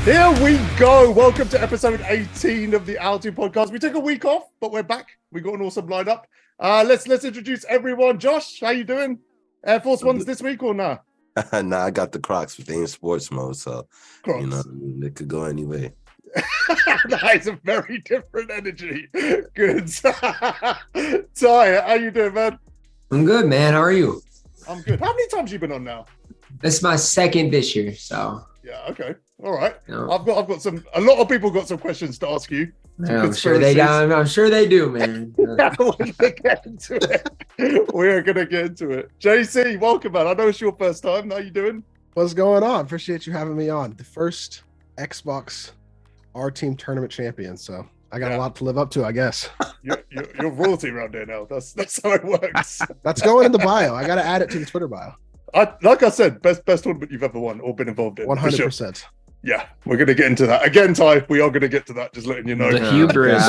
Here we go. Welcome to episode 18 of the OurTeam podcast. We took a week off, but we're back. We got an awesome lineup. Let's introduce everyone. Josh, how you doing? Air Force Ones this week or nah? Nah, I got the Crocs with the sports mode, so Crocs. You know, it could go anyway. That is a very different energy. Good. Ty, how you doing, man? I'm good, man. How are you? I'm good. How many times you been on now? This is my second this year, so. Yeah, okay. All right. You know, I've got a lot of people got some questions to ask you. I'm sure they do, man. We're gonna get into it. We're gonna get into it. JC, welcome, man. I know it's your first time. How you doing? What's going on? Appreciate you having me on. The first Xbox OurTeam tournament champion. So I got a lot to live up to, I guess. You're royalty around there now. That's how it works. That's going in the bio. I got to add it to the Twitter bio. Like I said, best tournament you've ever won or been involved in. 100%. Sure. Yeah, we're going to get into that. Again, Ty, we are going to get to that, just letting you know. The hubris.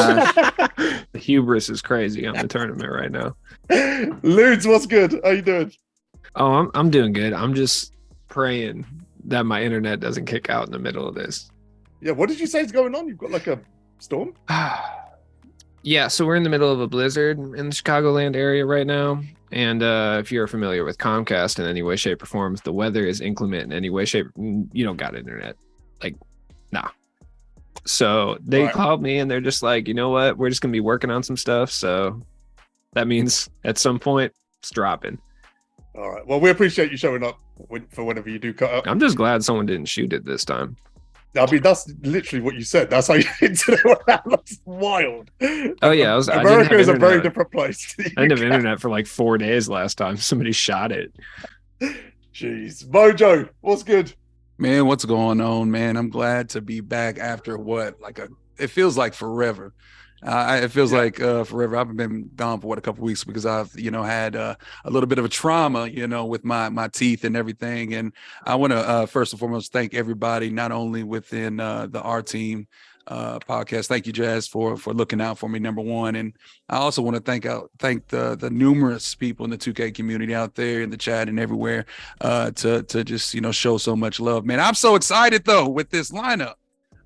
The hubris is crazy on the tournament right now. Ludes, what's good? How you doing? Oh, I'm doing good. I'm just praying that my internet doesn't kick out in the middle of this. Yeah, what did you say is going on? You've got like a storm? Yeah, so we're in the middle of a blizzard in the Chicagoland area right now. And if you're familiar with Comcast in any way, shape, or form, if the weather is inclement in any way, shape, you don't got internet. Like, nah. So they called me and they're just like, you know what? We're just going to be working on some stuff. So that means at some point it's dropping. All right. Well, we appreciate you showing up for whenever you do cut up. I'm just glad someone didn't shoot it this time. I mean, that's literally what you said. That's how you internet went out. That's wild. Oh, yeah. America is a very different place. I didn't have internet for like 4 days last time. Somebody shot it. Jeez. Mojo, what's good? Man, what's going on, man? I'm glad to be back after it feels like forever. It feels like forever. I've been gone for a couple of weeks because I've, had a little bit of a trauma, with my teeth and everything. And I want to first and foremost thank everybody, not only within the OurTeam podcast. Thank you, Jazz, for looking out for me, number one. And I also want to thank the numerous people in the 2K community out there in the chat and everywhere to just show so much love, man. I'm so excited though with this lineup.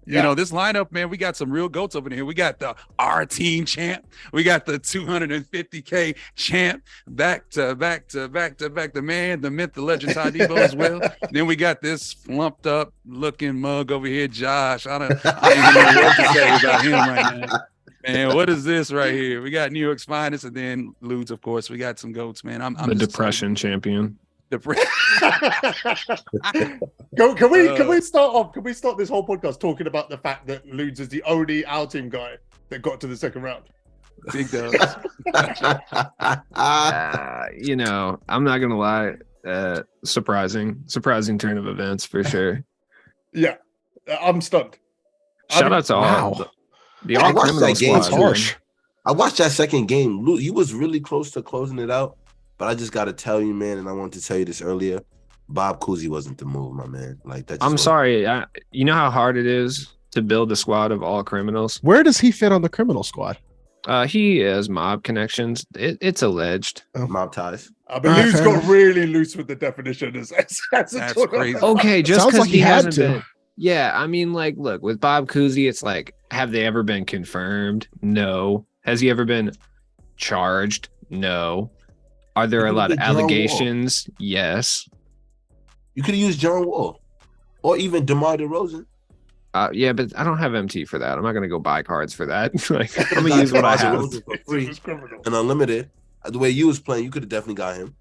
This lineup, man, we got some real goats over here. We got the OurTeam champ. We got the 250K champ. Back to back, the man, the myth, the legend, TyDeBo as well. Then we got this flumped up looking mug over here, Josh. I don't even know what to say about him right now. Man, what is this right here? We got New York's finest, and then Ludes, of course. We got some goats, man. I'm the depression champion. Can we start off? Can we start this whole podcast talking about the fact that Ludes is the only OurTeam guy that got to the second round? Big dogs. I'm not gonna lie. Surprising turn of events for sure. Yeah, I'm stunned. Shout out to all the all criminal squad. I watched that second game. He was really close to closing it out. But I just got to tell you, man, and I wanted to tell you this earlier, Bob Cousy wasn't the move, my man. Like that. I'm sorry. You know how hard it is to build a squad of all criminals? Where does he fit on the criminal squad? He has mob connections. It's alleged. Mob ties. But Lou's got really loose with the definition. That's crazy. Okay, just because like he hasn't to. been. Yeah, I mean, like, look, with Bob Cousy, it's like, have they ever been confirmed? No. Has he ever been charged? No. Are there a lot of allegations? Yes. You could have used John Wall or even DeMar DeRozan. Yeah, but I don't have MT for that. I'm not going to go buy cards for that. Like, I'm going to use what I have. For free and unlimited. The way you was playing, you could have definitely got him.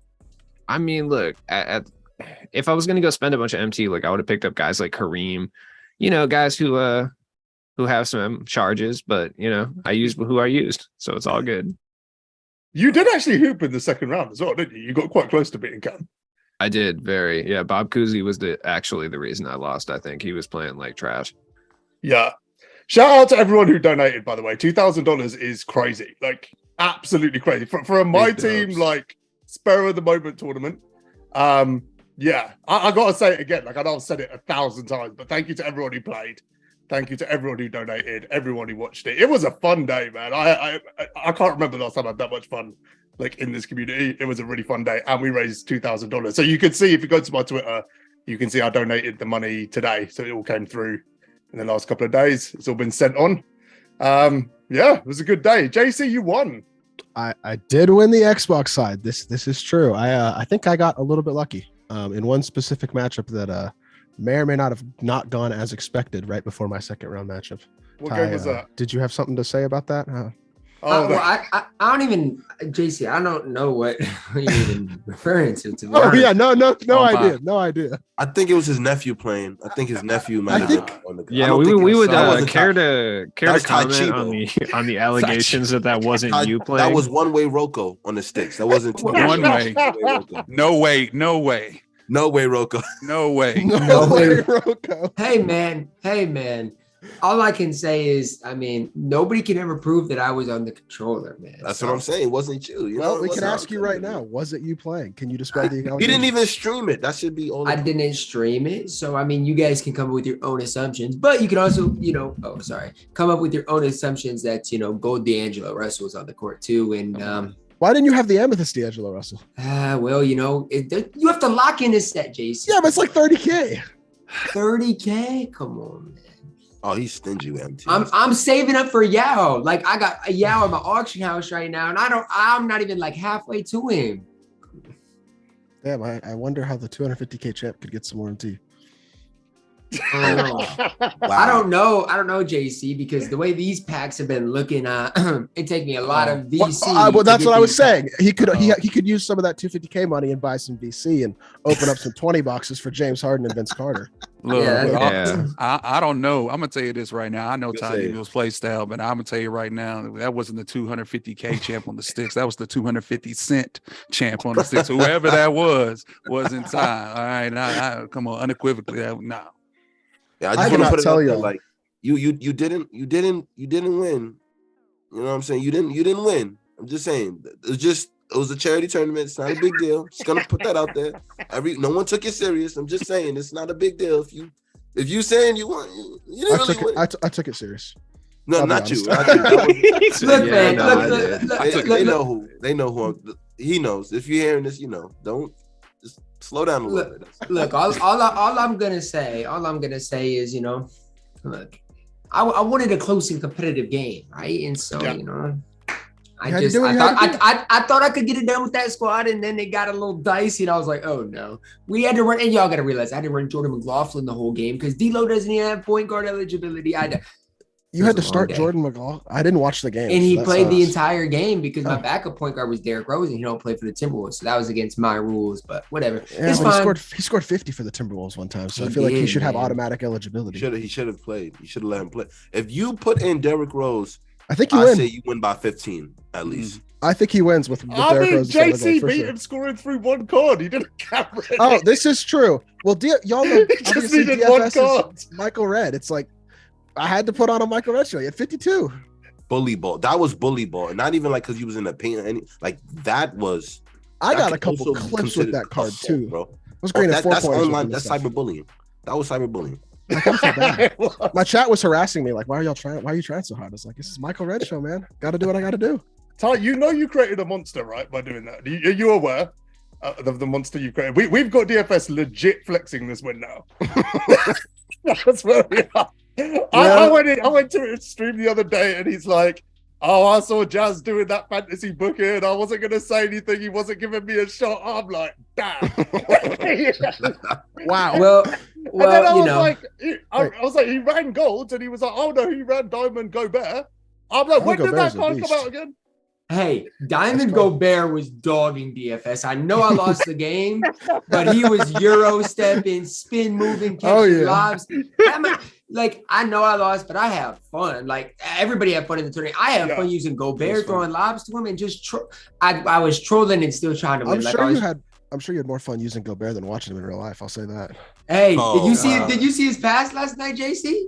I mean, look, if I was going to go spend a bunch of MT, like I would have picked up guys like Kareem, guys who have some charges, but, I used who I used. So it's all good. You did actually hoop in the second round as well, didn't you? You got quite close to beating Cam. I did, very. Yeah, Bob Cousy was actually the reason I lost, I think. He was playing like trash. Yeah. Shout out to everyone who donated, by the way. $2,000 is crazy. Like, absolutely crazy. For a MyTeam, like, spur of the moment tournament. Yeah. I got to say it again. Like, I know I've said it 1,000 times, but thank you to everyone who played. Thank you to everyone who donated, everyone who watched it. It was a fun day, man. I can't remember the last time I had that much fun, like, in this community. It was a really fun day, and we raised $2,000. So you can see, if you go to my Twitter, you can see I donated the money today. So it all came through in the last couple of days. It's all been sent on. Yeah, it was a good day. JC, you won. I did win the Xbox side. This is true. I think I got a little bit lucky in one specific matchup that may or may not have not gone as expected right before my second round matchup. What game was that? Did you have something to say about that? Well, I don't even, JC, I don't know what you're even referring to be Oh honest. yeah, no my. idea. I think it was his nephew playing. I think his nephew might have been on the. I Yeah, don't we think it would that wasn't care Ty- to was comment TyDeBo. on the allegations that wasn't you playing. That was one-way Rocco on the sticks. That wasn't One way. Rocco. No way. No way. No way, Rocco. No way. No way. way, Rocco. Hey man. All I can say is, I mean, nobody can ever prove that I was on the controller, man. That's what I'm saying. It wasn't you. You know, Well, it we can wasn't ask you right now. Was it you playing? Can you dispel the You allegation? didn't even stream it. That should be all. I didn't stream it. So, I mean, you guys can come up with your own assumptions, but you can also, come up with your own assumptions that, Gold D'Angelo Russell was on the court too. And, Why didn't you have the Amethyst D'Angelo Russell? well, you have to lock in a set, JC. Yeah, but it's like 30K. 30K? Come on, man. Oh, he's stingy with MT. I'm saving up for Yao. Like I got a Yao in my auction house right now, and I'm not even like halfway to him. Damn, I wonder how the 250K champ could get some more MT. I don't know. Wow. I don't know, JC, because the way these packs have been looking, it take me a lot of Well, VC. well, that's to what get I was these saying. packs. He could use some of that 250K money and buy some VC and open up some 20 boxes for James Harden and Vince Carter. Look, Yeah, I don't know. I'm gonna tell you this right now. I know Good save. TyDeBo's play style, but I'm gonna tell you right now that wasn't the 250K champ on the sticks. That was the 250 cent champ on the sticks. Whoever that was in time. All right, I come on, unequivocally, nah. Yeah, I I just want cannot to put it tell out you. there, like you didn't win. You know what I'm saying? You didn't win. I'm just saying. It was a charity tournament. It's not a big deal. Just gonna put that out there. No one took it serious. I'm just saying it's not a big deal. If you saying you won, you didn't really win. I took it serious. No, I'll be not you. honest. Not you. Look, man, They know who. They know who. He knows. If you're hearing this, don't just slow down a little bit. Look, all I'm gonna say is, look, I wanted a close and competitive game, right? And so, I thought I could get it done with that squad, and then it got a little dicey, and I was like, oh no. We had to run, and y'all gotta realize I had to run Jordan McLaughlin the whole game because D'Lo doesn't even have point guard eligibility. You had to start Jordan McLaughlin. I didn't watch the game. And he so played the sucks. entire game because my backup point guard was Derrick Rose, and he don't play for the Timberwolves. So that was against my rules, but whatever. Yeah, it's but fine. he scored 50 for the Timberwolves one time, so He I feel like he did, should have man. automatic eligibility. He should have played. You should have let him play. If you put in Derrick Rose, I think you I win. say you win by 15 at least. I think he wins with I Derrick mean, Rose. instead of JC goal, for beat sure. him scoring through one card. He didn't count it. Oh, this is true. Well, y'all know He just obviously needed one DFS card. is Michael Red. It's like I had to put on a Michael Red show. He had 52. Bully ball. That was bully ball. And not even like because he was in the paint. That was. I got could a couple also be clips with considered that card assault, too. bro. I was great at 4 That's pointers. online. That's cyberbullying. That was cyberbullying. Like, I feel bad. My chat was harassing me. Like, why are you trying so hard? It's like, this is Michael Red show, man. Got to do what I got to do. Ty, you created a monster, right, by doing that. Are you aware of the monster you created? We've got DFS legit flexing this win now. That's where we are. I went to his stream the other day, and he's like, "Oh, I saw Jazz doing that fantasy booking, and I wasn't gonna say anything. He wasn't giving me a shot." I'm like, "Damn!" Wow. Well, And then I was you know, like, I was like, he ran gold, and he was like, "Oh no, he ran diamond Gobert." I'm like, when did that Gobert's a card come beast. out again? hey, Diamond That's fine. Gobert was dogging DFS. I know I lost the game, but he was Euro stepping, spin moving, catching Oh, yeah. lobs. Like, I know I lost, but I have fun. Like, everybody had fun in the tournament. I have fun using Gobert, throwing lobs to him, and just I was trolling and still trying to win. I'm sure you had more fun using Gobert than watching him in real life. I'll say that. Hey, Oh, did you see his pass last night, JC?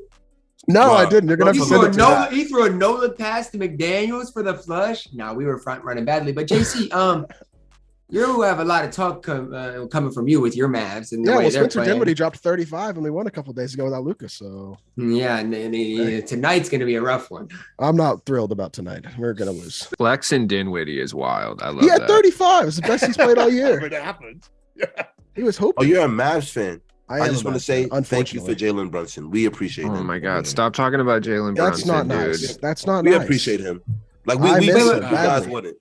No, Wow. I didn't. You're gonna He have to threw, send it to me. he threw a no-look pass to McDaniels for the flush. Now we were front running badly, but JC, you have a lot of talk coming from you with your Mavs and the Yeah, way well, they're Spencer playing. Dinwiddie dropped 35, and we won a couple days ago without Lucas. So Yeah, and tonight's gonna be a rough one. I'm not thrilled about tonight. We're gonna lose. Flex and Dinwiddie is wild. I love He had that. 35. It's the best he's played all I year. mean, it happened. He was hoping. Oh, you're a Mavs fan. I just want to say thank you for Jalen Brunson. We appreciate him. Oh my God! Stop talking about Jalen Brunson. That's not nice. Dude. That's not we nice. appreciate him. Like we guys wouldn't.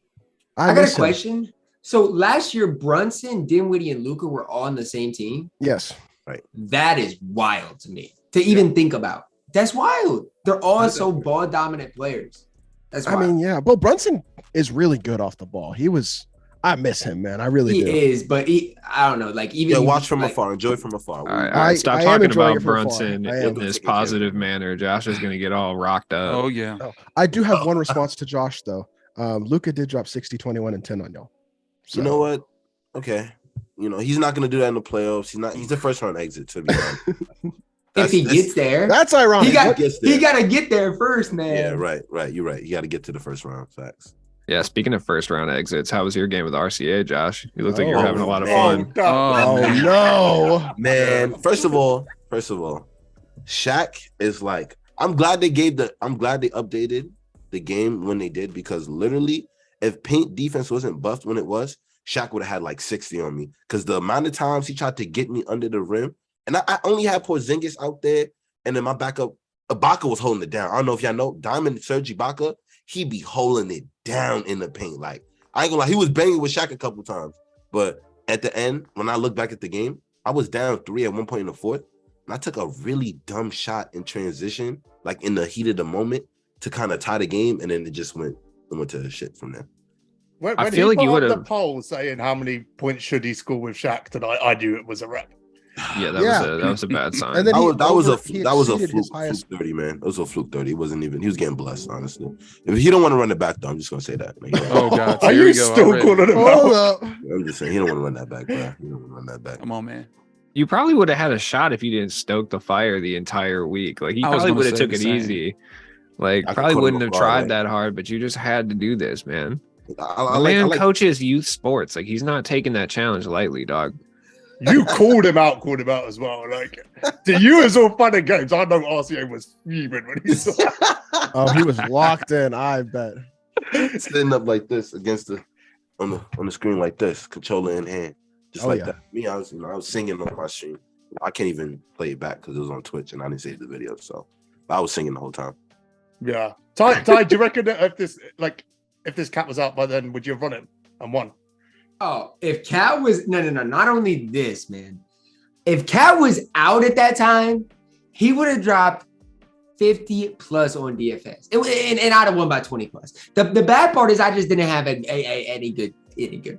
I got a question. So last year, Brunson, Dinwiddie, and Luka were all on the same team. Yes. Right. That is wild to me to even think about. That's wild. They're all so ball dominant players. That's wild. I mean, yeah. Well, Brunson is really good off the ball. I miss him, man. I really do. He is, but I don't know. Like even watch from afar, enjoy from afar. All right, stop I talking enjoying about it from Brunson afar. in this positive manner. Josh is gonna get all rocked up. Oh yeah. I do have one response to Josh though. Luka did drop 60, 21, and 10 on y'all. So. You know what? Okay. You know, he's not going to do that in the playoffs. He's a first round exit, to be honest. If he gets there. That's ironic. He got to get there first, man. Yeah, right. You're right. You got to get to the first round. Facts. Yeah, speaking of first round exits, how was your game with RCA, Josh? You looked like you were having a lot of fun. No. Man, first of all, Shaq is like, I'm glad they updated the game when they did, because literally if paint defense wasn't buffed when it was, Shaq would have had like 60 on me, because the amount of times he tried to get me under the rim, and I only had Porzingis out there, and then my backup Ibaka was holding it down. I don't know if y'all know Diamond Serge Ibaka, he be holding it down in the paint. Like, I ain't gonna lie, he was banging with Shaq a couple times, but at the end, when I look back at the game, I was down 3 at one point in the fourth, and I took a really dumb shot in transition, like in the heat of the moment, to kind of tie the game, and then it just went to shit from there. When I feel like you would have the poll saying how many points should he score with Shaq tonight, I knew it was a rep. Yeah, that was a bad sign. And then that was a fluke 30, man. It was a fluke 30. He was getting blessed, honestly. If he don't want to run it back, though, I'm just gonna say that. Like, Oh God, are you still calling him out? I'm just saying he don't want to run that back, bro. He don't want to run that back. Come on, man. You probably would have had a shot if you didn't stoke the fire the entire week. Like, he probably would have took it easy. Like, probably wouldn't have tried that hard, but you just had to do this, man. The man coaches youth sports. Like, he's not taking that challenge lightly, dog. You called him out as well. Like, to you, it's all fun and games. I know RCA was fuming when he saw that. Oh, he was locked in, I bet. Standing up like this against on the screen like this, controller in hand, just that. Me, I was singing on my stream. I can't even play it back because it was on Twitch and I didn't save the video, so I was singing the whole time. Yeah, Ty, do you reckon that if this cat was out by then, would you have run him and won? Oh, if Cat was no, not only this, man. If Cat was out at that time, he would have dropped 50 plus on DFS, and I'd have won by 20 plus. The bad part is I just didn't have any good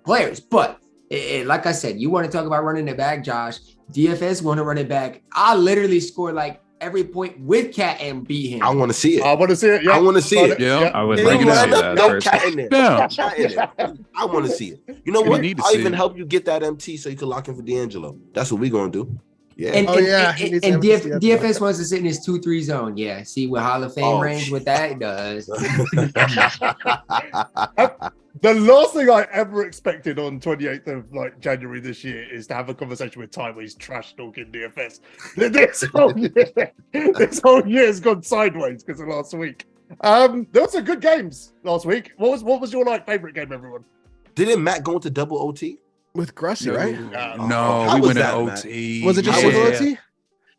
players. But like I said, you want to talk about running it back, Josh? DFS want to run it back. I literally scored like every point with Cat and beat him. I want to see it. I want to see it. Yeah. I want to see it. Yeah. I would like to see that. No Cat in there. No Cat in there. I want to see it. You know what? I'll even help you get that MT so you can lock in for D'Angelo. That's what we're gonna do. Yeah. And DFS wants to sit in his 2-3 zone. Yeah. See what Hall of Fame range with that does. The last thing I ever expected on 28th of January this year is to have a conversation with Ty where he's trash talking DFS. This whole year has gone sideways because of last week. There were some good games last week. What was your favorite game, everyone? Didn't Matt go into double OT? With Grussie, right? No, we went into OT. Was it just with OT?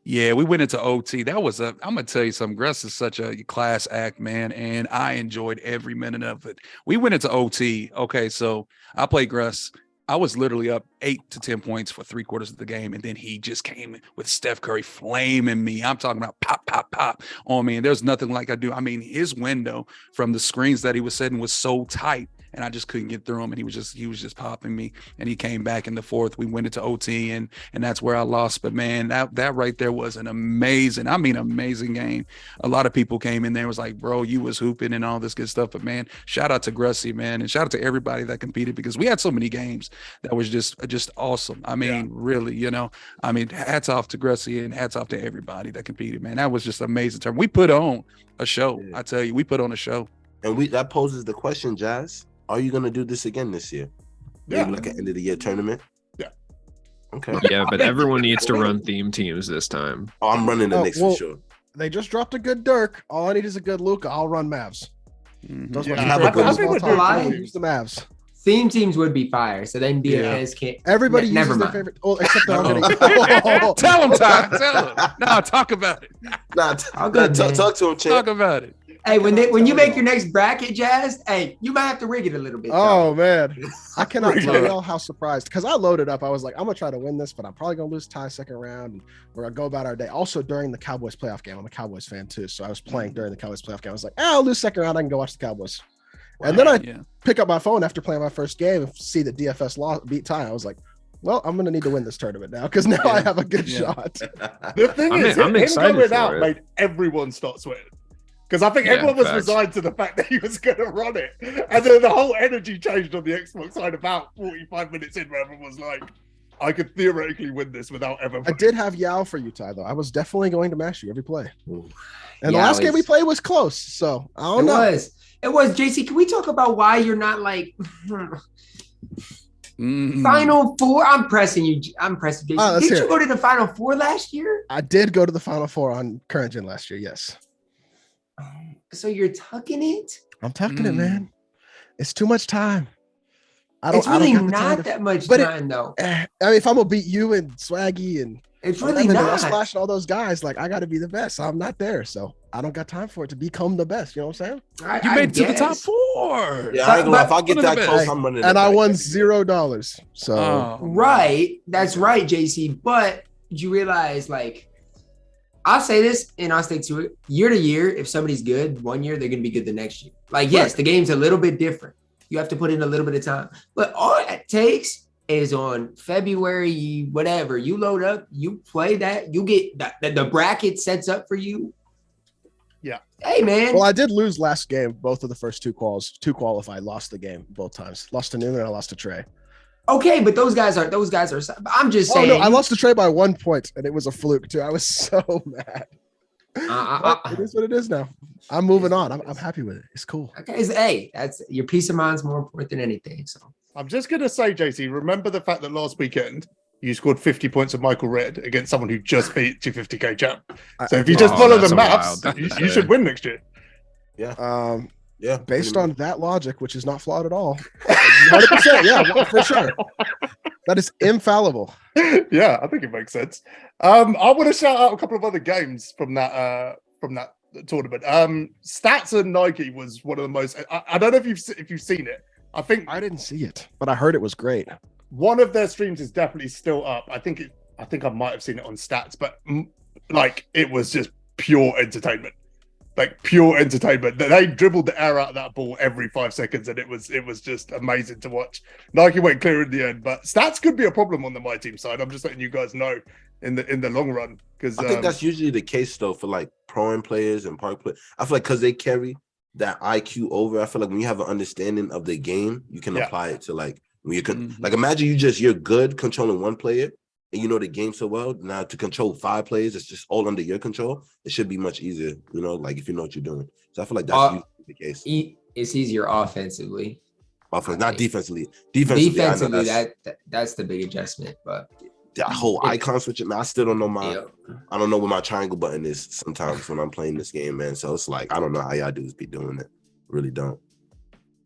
Yeah, we went into OT. I'm gonna tell you something. Gruss is such a class act, man, and I enjoyed every minute of it. We went into OT. Okay, so I played Gruss. I was literally up 8 to 10 points for 3/4 of the game, and then he just came with Steph Curry flaming me. I'm talking about pop, pop, pop on me, and there's nothing like I do. I mean, his window from the screens that he was setting was so tight, and I just couldn't get through him, and he was just popping me, and he came back in the fourth. We went into OT, and that's where I lost. But man, that right there was an amazing game. A lot of people came in there and was like, bro, you was hooping and all this good stuff. But man, shout out to Grussie, man, and shout out to everybody that competed, because we had so many games that was just awesome. I mean, really, hats off to Grussie and hats off to everybody that competed, man. That was just amazing term. We put on a show. I tell you, we put on a show. And that poses the question, Jazz. Are you gonna do this again this year? Maybe like an end of the year tournament? Yeah. Okay. Yeah, but everyone needs to run theme teams this time. Oh, I'm running the Knicks for sure. They just dropped a good Dirk. All I need is a good Luka. I'll run Mavs. Mm-hmm. Use the Mavs. Theme teams would be fire. So then DFS can't. Everybody uses never their mind. favorite. Oh, except that I'm Uh-oh. getting. Tell him, Ty. Tell him. No, talk about it. All good, man. Talk to him, champ. Talk about it. Hey, when you make your next bracket, Jazz, hey, you might have to rig it a little bit. Oh man, I cannot Really? tell y'all how surprised because I loaded up. I was like, I'm gonna try to win this, but I'm probably gonna lose Ty second round, and we're gonna go about our day. Also during the Cowboys playoff game, I'm a Cowboys fan too, so I was playing during the Cowboys playoff game. I was like, I'll lose second round. I can go watch the Cowboys, and then I pick up my phone after playing my first game and see that DFS lost, beat Ty. I was like, well, I'm gonna need to win this tournament now because now I have a good shot. The thing is, I'm him excited going for out it. made everyone start sweating. Because I think Yeah, everyone was facts. resigned to the fact that he was going to run it. And then the whole energy changed on the Xbox side about 45 minutes in, where everyone was like, I could theoretically win this without ever. I did have Yao for you, Ty, though. I was definitely going to mash you every play. Ooh. And the Yao last game we is- played was close, so I don't know. It was. JC, can we talk about why you're not like Mm. Final Four? I'm pressing you. I'm pressing JC. let's Did hear you it. go to the Final Four last year? I did go to the Final Four on current gen last year. Yes, So you're tucking it? I'm tucking it, man. It's too much time. I It's really got the time not to- that much but it- time, though. I mean, if I'm gonna beat you and Swaggy and It's really Lemon and not. Splash and all those guys, like I got to be the best. I'm not there, so I don't got time for it to become the best. You know what I'm saying? You made it to the top guess. 4. Yeah, I ain't gonna lie. If I One get of the that best. close, I'm running. And it I back. won $0. So Oh, Right. That's right, JC. But did you realize, like, I'll say this and I'll stick to it. Year to year, if somebody's good 1 year, they're going to be good the next year. Like, yes, the game's a little bit different. You have to put in a little bit of time. But all it takes is on February, whatever, you load up, you play that, you get the bracket sets up for you. Yeah. Hey, man. well, I did lose last game. Both of the first two qualified, lost the game both times. Lost to Newman and I lost to Trey. Okay, but those guys are. I'm just Oh saying. no, I lost to Trey by 1 point, and it was a fluke too. I was so mad. But it is what it is now. I'm moving on. I'm happy with it. It's cool. Okay, hey, that's your peace of mind's more important than anything. So I'm just going to say, JC, remember the fact that last weekend you scored 50 points of Michael Red against someone who just beat 250K champ. So if you just follow the maths, you should win next year. Yeah. Based on that logic, which is not flawed at all, 100%, yeah, for sure. That is infallible. Yeah, I think it makes sense. I want to shout out a couple of other games from that tournament. Stats and Nike was one of the most. I don't know if you've seen it. I think I didn't see it, but I heard it was great. one of their streams is definitely still up. I think I might have seen it on Stats, but like it was just pure entertainment. Like pure entertainment. They dribbled the air out of that ball every 5 seconds, and it was just amazing to watch. Nike went clear in the end, but Stats could be a problem on the MyTeam side. I'm just letting you guys know in the long run, because I think that's usually the case though for like pro-am players and park players. I feel like because they carry that IQ over, I feel like when you have an understanding of the game, you can apply it to like when you can like imagine you're good controlling one player and you know the game so well. Now to control 5 players, it's just all under your control. It should be much easier, you know, like if you know what you're doing. So I feel like that's usually the case. it's easier offensively. Not defensively. Defensively, that's the big adjustment. But that whole icon switching, man, I still don't know I don't know where my triangle button is sometimes when I'm playing this game, man. So it's like I don't know how y'all dudes be doing it. Really don't.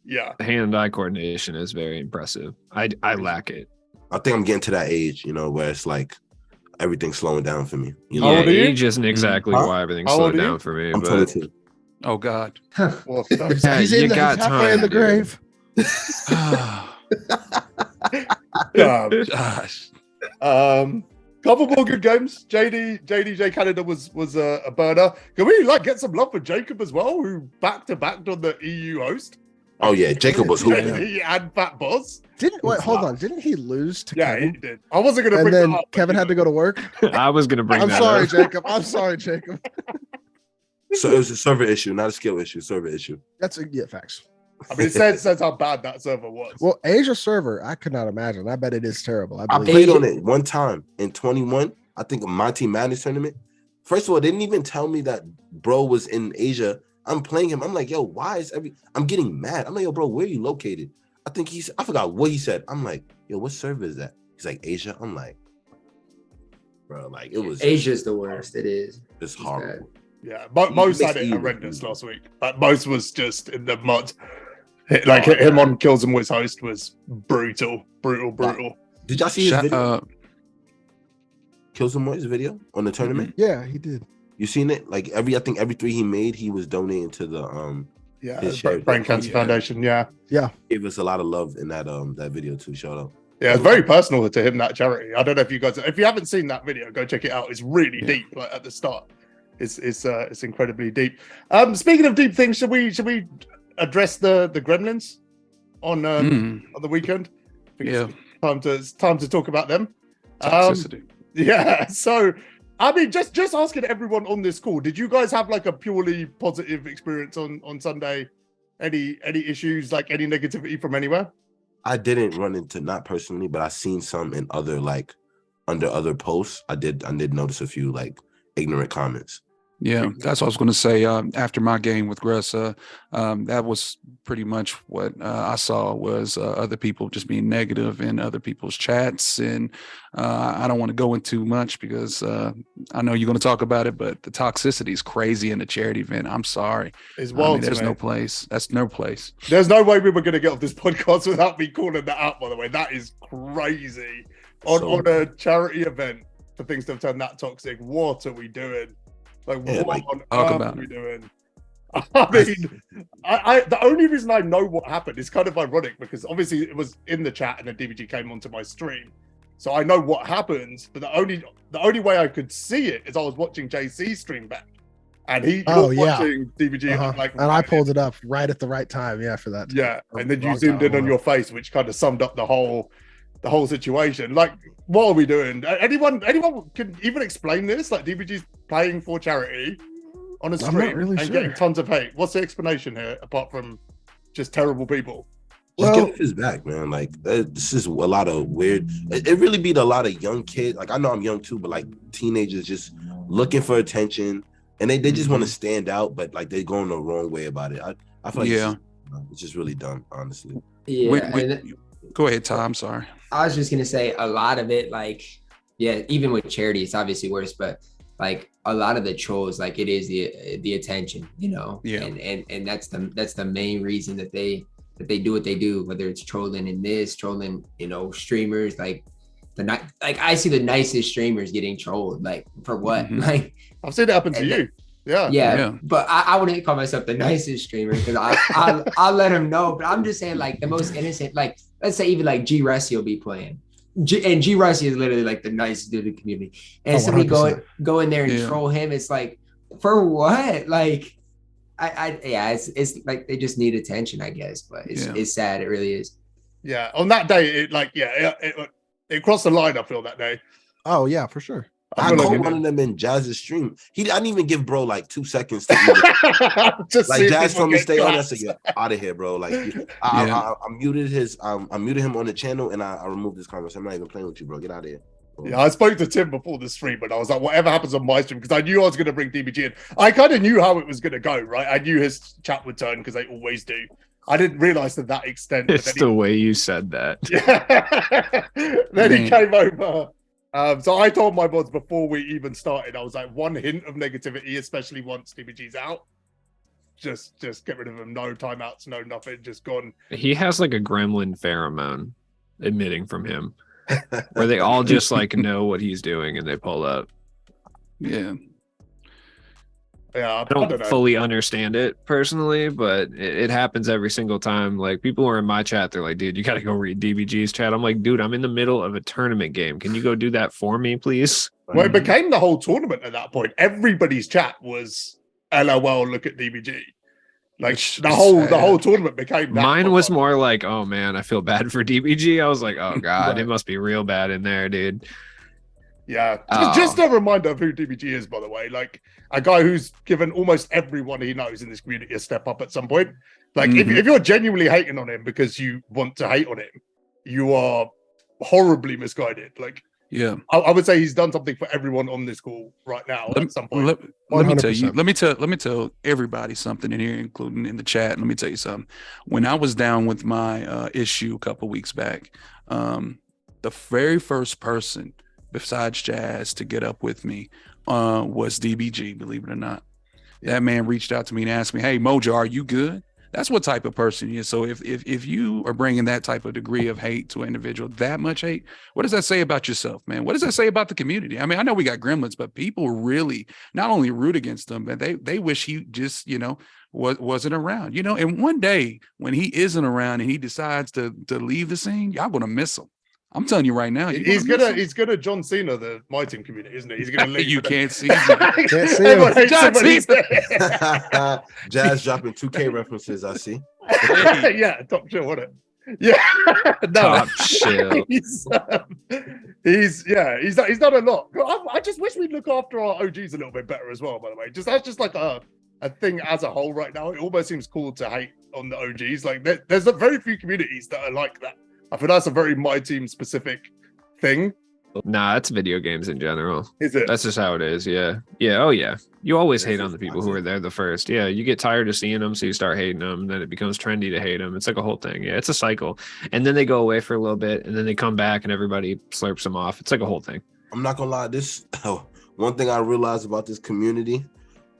Yeah. Hand-eye coordination is very impressive. I lack it. I think I'm getting to that age, you know, where it's like everything's slowing down for me. You know, How old are you? Age isn't exactly why everything's How old slowed are you? down for me. I'm But 22. Oh God. Well, Yeah, he's you in got he's halfway time, in the dude. grave. Josh. Couple more good games. JDJ Canada was a burner. Can we like get some love for Jacob as well, who back-to-backed on the EU host? Oh yeah, Jacob was hooping. He and Fat Boss. Hold on. Didn't he lose to Yeah, Kevin? he did. I wasn't gonna And bring that then up. Kevin had to go to work. I was gonna bring I'm that sorry, up. Jacob. I'm sorry, Jacob. So it was a server issue, not a skill issue. Server issue. That's facts. I mean, it says how bad that server was. Well, Asia server, I could not imagine. I bet it is terrible. I I believe played Asia- on it one time in 21. I think MyTeam Madness tournament. First of all, they didn't even tell me that bro was in Asia. I'm playing him. I'm like, yo, why is I'm getting mad. I'm like, yo, bro, where are you located? I forgot what he said. I'm like, yo, what server is that? He's like, Asia. I'm like, bro, like it was Asia's the worst. It is. just horrible. Yeah, most Mixed had it evil. horrendous last week. Like most was just in the mud. Like him on Kills and Wiz host was brutal. Did y'all see his video? Kills and Wiz video on the tournament? Yeah, he did. You seen it? Like I think every 3 he made, he was donating to the his Brain Cancer Foundation. Yeah. Gave us a lot of love in that that video too. Shout out. Yeah, it's very personal to him, that charity. I don't know if you guys, if you haven't seen that video, go check it out. It's really deep, like at the start. It's incredibly deep. Speaking of deep things, should we address the Gremlins on the weekend? I think it's time to talk about them. Toxicity. Yeah. So, I mean, just asking everyone on this call, did you guys have like a purely positive experience on Sunday? Any issues, like any negativity from anywhere? I didn't run into, not personally, but I seen some in other under other posts. I did notice a few like ignorant comments. Yeah, that's what I was going to say. After my game with Gressa, that was pretty much what I saw was other people just being negative in other people's chats. And I don't want to go into much because I know you're going to talk about it, but the toxicity is crazy in the charity event. I'm sorry. It's wild. There's no place. That's no place. There's no way we were going to get off this podcast without me calling that out, by the way. That is crazy. On a charity event for things to have turned that toxic. What are we doing? What on earth are we doing? I mean, the only reason I know what happened is kind of ironic because obviously it was in the chat and then DBG came onto my stream, so I know what happened. But the only way I could see it is I was watching JC stream back, and watching DBG and I pulled it up right at the right time, for that. Yeah, and then you zoomed in on your face, which kind of summed up the whole situation. Like, what are we doing? Anyone can even explain this? Like, DBG's playing for charity on a stream getting tons of hate. What's the explanation here apart from just terrible people? Just get off his back, man. Like, this is a lot of weird. It really beat a lot of young kids. Like, I know I'm young too, but like teenagers just looking for attention, and they just want to stand out, but like they're going the wrong way about it. I feel like it's just really dumb, honestly. Yeah. Go ahead, Tom. I'm sorry. I was just gonna say a lot of it, like, even with charity, it's obviously worse, but like a lot of the trolls, like it is the attention, and that's the main reason that they do what they do, whether it's trolling streamers, like I see the nicest streamers getting trolled, like for what? Like I've seen it happen to you. Yeah. But I wouldn't call myself the nicest streamer because I'll let him know. But I'm just saying, like, the most innocent, like, let's say even like G Rusty will be playing. G Rusty is literally like the nicest dude in the community. And somebody go in there and troll him. It's like, for what? Like, it's like they just need attention, I guess. But it's sad. It really is. Yeah. On that day, it crossed the line, I feel, that day. Oh, yeah, for sure. I called one of them in Jazz's stream. I didn't even give bro like 2 seconds to just like Jazz told me stay on. I said, out of here, bro. Like I muted him on the channel and I removed his comments. I'm not even playing with you, bro. Get out of here. Yeah, I spoke to Tim before the stream, but I was like, whatever happens on my stream, because I knew I was going to bring DBG in. I kind of knew how it was going to go, right? I knew his chat would turn because they always do. I didn't realize to that extent. It's the way you said that. Then he came over. So I told my mods before we even started, I was like, one hint of negativity, especially once DBG's out, just get rid of him. No timeouts, no nothing, just gone. He has like a gremlin pheromone emitting from him, where they all just like know what he's doing and they pull up. Yeah. I don't fully understand it personally, but it happens every single time. Like, people are in my chat, they're like, dude, you got to go read DBG's chat. I'm like, dude, I'm in the middle of a tournament game. Can you go do that for me, please? Well, it became the whole tournament at that point. Everybody's chat was LOL, look at DBG. Like, the whole tournament became that. Mine was more like, oh man, I feel bad for DBG. I was like, oh god, It must be real bad in there, dude. Yeah, just a reminder of who DBG is, by the way. Like, a guy who's given almost everyone he knows in this community a step up at some point. Like, if you're genuinely hating on him because you want to hate on him, you are horribly misguided. Like, I would say he's done something for everyone on this call right now at some point. Let me tell everybody something in here, including in the chat. Let me tell you something. When I was down with my issue a couple weeks back, the very first person besides Jazz to get up with me was DBG, believe it or not. That man reached out to me and asked me, hey, Mojo, are you good? That's what type of person he is. So if you are bringing that type of degree of hate to an individual, that much hate, what does that say about yourself, man? What does that say about the community? I mean, I know we got gremlins, but people really not only root against them, but they wish he just, wasn't around, and one day when he isn't around and he decides to leave the scene, y'all gonna miss him. I'm telling you right now. He's gonna John Cena the MyTeam community, isn't he? He's gonna leave. You can't see. Can't see him. John Cena. Jazz dropping 2K references. I see. Yeah, top chill, wasn't it? Yeah, no, Top chill. he's done a lot. I just wish we'd look after our OGs a little bit better as well. By the way, that's just like a thing as a whole right now. It almost seems cool to hate on the OGs. Like there's very few communities that are like that. I feel that's a very MyTeam specific thing. Nah, it's video games in general. Is it? That's just how it is. Yeah. Oh yeah. You always hate on the people who are there the first. Yeah. You get tired of seeing them, so you start hating them. And then it becomes trendy to hate them. It's like a whole thing. Yeah. It's a cycle. And then they go away for a little bit, and then they come back, and everybody slurps them off. It's like a whole thing. I'm not gonna lie. One thing I realized about this community,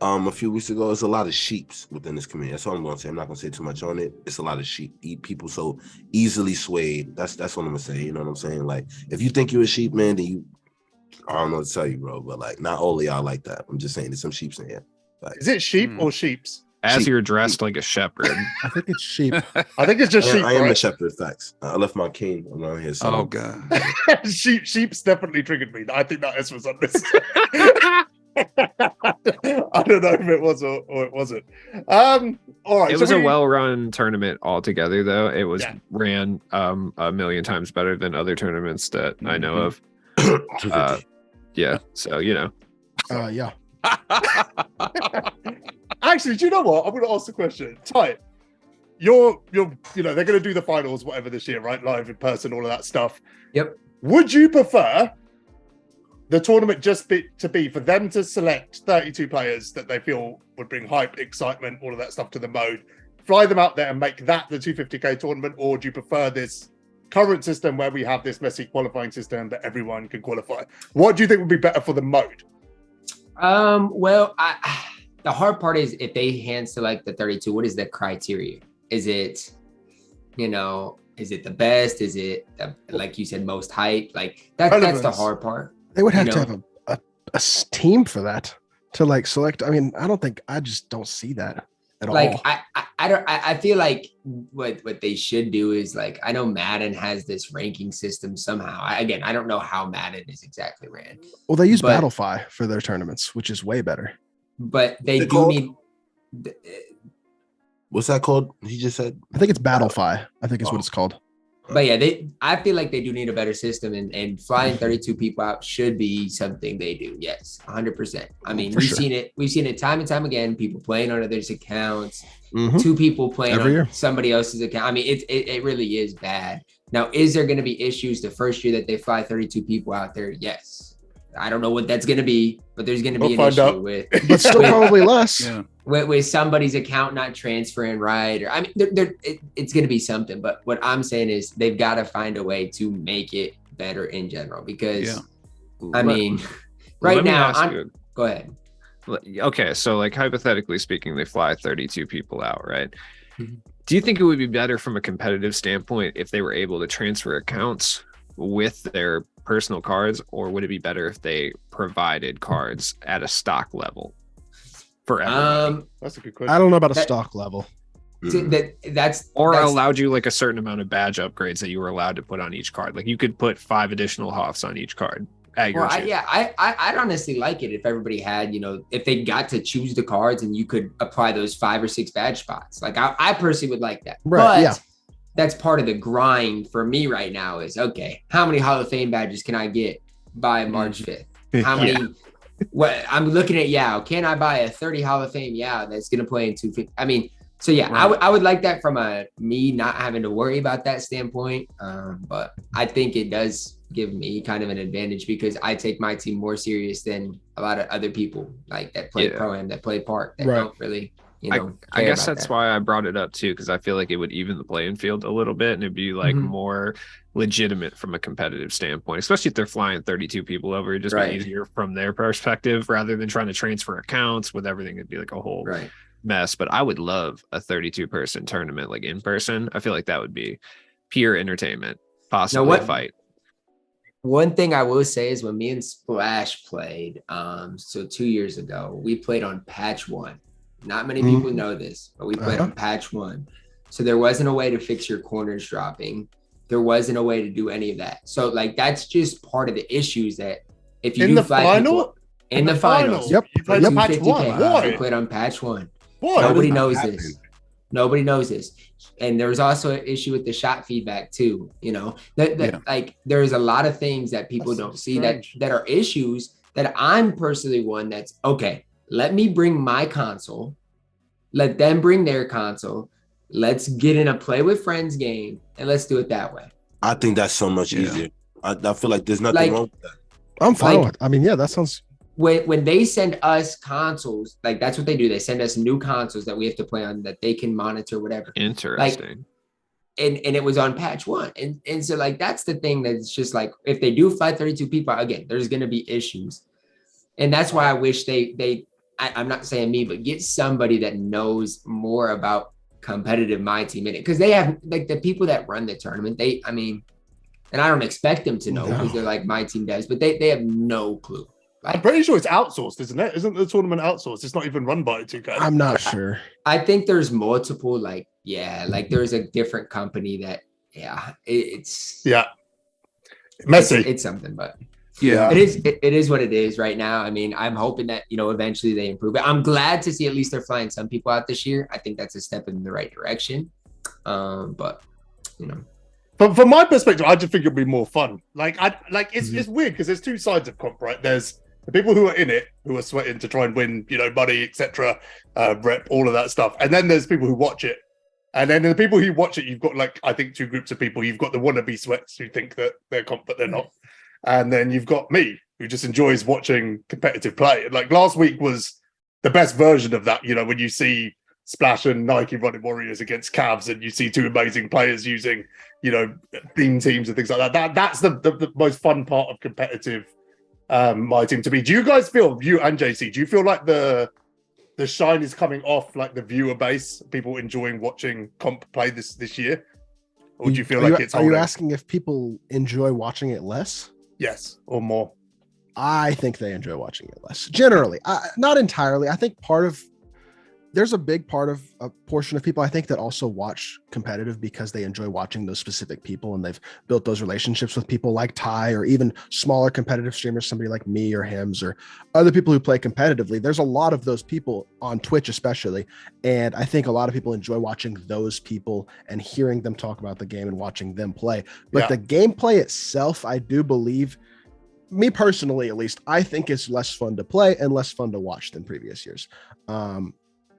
a few weeks ago, it's a lot of sheeps within this community. That's all I'm gonna say. I'm not gonna say too much on it. It's a lot of sheep. People so easily swayed. That's what I'm gonna say. You know what I'm saying? Like, if you think you're a sheep, man, then I don't know what to tell you, bro. But like, not only y'all like that. I'm just saying, there's some sheeps in here. Like, is it sheep or sheeps? As sheep. you're dressed like a shepherd. I think it's sheep. I think it's just sheep. I am right? a shepherd. Facts. I left my cane around here. So. Oh god. Sheep's definitely triggered me. I think that S was on this. I don't know if it was or it wasn't. All right. It was a well-run tournament altogether, though. It was ran a million times better than other tournaments that I know of. Yeah. So yeah. Actually, do you know what? I'm going to ask the question. Ty, you're they're going to do the finals, whatever this year, right? Live in person, all of that stuff. Yep. Would you prefer the tournament just to be for them to select 32 players that they feel would bring hype, excitement, all of that stuff to the mode, fly them out there and make that the 250k tournament? Or do you prefer this current system where we have this messy qualifying system that everyone can qualify? What do you think would be better for the mode? Well, the hard part is if they hand select the 32, what is the criteria? Is it, is it the best? Is it like you said, most hype? Like that's the hard part. They would have to have a team for that to like select. I mean, I just don't see that at all. Like I feel like what they should do is, like, I know Madden has this ranking system somehow. I don't know how Madden is exactly ran. Well, they use Battlefy for their tournaments, which is way better. But they do need. What's that called? He just said. I think it's Battlefy. I think is what it's called. But yeah, I feel like they do need a better system, and flying 32 people out should be something they do. Yes, 100%. I mean, we've seen it time and time again. People playing on others' accounts, 2 people playing on somebody else's account. I mean, it really is bad. Now, is there going to be issues the first year that they fly 32 people out there? Yes. I don't know what that's going to be, but there's going to be an issue with, but still probably less. Yeah. With somebody's account not transferring right, or I mean, it's going to be something. But what I'm saying is they've got to find a way to make it better in general, because I mean, right now, go ahead. Okay, so like hypothetically speaking, they fly 32 people out, right? Mm-hmm. Do you think it would be better from a competitive standpoint if they were able to transfer accounts with their personal cards, or would it be better if they provided cards at a stock level for everybody? That's a good question. I don't know about a stock level. That's allowed you like a certain amount of badge upgrades that you were allowed to put on each card. Like you could put 5 additional Hoffs on each card. I'd honestly like it if everybody had, if they got to choose the cards and you could apply those 5 or 6 badge spots. Like I personally would like that. Right, but that's part of the grind for me right now is, okay, how many Hall of Fame badges can I get by March 5th? How many? What I'm looking at Yao. Can I buy a 30 Hall of Fame Yao that's going to play in 250? I mean, so yeah, right. I would like that from me not having to worry about that standpoint. But I think it does give me kind of an advantage because I take my team more serious than a lot of other people like that play Pro-Am, that play Park, that don't really. I guess that's why I brought it up too, because I feel like it would even the playing field a little bit, and it'd be like more legitimate from a competitive standpoint, especially if they're flying 32 people over. It'd just be easier from their perspective rather than trying to transfer accounts with everything. It'd be like a whole mess, but I would love a 32 person tournament like in person. I feel like that would be pure entertainment, possibly a fight. One thing I will say is when me and Splash played, so 2 years ago, we played on patch 1. Not many people know this, but we played on patch 1. So there wasn't a way to fix your corners dropping. There wasn't a way to do any of that. So like that's just part of the issues that if you in do the flag final, people, in the finals, Yep. You played on patch 1. Why? we played on patch 1. Why? Nobody knows this. Nobody knows this. And there was also an issue with the shot feedback too. You know, like there's a lot of things that people don't see that are issues that I'm personally one that's okay. Let me bring my console. Let them bring their console. Let's get in a play with friends game and let's do it that way. I think that's so much easier. I feel like there's nothing wrong with that. I'm fine with. I mean, yeah, that sounds. When they send us consoles, like that's what they do. They send us new consoles that we have to play on that they can monitor whatever. Interesting. And it was on patch 1. And so like that's the thing that's just like if they do fly 32 people, again, there's gonna be issues. And that's why I wish I'm not saying me, but get somebody that knows more about competitive MyTeam in it. Because they have like the people that run the tournament, and I don't expect them to know because they're like MyTeam devs, but they have no clue. I'm pretty sure it's outsourced, isn't it? Isn't the tournament outsourced? It's not even run by 2K. I'm not sure. I think there's multiple, like there's a different company that, it's messy. It's something, but Yeah, it is what it is right now. I mean, I'm hoping that, eventually they improve it. I'm glad to see at least they're flying some people out this year. I think that's a step in the right direction. But from my perspective, I just think it'll be more fun. It's weird because there's two sides of comp, right? There's the people who are in it, who are sweating to try and win, money, etc., rep, all of that stuff. And then there's people who watch it. And then the people who watch it, you've got I think two groups of people. You've got the wannabe sweats who think that they're comp, but they're not. And then you've got me, who just enjoys watching competitive play. Like last week was the best version of that, when you see Splash and Nike running Warriors against Cavs and you see two amazing players using, theme teams and things like that. That's the most fun part of competitive MyTeam to me. Do you guys feel, you and JC, do you feel like the shine is coming off like the viewer base, people enjoying watching comp play this year? Or do you feel like it's holding? Are you asking if people enjoy watching it less? Yes, or more. I think they enjoy watching it less. Generally, not entirely. I think there's a big part of a portion of people I think that also watch competitive because they enjoy watching those specific people and they've built those relationships with people like Ty or even smaller competitive streamers, somebody like me or Hims or other people who play competitively. There's a lot of those people on Twitch, especially. And I think a lot of people enjoy watching those people and hearing them talk about the game and watching them play. But the gameplay itself, I do believe, me personally, at least, I think it's less fun to play and less fun to watch than previous years.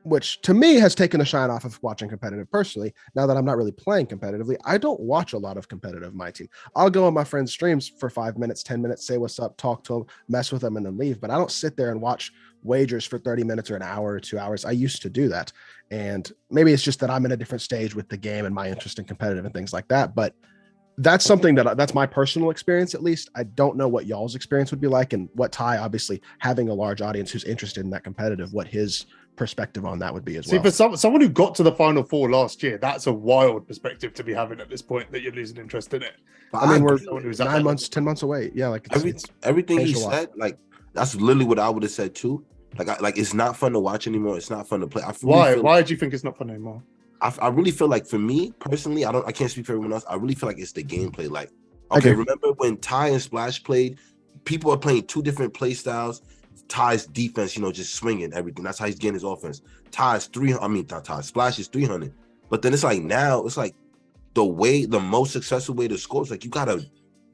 Which to me has taken the shine off of watching competitive personally. Now that I'm not really playing competitively, I don't watch a lot of competitive MyTeam. I'll go on my friend's streams for 5 minutes, 10 minutes, say what's up, talk to them, mess with them, and then leave. But I don't sit there and watch wagers for 30 minutes or an hour or 2 hours. I used to do that. And maybe it's just that I'm in a different stage with the game and my interest in competitive and things like that. But that's something that's my personal experience, at least. I don't know what y'all's experience would be like and what Ty, obviously having a large audience who's interested in that competitive, what his perspective on that would be as well. See, for someone who got to the Final Four last year, that's a wild perspective to be having at this point that you're losing interest in it. I mean, we're 9 months, 10 months away. Yeah, like everything he said, like that's literally what I would have said too. Like it's not fun to watch anymore. It's not fun to play. Why do you think it's not fun anymore? I really feel like, for me personally, I can't speak for everyone else. I really feel like it's the gameplay. Like, okay, remember when Ty and Splash played? People are playing two different play styles. Ty's defense, just swinging everything. That's how he's getting his offense. Splash is 300. But then it's like now, it's like the most successful way to score is like you gotta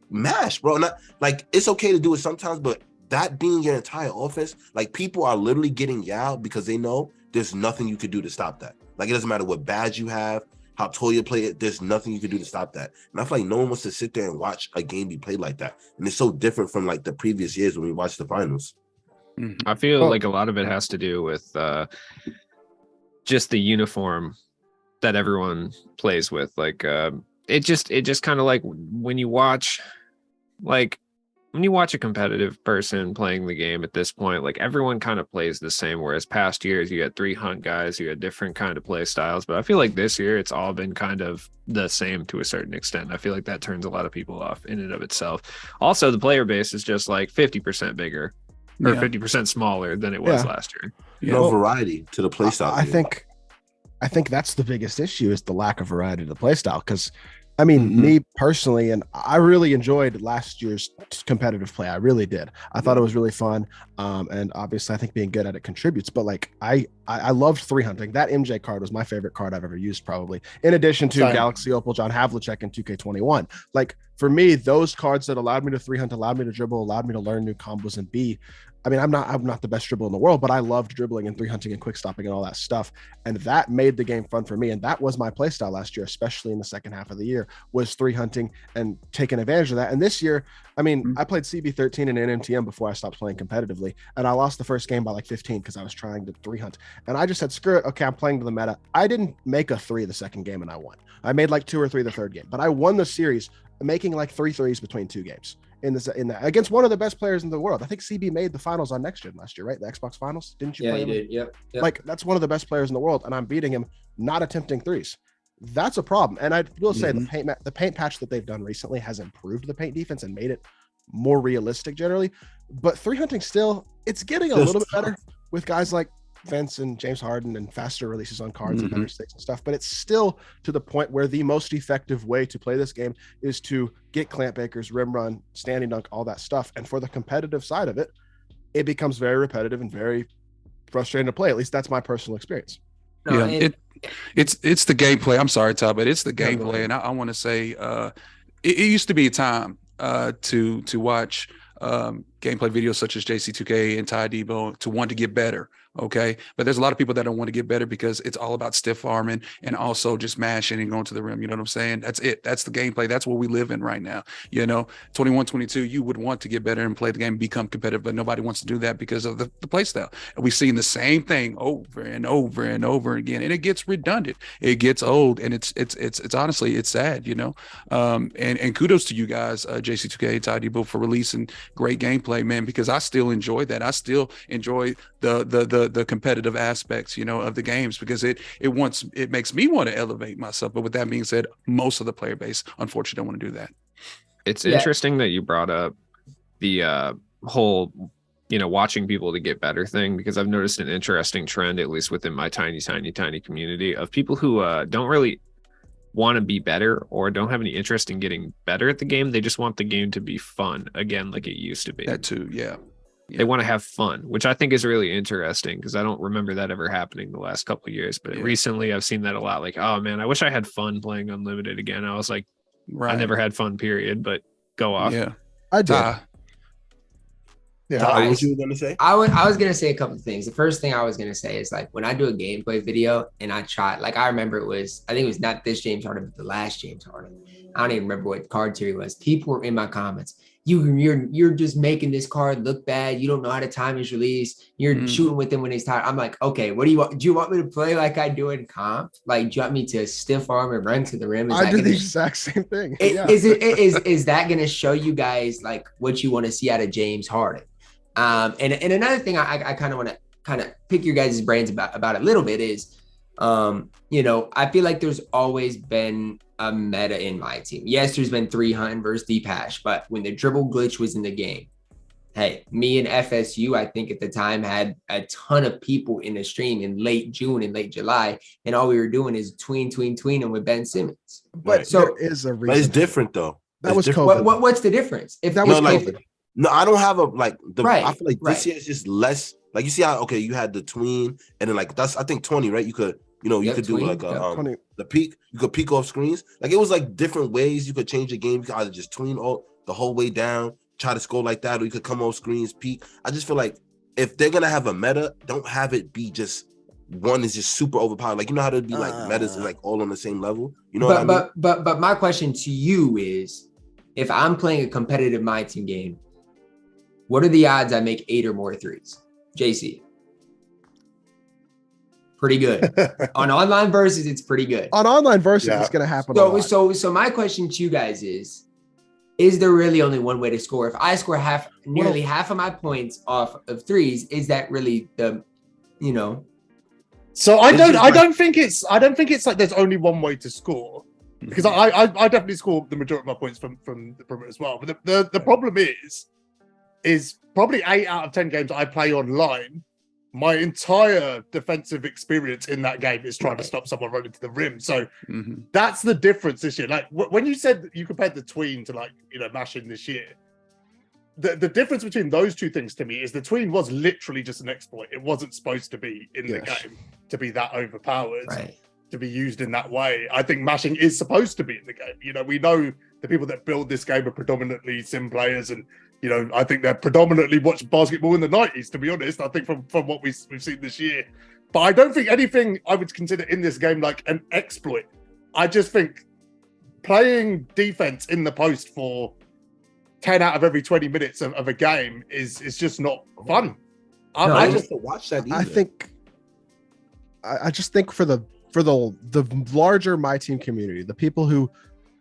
mash, bro. Not like it's okay to do it sometimes, but that being your entire offense, like people are literally getting yowed because they know there's nothing you could do to stop that. Like it doesn't matter what badge you have, how tall you play it, there's nothing you can do to stop that. And I feel like no one wants to sit there and watch a game be played like that. And it's so different from like the previous years when we watched the finals. I feel like a lot of it has to do with just the uniform that everyone plays with. Like it just kind of like when you watch, like when you watch a competitive person playing the game at this point, like everyone kind of plays the same. Whereas past years, you had 3 hunt guys, you had different kind of play styles. But I feel like this year, it's all been kind of the same to a certain extent. I feel like that turns a lot of people off in and of itself. Also, the player base is just like 50% bigger or 50% smaller than it was last year. No variety to the play style. I think that's the biggest issue is the lack of variety to the play style. Because I mean, me personally, and I really enjoyed last year's competitive play. I really did. I thought it was really fun. And obviously I think being good at it contributes, but like I loved 3 hunting. That MJ card was my favorite card I've ever used, probably. In addition to Galaxy Opal, John Havlicek, and 2K21. Like for me, those cards that allowed me to 3 hunt, allowed me to dribble, allowed me to learn new combos and be, I mean, I'm not the best dribbler in the world, but I loved dribbling and 3 hunting and quick stopping and all that stuff. And that made the game fun for me. And that was my play style last year, especially in the second half of the year, was 3 hunting and taking advantage of that. And this year, I mean, I played CB13 and NMTM before I stopped playing competitively. And I lost the first game by like 15 because I was trying to 3 hunt. And I just said, screw it. Okay, I'm playing to the meta. I didn't make a 3 the second game and I won. I made like 2 or 3 the third game, but I won the series making like 3 threes between 2 games. In against one of the best players in the world. I think CB made the finals on Next Gen last year, right? The Xbox finals. Didn't you play him? Yeah, he did. Yep. Like that's one of the best players in the world, and I'm beating him not attempting 3s. That's a problem. And I will say the paint patch that they've done recently has improved the paint defense and made it more realistic generally. But 3 hunting still, it's getting a little bit better with guys like Vince and James Harden and faster releases on cards and better stakes and stuff, but it's still to the point where the most effective way to play this game is to get clamp bakers, rim run, standing dunk, all that stuff. And for the competitive side of it, it becomes very repetitive and very frustrating to play. At least that's my personal experience. It's the gameplay. I'm sorry, Todd, but it's the gameplay. And I want to say it used to be a time to watch gameplay videos such as JC2K and TyDeBo to want to get better. Okay. But there's a lot of people that don't want to get better because it's all about stiff arming and also just mashing and going to the rim. You know what I'm saying? That's it. That's the gameplay. That's what we live in right now. 21, 22, you would want to get better and play the game, become competitive, but nobody wants to do that because of the play style. And we've seen the same thing over and over and over again. And it gets redundant. It gets old. And it's honestly, it's sad, and kudos to you guys, JC2K, TyDeBo, for releasing great gameplay, man, because I still enjoy that. I still enjoy the competitive aspects, of the games, because it makes me want to elevate myself. But with that being said, most of the player base, unfortunately, don't want to do that. It's interesting that you brought up the whole, watching people to get better thing, because I've noticed an interesting trend, at least within my tiny community, of people who don't really want to be better or don't have any interest in getting better at the game. They just want the game to be fun again, like it used to be. That too, yeah. They want to have fun, which I think is really interesting because I don't remember that ever happening the last couple of years. But recently I've seen that a lot. Like, oh man, I wish I had fun playing Unlimited again. I was like, I never had fun, period. But go off. Yeah, I did. What you were gonna say? I was gonna say a couple of things. The first thing I was gonna say is, like, when I do a gameplay video and I try, like, I remember I think it was not this James Harden, but the last James Harden. I don't even remember what card tier it was. People were in my comments. You're just making this card look bad. You don't know how to time his release. You're shooting with him when he's tired. I'm like, okay, what do you want? Do you want me to play like I do in comp? Like, do you want me to stiff arm and run to the rim? I did the exact same thing. Is that going to show you guys like what you want to see out of James Harden? And another thing I kind of want to pick your guys' brains about it a little bit is, I feel like there's always been a meta in my team. Yes, there's been 3 hunt versus deep hash, but when the dribble glitch was in the game, hey, me and FSU, I think at the time, had a ton of people in the stream in late June and late July, and all we were doing is tweening with Ben Simmons. But so is a reason. But it's different though. That was COVID. What's the difference? If that was COVID. No, I don't have I feel like right. This year is just less. Like, you see how you had the tween, and then like that's, I think, 20, right? You could could do like the peak. You could peek off screens. Like, it was like different ways you could change the game. You could either just tween all the whole way down, try to score like that, or you could come off screens, peek. I just feel like if they're gonna have a meta, don't have it be just one is just super overpowered. Like, how to be like metas and like all on the same level. What I mean? But my question to you is, if I'm playing a competitive MyTeam game, what are the odds I make 8 or more threes? JC. Pretty good. On online versus, it's pretty good. On online versus, it's going to happen. So my question to you guys is, is there really only one way to score? If I score nearly half of my points off of threes, is that really the, you know? So I don't think it's like there's only one way to score, because I definitely score the majority of my points from the perimeter as well. But the problem is probably 8 out of 10 games I play online, my entire defensive experience in that game is trying to stop someone running to the rim. So that's the difference this year. Like when you said that you compared the tween to like, you know, mashing this year, the difference between those two things to me is the tween was literally just an exploit. It wasn't supposed to be in the game to be that overpowered, to be used in that way. I think mashing is supposed to be in the game. You know, we know the people that build this game are predominantly sim players, and you know, I think they're predominantly watched basketball in the 90s, to be honest. I think from what we've seen this year. But I don't think anything I would consider in this game like an exploit. I just think playing defense in the post for 10 out of every 20 minutes of a game is just not fun. I just watch that either. I just think for the larger MyTeam community, the people who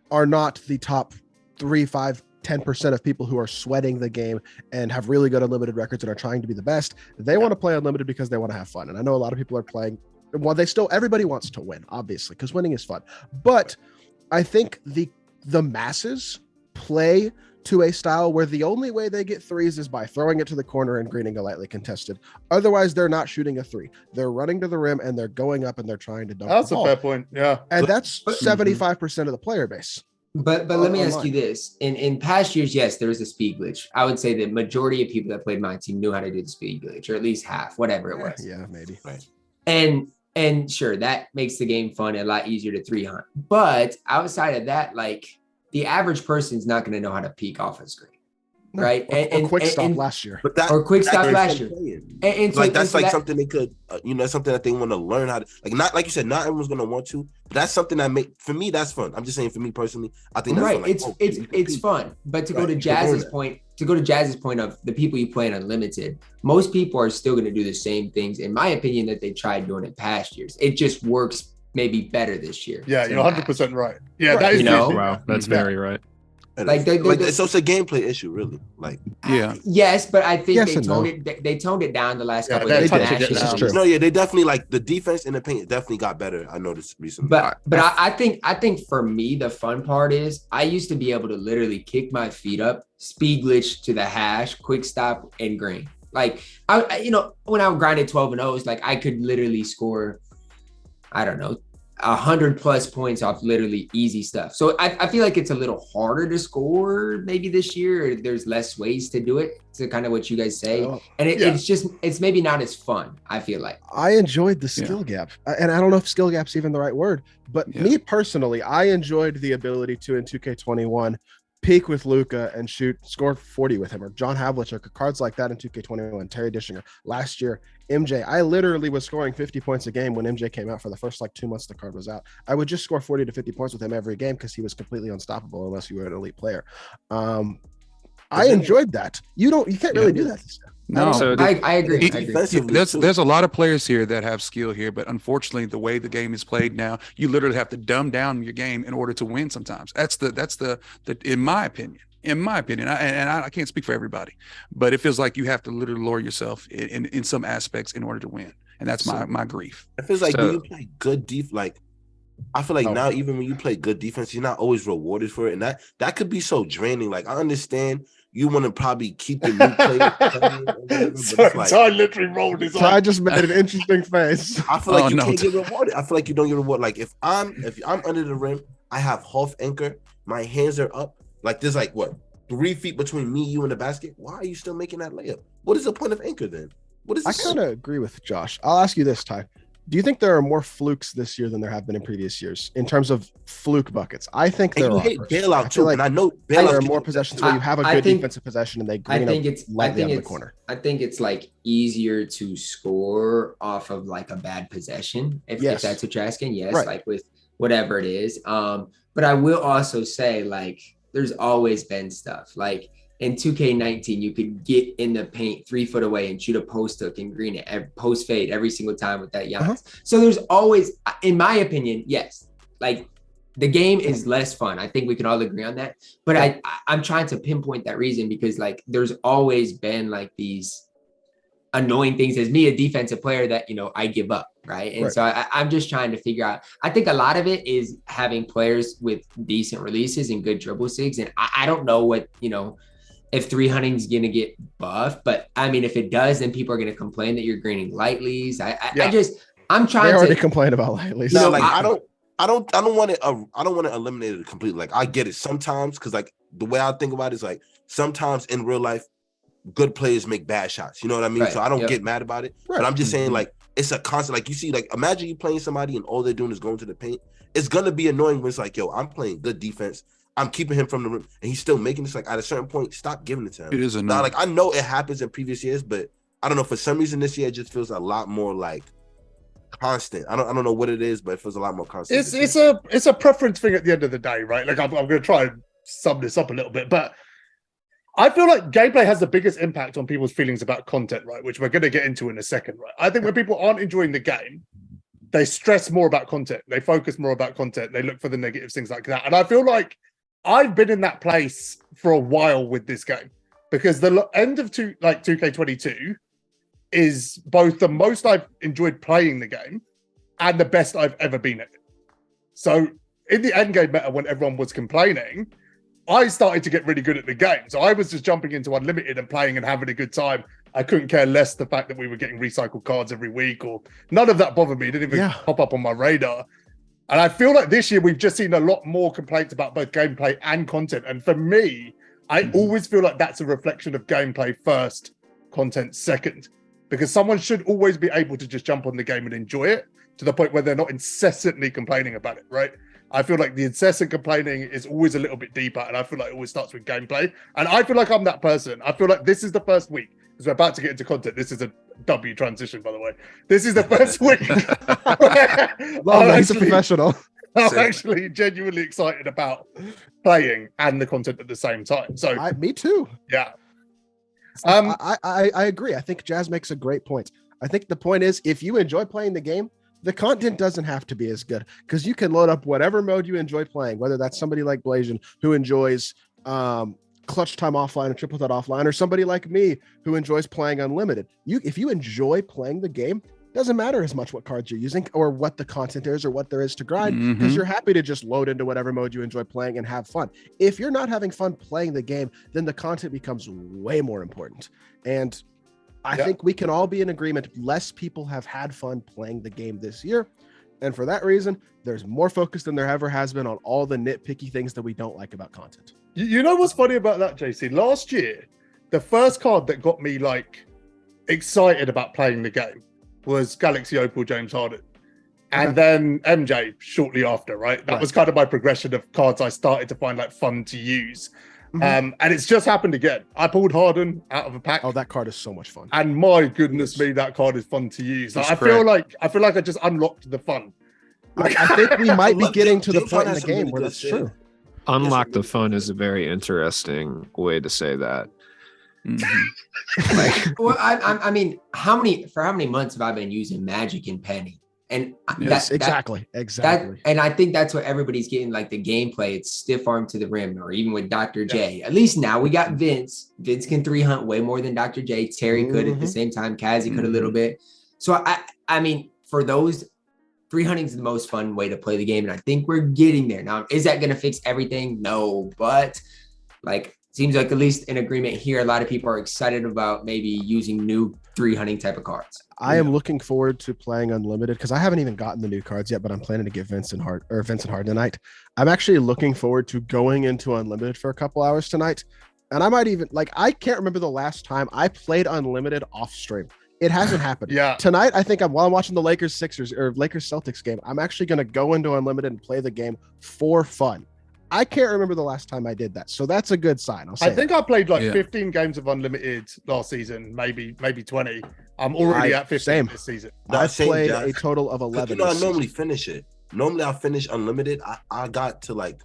are not the top 3, 5, 10% of people who are sweating the game and have really good unlimited records and are trying to be the best, they want to play unlimited because they want to have fun. And I know a lot of people are playing, well, everybody wants to win, obviously, because winning is fun. But I think the masses play to a style where the only way they get threes is by throwing it to the corner and greening a lightly contested. Otherwise, they're not shooting a three. They're running to the rim and they're going up and they're trying to dunk That's the ball. A fair point. Yeah. And that's 75% of the player base. But let me ask you this. In past years, yes, there was a speed glitch. I would say the majority of people that played my team knew how to do the speed glitch, or at least half, whatever it was. Yeah, maybe. Right. And sure, that makes the game fun and a lot easier to 3-hunt. But outside of that, like the average person's not going to know how to peek off a screen. Right. Or quick stop last year. But that, or quick stop last year. And so, like that's like something they could, something that they want to learn how to, like, not like you said, not everyone's gonna want to, but that's something that for me, that's fun. I'm just saying, for me personally, I think that's right. Fun. Like, it's fun. But to go to Jazz's point of the people you play in Unlimited, most people are still going to do the same things, in my opinion, that they tried doing in past years. It just works maybe better this year. Yeah, you're 100% right. Yeah, right. that is wow, that's very right. Like so it's a gameplay issue, really. Like, yeah, yes, but I think they toned it down the last couple of days. No, yeah, they definitely, like, the defense in the paint definitely got better. I noticed recently. But I think for me the fun part is I used to be able to literally kick my feet up, speed glitch to the hash, quick stop, and green. Like I when I grinded 12 and 0s, like I could literally score, I don't know, 100+ points off literally easy stuff. So I feel like it's a little harder to score maybe this year, or there's less ways to do it, to kind of what you guys say. And it's maybe not as fun, I feel like. I enjoyed the skill gap. And I don't know if skill gap's even the right word, but me personally, I enjoyed the ability to, in 2K21, peak with Luka and score 40 with him, or John Havlicek, cards like that in 2K21, Terry Dishinger. Last year, MJ, I literally was scoring 50 points a game when MJ came out for the first 2 months the card was out. I would just score 40 to 50 points with him every game because he was completely unstoppable unless you were an elite player. I enjoyed that. You can't really do that this year. No, so I agree. There's a lot of players here that have skill here, but unfortunately, the way the game is played now, you literally have to dumb down your game in order to win. Sometimes that's the in my opinion. I can't speak for everybody, but it feels like you have to literally lower yourself in some aspects in order to win, and that's my grief. It feels like when you play good defense, like I feel like now, even when you play good defense, you're not always rewarded for it, and that could be so draining. Like, I understand you want to probably keep the new player. So Ty literally rolled his eyes. Ty just made an interesting face. I feel like you can't get rewarded. I feel like you don't get rewarded. Like, if I'm under the rim, I have half anchor, my hands are up. Like, there's 3 feet between me, you, and the basket. Why are you still making that layup? What is the point of anchor then? What is? I kind of agree with Josh. I'll ask you this, Ty. Do you think there are more flukes this year than there have been in previous years in terms of fluke buckets? I think there are. Hate bailout too, and I know there are more possessions where you have a good defensive possession and they green lightly out of the corner. I think it's easier to score off of a bad possession if that's what you're asking. Yes, right. With whatever it is. But I will also say there's always been stuff in 2K19, you could get in the paint 3 foot away and shoot a post hook and green it, post fade every single time with that Giannis. So there's always, in my opinion, yes, the game is less fun. I think we can all agree on that. But I'm trying to pinpoint that reason because like there's always been like these annoying things as me, a defensive player, that I give up, right? And so I'm just trying to figure out. I think a lot of it is having players with decent releases and good dribble sigs. And I don't know what if 300 is gonna get buffed, but I mean, if it does, then people are gonna complain that you're greening lightlies. I'm trying they already to complain about lightlies. No, like I don't want to eliminate it completely. Like I get it sometimes because like the way I think about it is like sometimes in real life, good players make bad shots. You know what I mean? Right. So I don't get mad about it. Right. But I'm just saying like it's a constant. Like you see, like imagine you playing somebody and all they're doing is going to the paint. It's gonna be annoying when it's like, yo, I'm playing good defense. I'm keeping him from the rim, and he's still making this. Like at a certain point, stop giving it to him. It is annoying. Now, like I know it happens in previous years, but I don't know. For some reason, this year it just feels a lot more like constant. I don't know what it is, but it feels a lot more constant. It's a preference thing at the end of the day, right? Like I'm going to try and sum this up a little bit, but I feel like gameplay has the biggest impact on people's feelings about content, right? Which we're going to get into in a second, right? I think when people aren't enjoying the game, they stress more about content. They focus more about content. They look for the negatives, things like that. And I feel like I've been in that place for a while with this game because the end of 2K22 is both the most I've enjoyed playing the game and the best I've ever been at it. So in the end game meta, when everyone was complaining, I started to get really good at the game. So I was just jumping into Unlimited and playing and having a good time. I couldn't care less the fact that we were getting recycled cards every week, or none of that bothered me. It didn't even pop up on my radar. And I feel like this year we've just seen a lot more complaints about both gameplay and content. And for me, I always feel like that's a reflection of gameplay first, content second. Because someone should always be able to just jump on the game and enjoy it to the point where they're not incessantly complaining about it, right? I feel like the incessant complaining is always a little bit deeper, and I feel like it always starts with gameplay. And I feel like I'm that person. I feel like this is the first week, because we're about to get into content. This is a W transition, by the way. This is the first week. He's a professional. I'm actually genuinely excited about playing and the content at the same time. So me too. Yeah. I agree. I think Jazz makes a great point. I think the point is, if you enjoy playing the game, the content doesn't have to be as good, because you can load up whatever mode you enjoy playing, whether that's somebody like Blasian who enjoys clutch time offline or triple threat offline, or somebody like me who enjoys playing unlimited. If you enjoy playing the game, doesn't matter as much what cards you're using or what the content is or what there is to grind, because you're happy to just load into whatever mode you enjoy playing and have fun. If you're not having fun playing the game, then the content becomes way more important. And I think we can all be in agreement. Less people have had fun playing the game this year. And for that reason, there's more focus than there ever has been on all the nitpicky things that we don't like about content. You know what's funny about that, JC? Last year, the first card that got me like excited about playing the game was Galaxy Opal James Harden. And then MJ shortly after, right? That was kind of my progression of cards I started to find like fun to use. And it's just happened again. I pulled Harden out of a pack. Oh, that card is so much fun. And my goodness me, that card is fun to use. Like, I feel like I just unlocked the fun. I think we might be getting to the point in the game where that's true. Unlock the fun is a very interesting way to say that. Well, I mean, how many months have I been using Magic and Penny? And exactly. And I think that's what everybody's getting, like the gameplay. It's stiff arm to the rim, or even with Dr. J. At least now we got Vince. Vince can 3-hunt way more than Dr. J. Terry could at the same time. Kazi could a little bit. So I mean, for those, 3-hunting is the most fun way to play the game, and I think we're getting there. Now, is that going to fix everything? No, but like seems like at least in agreement here, a lot of people are excited about maybe using new 3-hunting type of cards. I am looking forward to playing Unlimited because I haven't even gotten the new cards yet, but I'm planning to get Vincent Harden tonight. I'm actually looking forward to going into Unlimited for a couple hours tonight. And I might even, like, I can't remember the last time I played Unlimited off stream. It hasn't happened. Tonight, I think while I'm watching the Lakers Celtics game, I'm actually going to go into Unlimited and play the game for fun. I can't remember the last time I did that. So that's a good sign. I think I played like 15 games of Unlimited last season, maybe 20. I'm already at 15 this season. I've played a total of 11. I normally finish it. Normally I finish Unlimited. I got to like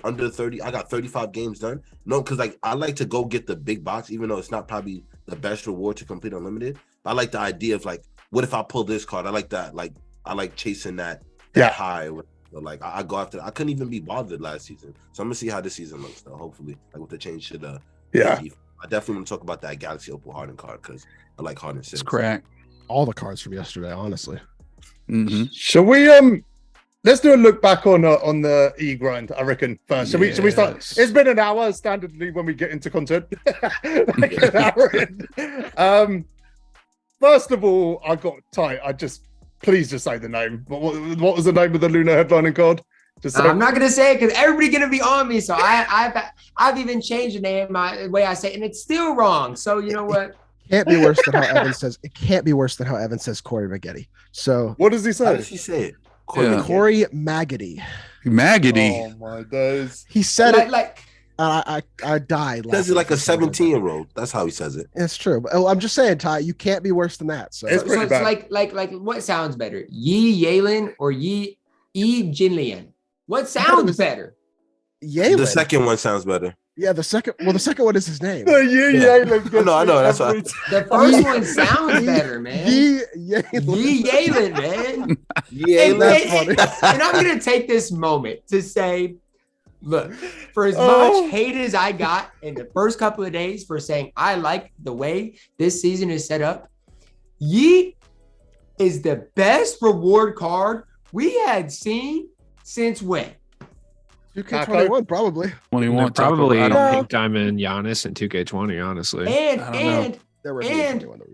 under 30. I got 35 games done. No, because like I like to go get the big box, even though it's not probably the best reward to complete Unlimited. But I like the idea of like, what if I pull this card? I like that. Like I like chasing that high. So like I go after. I couldn't even be bothered last season. So I'm gonna see how this season looks though. Hopefully, like with the change to the I definitely want to talk about that Galaxy Opal Harden card because I like Harden. It's crack. All the cards from yesterday, honestly. Mm-hmm. Shall we let's do a look back on the E grind, I reckon, first. Shall we start? It's been an hour standardly when we get into content. Like an hour in. First of all, I got tight. Please just say the name. What was the name of the Lunar headlining card? Just I'm not gonna say it because everybody's gonna be on me. So I've even changed the name, the way I say it, and it's still wrong. So you know what? Can't be worse than how Evan says. It can't be worse than how Evan says Corey Maggette. So what does he say? How does he say it? Corey Maggette. Maggette. Oh my days. He said I died. He says it like a 17-year-old. That's how he says it. It's true. But I'm just saying, Ty, you can't be worse than that. So it's pretty bad. like what sounds better? Yi Yalen or Yi Jinlian? What sounds better? Yalen. The second one sounds better. Yeah, the second one is his name. I know. That's why. The first one sounds better, man. Yi Yalen, man. That's funny. And I'm gonna take this moment to say, look, for as much hate as I got in the first couple of days for saying I like the way this season is set up, Yi is the best reward card we had seen since when? 2K21, probably. 21, probably Pink Diamond Giannis and 2K20, honestly. And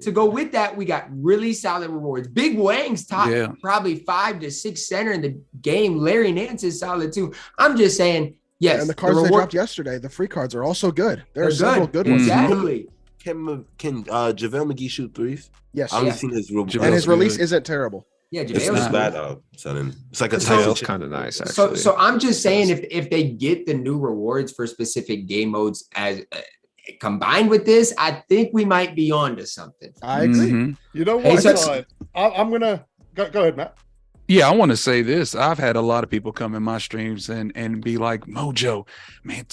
to go with that, we got really solid rewards. Big Wang's top probably 5 to 6 center in the game. Larry Nance is solid too. I'm just saying, yes. And the cards they dropped yesterday, the free cards are also good. There are several good ones. Exactly. Can JaVale McGee shoot threes? Yes. I haven't seen his release. And his release isn't terrible. Yeah, it's bad. It's like a JaVale's kind of nice, actually. So I'm just saying, if they get the new rewards for specific game modes as combined with this, I think we might be on to something. I agree. Mm-hmm. You know what? I'm gonna go ahead, Matt. Yeah, I want to say this. I've had a lot of people come in my streams and be like, Mojo, man,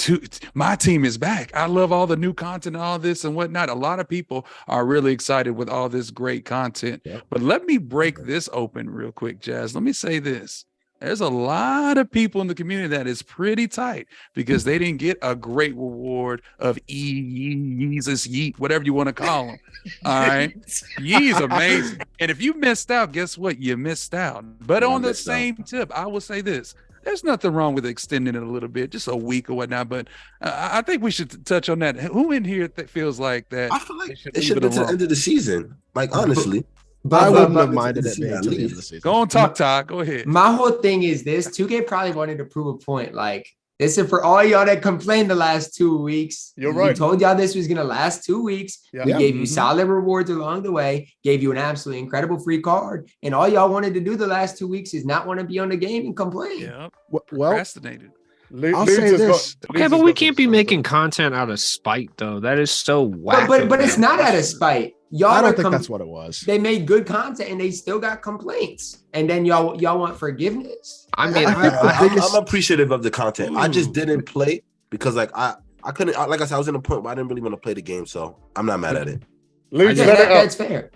my team is back. I love all the new content and all this and whatnot. A lot of people are really excited with all this great content. Yep. But let me break this open real quick, Jazz. Let me say this. There's a lot of people in the community that is pretty tight because they didn't get a great reward of Jesus, Yeet, whatever you want to call them. All right. Yee's amazing. And if you missed out, guess what? You missed out. But on the same tip, I will say this. There's nothing wrong with extending it a little bit, just a week or whatnot. But I think we should touch on that. Who in here feels like that? I feel like it should be to the end of the season. Like, honestly. I wouldn't have minded it being to the end of the season. Go on, Ty. Go ahead. My whole thing is this: 2K probably wanted to prove a point. Like, this is for all y'all that complained the last 2 weeks. You're right. We told y'all this was gonna last 2 weeks. Yeah. We gave you solid rewards along the way. Gave you an absolutely incredible free card, and all y'all wanted to do the last 2 weeks is not want to be on the game and complain. Yeah. Well, procrastinated. I'll say this. Okay, but we can't be making content out of spite, though. That is so whack. But it's not out of spite. Y'all I don't think that's what it was. They made good content and they still got complaints. And then y'all want forgiveness. I mean, I'm appreciative of the content. I just didn't play because like I couldn't, like I said, I was in a point where I didn't really want to play the game, so I'm not mad at it. Ludes, let it out. That's fair.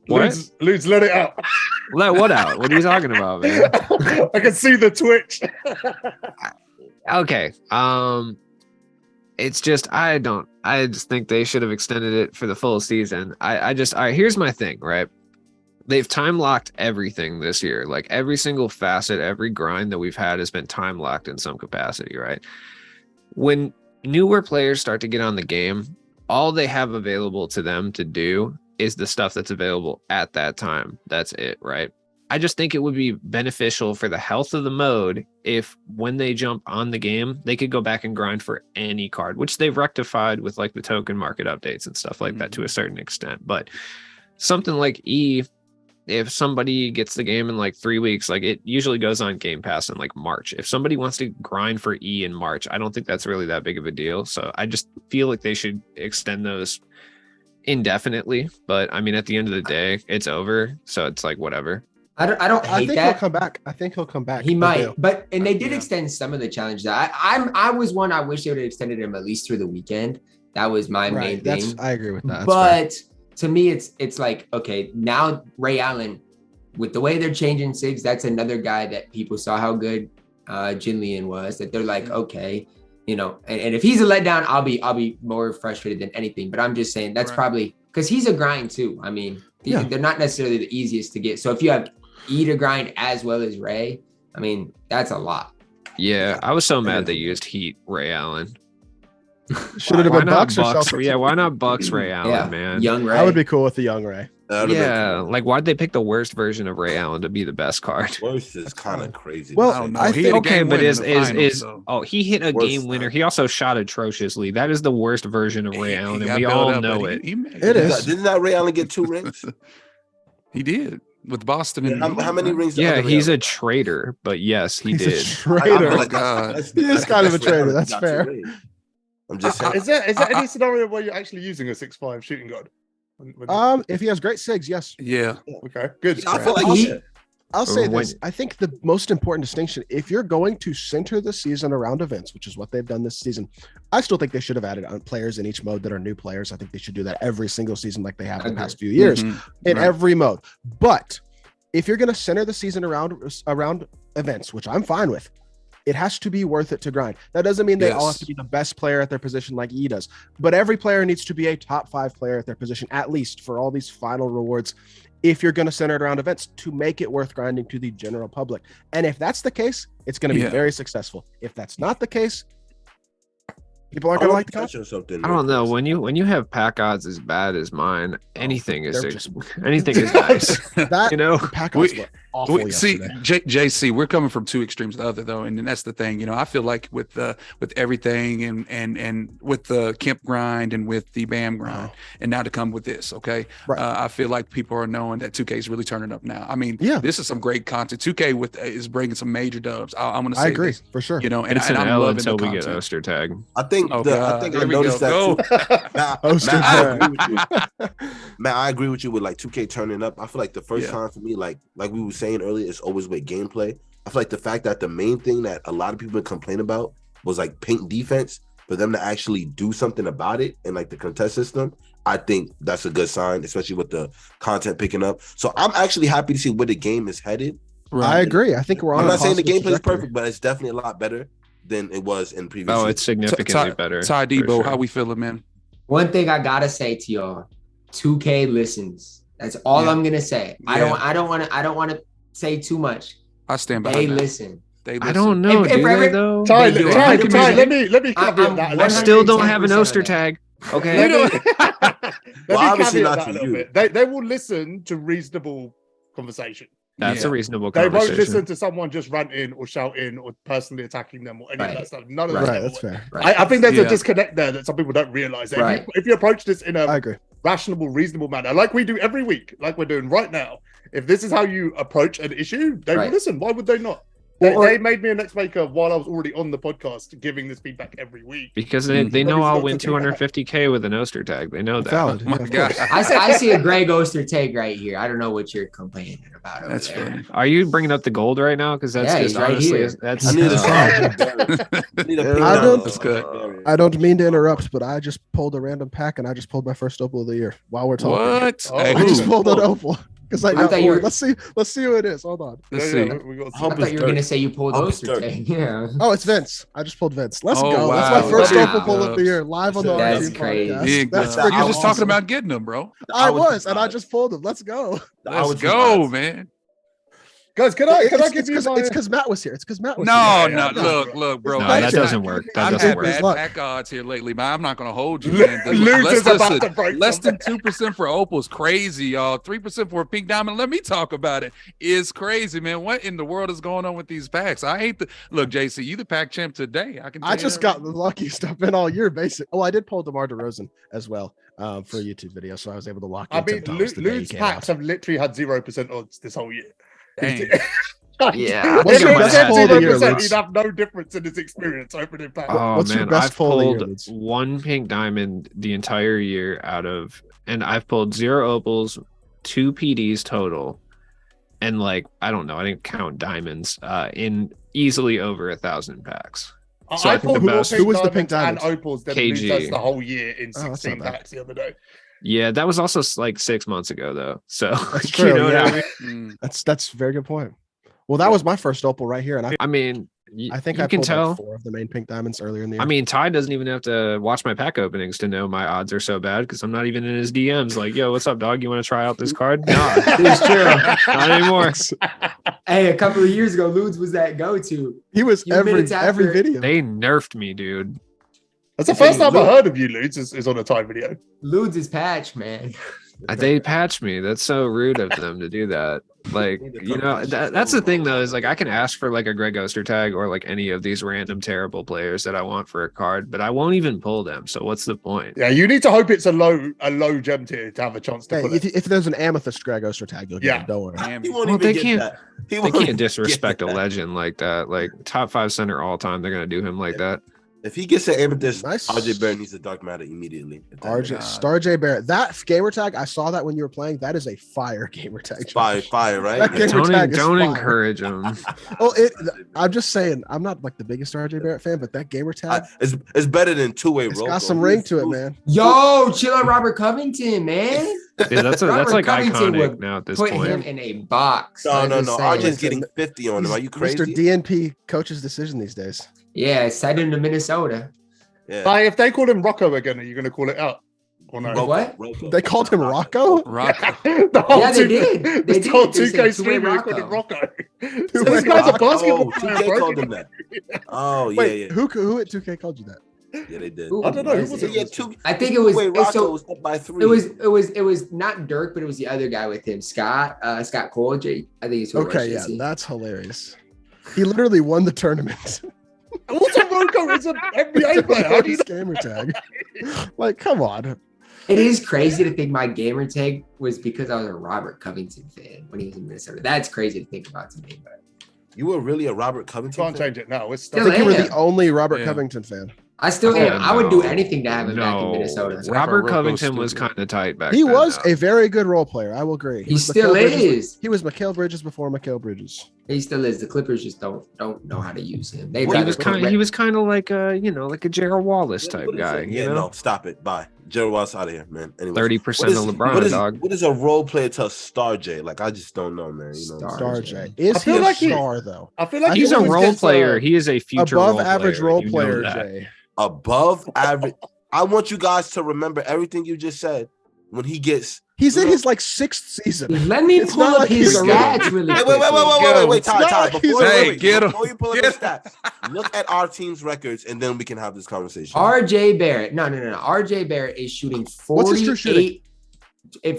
Ludes, let it out. Let what out? What are you talking about, man? I can see the twitch. Okay. It's just I just think they should have extended it for the full season. All right, here's my thing, right? They've time locked everything this year. Like every single facet, every grind that we've had has been time locked in some capacity, right? When newer players start to get on the game, all they have available to them to do is the stuff that's available at that time. That's it, right? I just think it would be beneficial for the health of the mode if when they jump on the game, they could go back and grind for any card, which they've rectified with like the token market updates and stuff like that to a certain extent. But something like E, if somebody gets the game in like 3 weeks, like it usually goes on Game Pass in like March. If somebody wants to grind for E in March, I don't think that's really that big of a deal. So I just feel like they should extend those indefinitely. But I mean, at the end of the day, it's over. So it's like, whatever. I don't hate that. He'll come back. I think he'll come back. He might, but they did extend some of the challenges. I was one. I wish they would have extended him at least through the weekend. That was my main thing. I agree with that. But to me, it's like, okay, now Ray Allen, with the way they're changing SIGs, that's another guy that people saw how good Jinlian was, that they're like, okay, you know, and if he's a letdown, I'll be more frustrated than anything. But I'm just saying that's probably because he's a grind too. I mean, they're not necessarily the easiest to get. So if you have E to grind as well as Ray, I mean, that's a lot. Yeah, I was so mad they used Heat Ray Allen. Should it have been Bucks or Celtics? Yeah, why not Bucks Ray Allen, man? Young Ray. I would be cool with the young Ray. Yeah, like why'd they pick the worst version of Ray Allen to be the best card? Worst is kind of crazy. Well, I don't know. I He think hit a okay, game but winner is in the finals, is he hit a game winner? He also shot atrociously. That is the worst version of Ray Allen, and we all know it. It is. Didn't that Ray Allen get 2 rings? He did with Boston. And how many rings? Yeah, he's a traitor, but yes, he He's did. a traitor. I feel God. He is kind of a traitor. That's fair. I'm just saying. Is there any scenario where you're actually using a 6'5" shooting guard? If he has great sigs, yes. Yeah. Okay, good. I feel like I'll say this. I think the most important distinction, if you're going to center the season around events, which is what they've done this season, I still think they should have added players in each mode that are new players. I think they should do that every single season like they have in the past few years in every mode. But if you're going to center the season around events, which I'm fine with, it has to be worth it to grind. That doesn't mean they all have to be the best player at their position like E does, but every player needs to be a top 5 player at their position, at least for all these final rewards. If you're going to center it around events to make it worth grinding to the general public. And if that's the case, it's going to be very successful. If that's not the case, people aren't going to like the content. I don't know. When you have pack odds as bad as mine, anything is nice. That, you know, pack odds were awful see, yesterday. JC, we're coming from 2 extremes to the other though, and that's the thing. You know, I feel like with everything and with the Kemp grind and with the Bam grind, and now to come with this, okay. Right. I feel like people are knowing that 2K is really turning up now. I mean, this is some great content. 2K is bringing some major dubs. I'm going to say, I agree this, for sure. You know, and it's an I'm L loving until the we get content. Oster tag. I think I noticed that too. Oster Man, I agree with you with like 2K turning up. I feel like the first time for me, like we were saying earlier, it's always with gameplay. I feel like the fact that the main thing that a lot of people complain about was like paint defense, for them to actually do something about it and like the contest system, I think that's a good sign, especially with the content picking up. So I'm actually happy to see where the game is headed. Right. I agree. I think we're on. I'm not saying the gameplay is perfect, but it's definitely a lot better than it was in previous. Oh, it's significantly better. TyDeBo, sure. how we feeling, man? One thing I gotta say to y'all, 2K listens. That's all I'm gonna say. Yeah. I don't want to say too much. I stand by. They listen. I don't know. Do they though? Ty, They do. let me caveat that. I still don't have an Oster tag. Okay. Let me obviously caveat not that a to little you. bit. They will listen to reasonable conversation. That's a reasonable They conversation. won't listen to someone just ranting or shouting or personally attacking them or any of that stuff. None of that. Right, that's fair. I think there's a disconnect there that some people don't realize. Right. If you approach this in I a agree. rational, reasonable manner, like we do every week, like we're doing right now, if this is how you approach an issue, they will listen. Why would they not? They made me an X-Maker while I was already on the podcast giving this feedback every week. Because they know I'll win 250K with an Oster tag. They know that. Valid. Oh my God. I see a Greg Oster tag right here. I don't know what you're complaining about over That's there. funny. Are you bringing up the gold right now? Because that's just he's right honestly here. that's. I need a That's good. I don't mean to interrupt, but I just pulled a random pack and I just pulled my first opal of the year while we're talking. What? Oh, Hey, I just who? pulled an opal because I got thought you more. were- Let's see who it is. Hold on. Let's see. We got I thought you were gonna say you pulled Oster tag. Yeah. Oh, it's Vince. I just pulled Vince. Let's Oh, go. wow. That's my first Wow. opal pull of the year live on the That's OurTeam crazy. podcast. Big That's dub. freaking You're just talking awesome. about getting them, bro. I was, and I just pulled him. Let's go. Let's go, man. Guys, can I give It's you my... because Matt was here. It's because Matt was No, here. no, Yeah. look, bro. No, That that shit- doesn't work. That I've doesn't had work. His bad luck. pack odds here lately, but I'm not gonna hold you, Lu- man. Luther's about to break less than something. 2% for opals, crazy, y'all. 3% for a pink diamond. Let me talk about it. It's crazy, man. What in the world is going on with these packs? I hate the look, JC. You the pack champ today. I can. I tell you just that got right the lucky stuff in all year, basic. Oh, I did pull DeMar DeRozan as well for a YouTube video, so I was able to lock in. I mean, 10 times the day he Lude's came packs out. have literally had 0% odds this whole year. Dang. Yeah, I What's think your I might best have pull had of the year, 0%, Luke? he'd have no difference in his experience opening packs. Oh What's your man, best I've pull of the year, pulled Ludes? one pink diamond the entire year and I've pulled 0 opals, 2 PDs total, and like I don't know, I didn't count diamonds in easily over 1,000 packs. So I think pulled the more best- pink Who was the pink diamonds diamonds? and opals than KG. Lude does the whole year in Oh, that's 16 not bad. packs the other day. Yeah, that was also like 6 months ago though. So That's you true, know what I yeah. mean? Mm. That's a very good point. Well, that was my first opal right here, and I mean, I think you I can pulled tell. like 4 of the main pink diamonds earlier in the year. I mean, Ty doesn't even have to watch my pack openings to know my odds are so bad because I'm not even in his DMs. Like, yo, what's up, dog? You want to try out this card? Nah, It's true. not anymore. Hey, a couple of years ago, Ludes was that go-to. he was few every minutes after- video. They nerfed me, dude. That's the first time I heard of you, Lutz, is on a Ty video. Ludes is patch, man. They patched me. That's so rude of them to do that. Like, you know, that's the thing though, is like I can ask for like a Greg Oster tag or like any of these random terrible players that I want for a card, but I won't even pull them. So what's the point? Yeah, you need to hope it's a low gem tier to have a chance to Hey, pull it. if there's an amethyst Greg Oster tag, you'll get it. Don't worry. He won't Well, even they get can't- that. He They won't can't even disrespect get a that. legend like that. Like top 5 center all time, they're gonna do him like that. If he gets an amethyst, Nice. RJ Barrett needs a dark matter immediately. RJ Star J Barrett. That gamer tag, I saw that when you were playing. That is a fire gamer tag. Fire, right? That Yeah. gamer tag is Don't fire. encourage him. Oh, I'm just saying, I'm not like the biggest RJ Barrett fan, but that gamer tag, It's better than two-way it's roll. got some ring to it, man. Yo, chill out, Robert Covington, man. Dude, that's Robert like Covington iconic would now at this Put point. him in a box. No. I'm just saying. RJ's getting 50 on him. Are you crazy? Mr. DNP coach's decision these days. Yeah, send him to Minnesota. Yeah. If they call him Rocco again, are you going to call it out? Or no? Rocco. What? Rocco. They called him Rocco? Rock. The whole Yeah, they 2K did. They The did. whole They 2K said streamer two-way called him Rocco. Rocco. So Two-way this guy's a Rocco. basketball Oh, player. 2K bro. called him that. Oh, yeah, Wait, yeah. who at 2K called you that? Yeah, they did. Who I don't know, who was was it? it? Yeah, two. I think it was Rocco so. was up by 3. It was not Dirk, but it was the other guy with him, Scott Cole. I think it's who it was, Okay, yeah, JC. that's hilarious. He literally won the tournament. Also, Rocco is an NBA player. How do you His gamer tag. Like, come on. It is crazy to think my gamer tag was because I was a Robert Covington fan when he was in Minnesota. That's crazy to think about to me. But You were really a Robert Covington Can't fan? change it now. It's Still I think you were am. the only Robert Yeah. Covington fan. I still Yeah, am. I would do no. anything to have him back in No. Minnesota. Robert Rocco Covington was stupid. kind of tight back He then, was though. a very good role player. I will agree. He was still Mikal Bridges- is. He was Mikal Bridges before Mikal Bridges. He still is. The Clippers just don't know how to use him. They He rather was put kind. Red- He was kind of like a, you know, like a Gerald Wallace type What is guy. it? You Yeah, know, no, stop it. Bye. Gerald Wallace out of here, man. Anyways, 30% of LeBron, what is, dog. What is a role player to a Star J? Like, I just don't know, man. You know, Star Star J. J. Is I he feel a like he- star, though? I feel like He's he a always role gets, player. He is a future Above role average player. role You know player, that. Jay. above average. I want you guys to remember everything you just said when he gets. He's in his like 6th season. Let me It's pull not up like his he's a stats really Wait, quick. wait, It's not Ty. like Before, he's- Hey, get him. before you pull up Get his stats, look at our team's records, and then we can have this conversation. RJ Barrett. No. RJ Barrett is shooting What's his true shooting?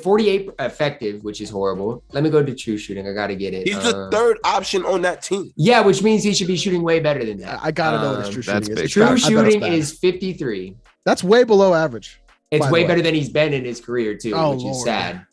48 effective, which is horrible. Let me go to true shooting. I gotta get it. He's the third option on that team. Yeah, which means he should be shooting way better than that. I gotta know what his true that's shooting is. big. It's True bad. I bet it's shooting bad. is 53. That's way below average. It's By the way way. better than he's been in his career too, Oh, which is Lord. sad.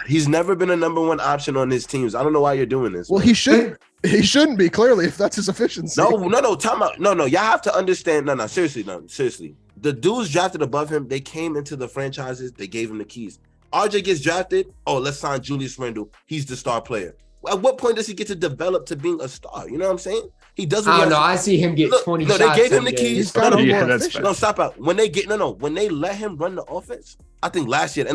He's never been a number one option on his teams. I don't know why you're doing this. Well, man. he shouldn't. He shouldn't be clearly if that's his efficiency. No, time out. No, y'all have to understand. No, seriously. The dudes drafted above him, they came into the franchises, they gave him the keys. RJ gets drafted. Oh, let's sign Julius Randle. He's the star player. At what point does he get to develop to being a star? You know what I'm saying? He doesn't. I don't know. I see him get 20 no, shots. they gave him some the days. keys. He's got to be Yeah, more that's efficient. No, stop out. When they let him run the offense, I think last year,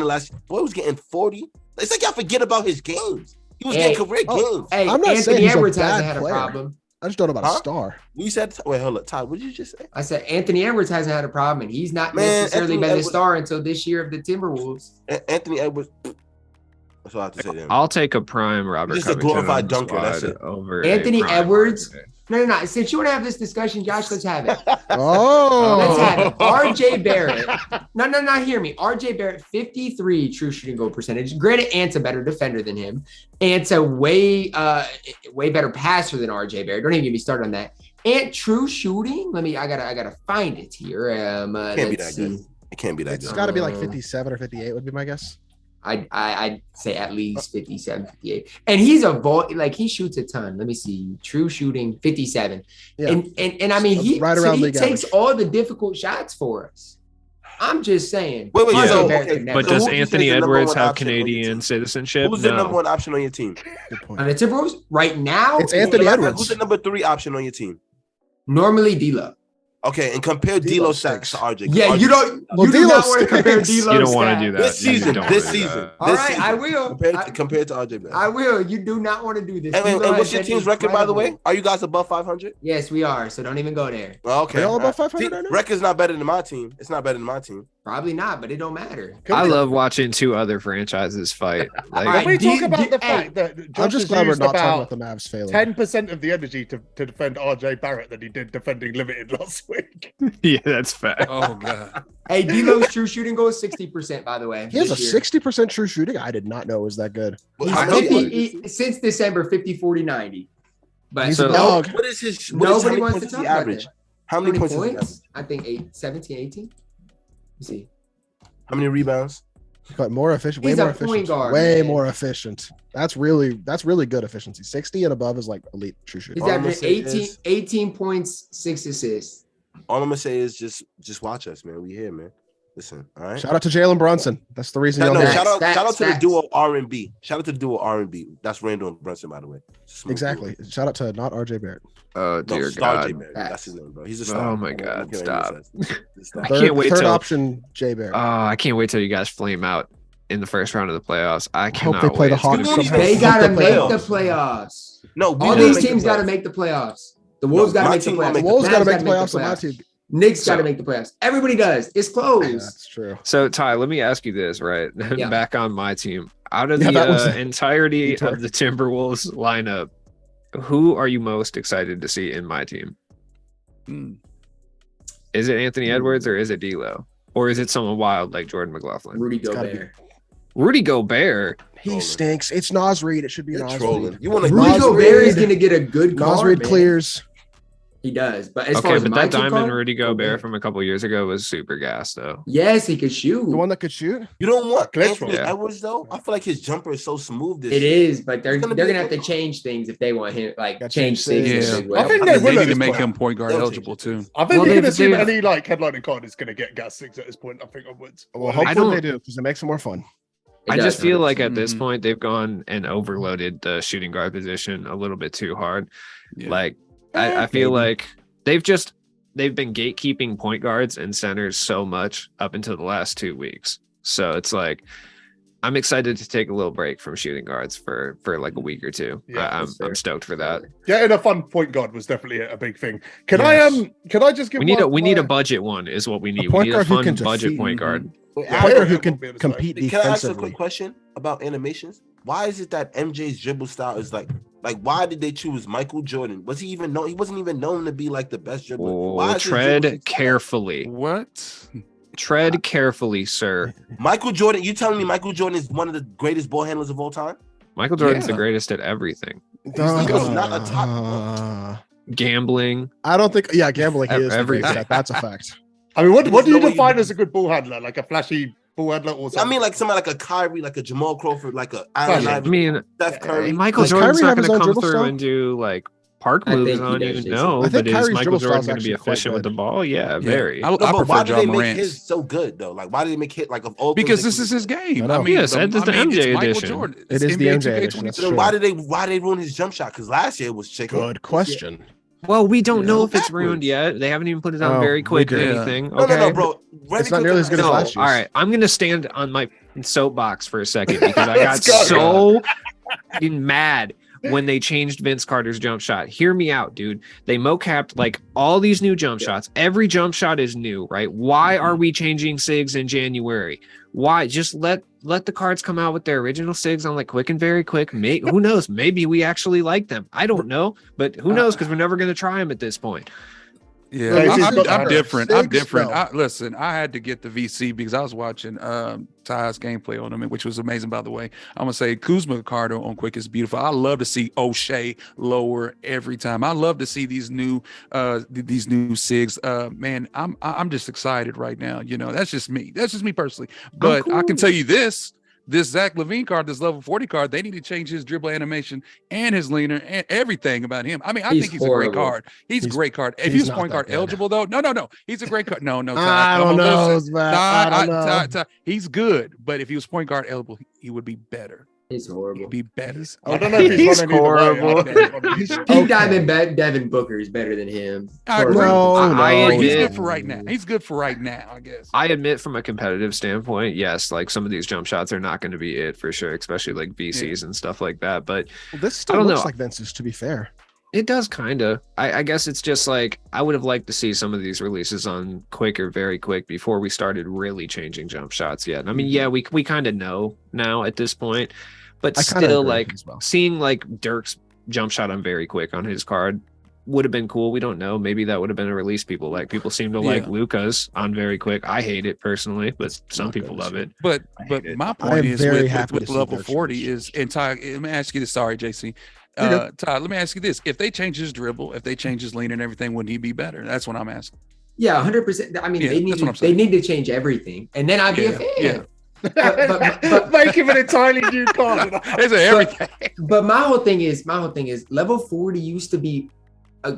boy was getting 40. It's like y'all forget about his games. He was getting career games. Hey, I'm not saying Anthony he's a Edwards bad hasn't had a player. problem. I just don't know about Huh? a star. You said, wait, hold up, Ty. What did you just say? I said Anthony Edwards hasn't had a problem, and he's not Man, necessarily Anthony been Edwards- the star until this year of the Timberwolves. Anthony Edwards. That's what I have to say to him. I'll take a prime Robert Just a Covington glorified on the dunker, that's squad it. over a Anthony prime Edwards? RJ. No. Since you want to have this discussion, Josh, let's have it. Oh, Let's have it. RJ Barrett. No, hear me. RJ Barrett, 53 true shooting goal percentage. Granted, Ant's a better defender than him. Ant's a way better passer than RJ Barrett. Don't even get me started on that. Ant true shooting. I gotta find it here. Can't be that good. It can't be that It's good. got to be like 57 or 58 would be my guess. I'd say at least 57, 58. And he's he shoots a ton. Let me see. True shooting, 57. Yeah. And I mean, he Right around he league takes average. all the difficult shots for us. I'm just saying. Wait, RJ so, Barrett okay, could never- But does who would you say Anthony is the number Edwards one have option on your Canadian team? citizenship? Who's the No. number one option on your team? Good point. on the Timberwolves right now? It's Anthony Who's Edwards. the number 3 option on your team? Normally D'Lo. Okay, and compare D'Lo stats to RJ. Yeah, you don't. You do not want to compare D'Lo. You don't want to do that. This season. All right, I will. Compare it to RJ Barrett. I will. You do not want to do this. And what's your team's record, by the way? Are you guys above 500? Yes, we are. So don't even go there. Okay. Are y'all above 500 right now? Record's not better than my team. It's not better than my team. Probably not, but it don't matter. I love watching two other franchises fight. Like, All right, Can we talk about the fact that I'm Josh just has glad we're used not talking about about the Mavs failing. 10% of the energy to defend RJ Barrett than he did defending Limited last week. yeah, that's fact. Oh god. Hey, D'Lo's true shooting goal is 60%, by the way. He has a this year. 60% true shooting. I did not know it was that good. He's 50, since December, 50, 40, 90. But He's So- a dog. What is his? Nobody wants to is talk he about average? that. How many 20 points? Is he average? I think 17, 18. Let me see. How many rebounds? But more efficient, way He's more a point efficient. guard, Way man. more efficient. That's really good efficiency. 60 and above is like elite true shooting. He's All I'm gonna averaging say 18, is- 18 points, 6 assists. All I'm gonna say is just watch us, man. We here, man. Listen, all right. Shout out to Jalen Brunson. That's the reason y'all No, know. Facts, shout out to the facts. duo R&B. Shout out to the duo R&B. That's Randall and Brunson, by the way. Smooth Exactly. Shout out to not RJ Barrett. Oh duo. No, dear Star God. J Barrett. That's his name, bro. He's a star. Oh, my God, I don't care what stop. anyone says. He's a star. I can't wait third till- option, Jay Barrett. I can't wait till you guys flame out in the first round of the playoffs. I hope cannot they play wait. the It's gonna Hawks be somehow. They Hope gotta the make the playoffs. playoffs. No, we All gonna these make the teams gotta playoffs. make the playoffs. The Wolves No, gotta my make the team gonna playoffs. make The the Wolves got to Mavs make gotta playoffs on my team. Knicks got to So- make the playoffs. Everybody does. It's closed. Yeah, that's true. So Ty, let me ask you this, right? Yeah. Back on my team. Out of Yeah, that was the a entirety detour. of the Timberwolves lineup, who are you most excited to see in my team? Is it Anthony Edwards or is it D'Lo? Or is it someone wild like Jordan McLaughlin? Rudy gotta be- Gobert. Rudy Gobert. He Trolling. stinks. It's Nas Reed. It should be You're Nas trolling. Reed. You want to Rudy Nas Gobert is Reed. going to get a good Nas card, Reed man. clears. He does. But as far Okay, as but my that team diamond card, Rudy Gobert from a couple years ago was super gas though. yes, he could shoot. The one that could shoot. You don't want Glitch Anthony one. Edwards though. I feel like his jumper is so smooth. This It year. is, but they're It's going gonna be to a have to good change things if they want him, like Gotta change change things. Yeah. in a big way. I think I they mean, will They at need to this make point. him point guard They'll eligible change too. I think Well, you're they- going to see they- any like headlining card is going to get gas six at this point. I think onwards. Well, Or at least- hopefully they don't- do because it makes it more fun. It I does, just feel like 100%. at this Mhm. point they've gone and overloaded the shooting guard position a little bit too hard. Yeah. Like I feel maybe. like they've been gatekeeping point guards and centers so much up until the last 2 weeks. So it's like I'm excited to take a little break from shooting guards for like a week or two. Yeah, I'm that's fair. stoked for that. Getting a fun point guard was definitely a big thing. Can Yes. Can I just give We need a my- budget one is what we need. We point need a guard who fun can budget defeat- point guard. Wait, Yeah, Player I who won't can be able to say. compete Can I ask a defensively. quick question about animations? Why is it that MJ's dribble style is like why did they choose Michael Jordan? Was he even known? He wasn't even known to be like the best dribbler. Why Oh, is his dribble tread style- carefully. What? Tread carefully, sir. Michael Jordan, you telling me Michael Jordan is one of the greatest ball handlers of all time? Michael Jordan's the Yeah. greatest at everything. Because not a top- Gambling. I don't think. Yeah, gambling. He is the Everything. greatest at. That's a fact. I mean, what do you no way define you- as a good ball handler? Like a flashy ball handler or something? I mean, like somebody like a Kyrie, like a Jamal Crawford, like a Flash. Allen I Iverson, mean, Steph Curry. Michael Does Jordan's Kyrie not have going his to own come dribble through style? and do like park I moves think he on you. does, Jason. No, I think but is Kyrie's Michael dribble Jordan style's going to be actually quite efficient with the good. ball? Yeah, very. I No, but prefer why do Ja they make Morant. his so good though? Like, why do they make hit like of all? Because things this they is can- his game. I know. I mean, Yes, that is the it's MJ Michael edition. Jordan. It It's is the NBA MJ edition, 2K22. that's So true. why they ruin his jump shot? Because last year it was chicken. Good question. Well, we don't Yeah. know if it's Backwards. ruined yet. They haven't even put it on Oh, very quick or we did. anything. No, Okay. no, bro. It's not nearly as good as No, last all year's. right. I'm gonna stand on my soapbox for a second because I got Let's go. so fucking mad when they changed Vince Carter's jump shot. Hear me out, dude. They mocapped like all these new jump shots. Every jump shot is new, right? Why are we changing SIGs in January? Why? Just let the cards come out with their original SIGs on like quick and very quick. Who knows? Maybe we actually like them. I don't know, but who knows? Because we're never gonna try them at this point. Yeah, Well, I'm, he's I'm, got I'm the different. I'm six, different. though. Listen, I had to get the VC because I was watching Ty's gameplay on him, which was amazing, by the way. I'm gonna say Kuzma card on quick is beautiful. I love to see O'Shea lower every time. I love to see these new SIGs. Man, I'm just excited right now. You know, that's just me. That's just me personally. But I can tell you this Zach LaVine card, this level 40 card, they need to change his dribble animation and his leaner and everything about him. I mean, I think he's a great horrible. card. He's a great card. If he's he was not point that guard good. eligible, though, no. He's a great card. No, Ty, I come don't on, know, listen. Matt. I don't know. Ty, he's good, but if he was point guard eligible, he would be better. He's horrible. He'd be better. I don't know if he's running horrible. Pete Diamond Devin Booker is better than him. He's good for right now. He's good for right now, I guess. I admit, from a competitive standpoint, yes, like some of these jump shots are not going to be it for sure, especially like VCs and stuff like that. But this still looks like Vince's, to be fair. It does kind of. I guess it's just like I would have liked to see some of these releases on quick or very quick before we started really changing jump shots yet. I mean, yeah, we kind of know now at this point, but still, like seeing like Dirk's jump shot on very quick on his card would have been cool. We don't know. Maybe that would have been a release people like. People seem to like Luca's on very quick. I hate it personally, but some people love it. But my point is with level 40 is, and Ty, let me ask you this. Sorry, JC. Todd, let me ask you this: if they change his dribble, if they change his lean and everything, wouldn't he be better? That's what I'm asking. Yeah, 100%. I mean, they need to change everything, and then I'd be a fan. Yeah. but make him an entirely new card. It's everything. But my whole thing is level 40 used to be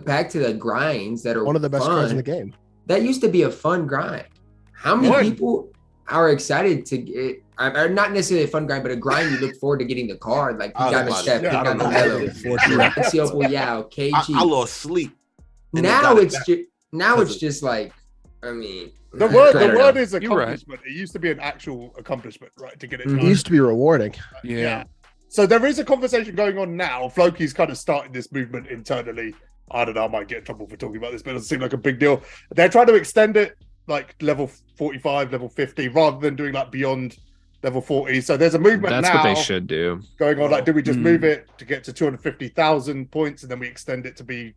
back to the grinds that are one of the best cards in the game. That used to be a fun grind. How many people are excited to get? Not necessarily a fun grind, but a grind you look forward to getting the card. Like you got a step, you got the mellow, KG. I lost sleep. Now it's just like, I mean, the word is accomplishment. Right. It used to be an actual accomplishment, right? To get it. It used to be rewarding. Yeah. So there is a conversation going on now. Floki's kind of started this movement internally. I don't know. I might get in trouble for talking about this, but it doesn't seem like a big deal. They're trying to extend it like level 45, level 50, rather than doing like beyond level 40. So there's a movement now. That's what they should do. Going on. Like, do we just move it to get to 250,000 points and then we extend it to be,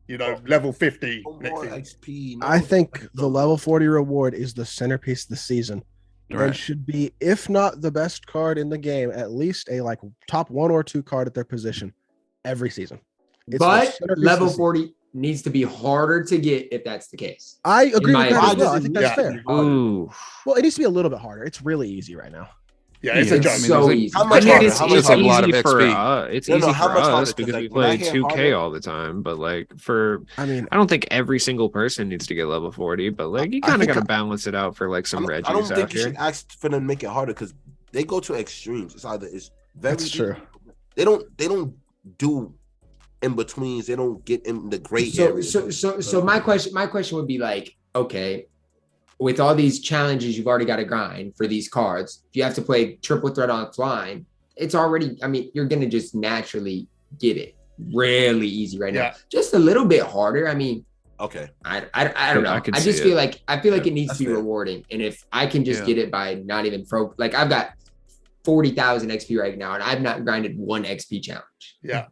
level 50 next season? I think the level 40 reward is the centerpiece of the season. Right. It should be, if not the best card in the game, at least a like top 1 or 2 card at their position every season. But level 40 needs to be harder to get if that's the case. I agree with that as well. I think that's fair. Ooh. Well, it needs to be a little bit harder. It's really easy right now. Yeah, it's so easy. It's easy for us because we play 2K all the time. But like I don't think every single person needs to get level 40. But like you kind of got to balance it out for like some Reggies out here. I don't think you should ask for them to make it harder because they go to extremes. It's very. That's true. They don't do in betweens. They don't get in the gray area. So my question would be like, okay, with all these challenges you've already got to grind for these cards, if you have to play triple threat offline, it's already, I mean, you're gonna just naturally get it really easy right now. Just a little bit harder. I mean, okay. I don't know. I just feel like it needs to be rewarding. And if I can just get it by not even like I've got 40,000 XP right now and I've not grinded 1 XP challenge. Yeah.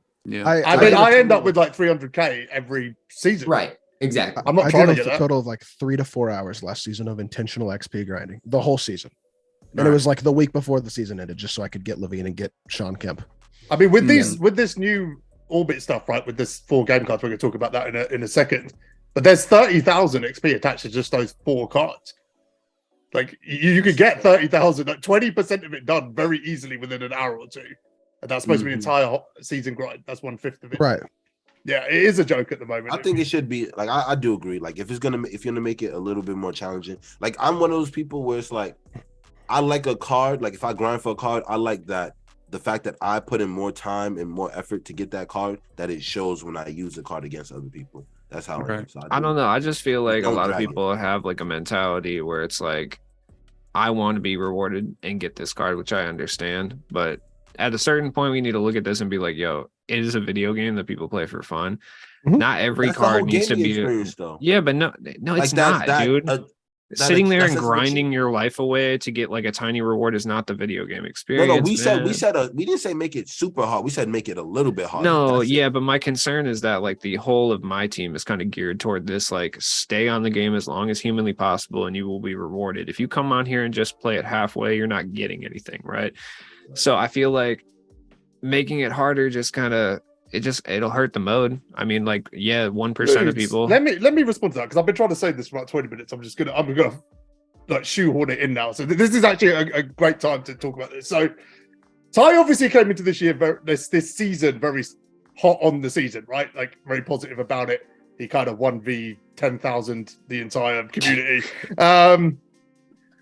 I end up with like 300k every season. Right. Exactly. I'm not trying to get a total of like 3 to 4 hours last season of intentional XP grinding the whole season. And it was like the week before the season ended, just so I could get Levine and get Sean Kemp. I mean, with this new Orbit stuff, right? With this 4 game cards, we're going to talk about that in a second. But there's 30,000 XP attached to just those 4 cards. Like you could get 30,000, like 20% of it done very easily within an hour or 2. And that's supposed to be an entire season grind. That's 1/5 of it. Right. Yeah, it is a joke at the moment. I think it should be like I do agree. Like if you're gonna make it a little bit more challenging, like I'm one of those people where it's like I like a card. Like if I grind for a card, I like that the fact that I put in more time and more effort to get that card, that it shows when I use the card against other people. That's how I am. So I don't know. I just feel like a lot of people have like a mentality where it's like, I want to be rewarded and get this card, which I understand, but at a certain point, we need to look at this and be like, yo, it is a video game that people play for fun. Mm-hmm. Not every card needs to be. Yeah, but no, it's like not, dude. Sitting there and grinding your life away to get like a tiny reward is not the video game experience. No, we didn't say make it super hard. We said make it a little bit harder. No, but my concern is that like the whole of MyTeam is kind of geared toward this, like stay on the game as long as humanly possible and you will be rewarded. If you come on here and just play it halfway, you're not getting anything, right? So I feel like making it harder just kind of it'll hurt the mode. I mean, like, 1% of people. Let me respond to that because I've been trying to say this for about 20 minutes. I'm gonna like shoehorn it in now. So this is actually a great time to talk about this. So Ty obviously came into this year this season very hot on the season, right? Like very positive about it. He kind of 1v10,000 the entire community.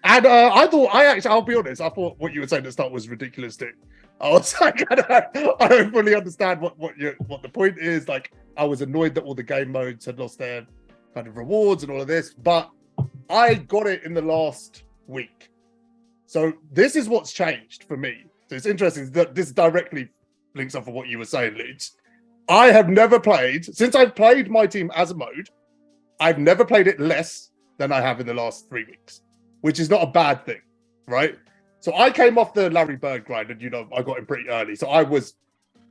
And I'll be honest, I thought what you were saying at the start was ridiculous too. I was like, I don't fully understand what the point is. Like, I was annoyed that all the game modes had lost their kind of rewards and all of this, but I got it in the last week. So this is what's changed for me. So it's interesting that this directly links up with what you were saying, Lutz. I have never played, since I've played MyTeam as a mode, I've never played it less than I have in the last 3 weeks, which is not a bad thing, right? So I came off the Larry Bird grind and, I got him pretty early. So I was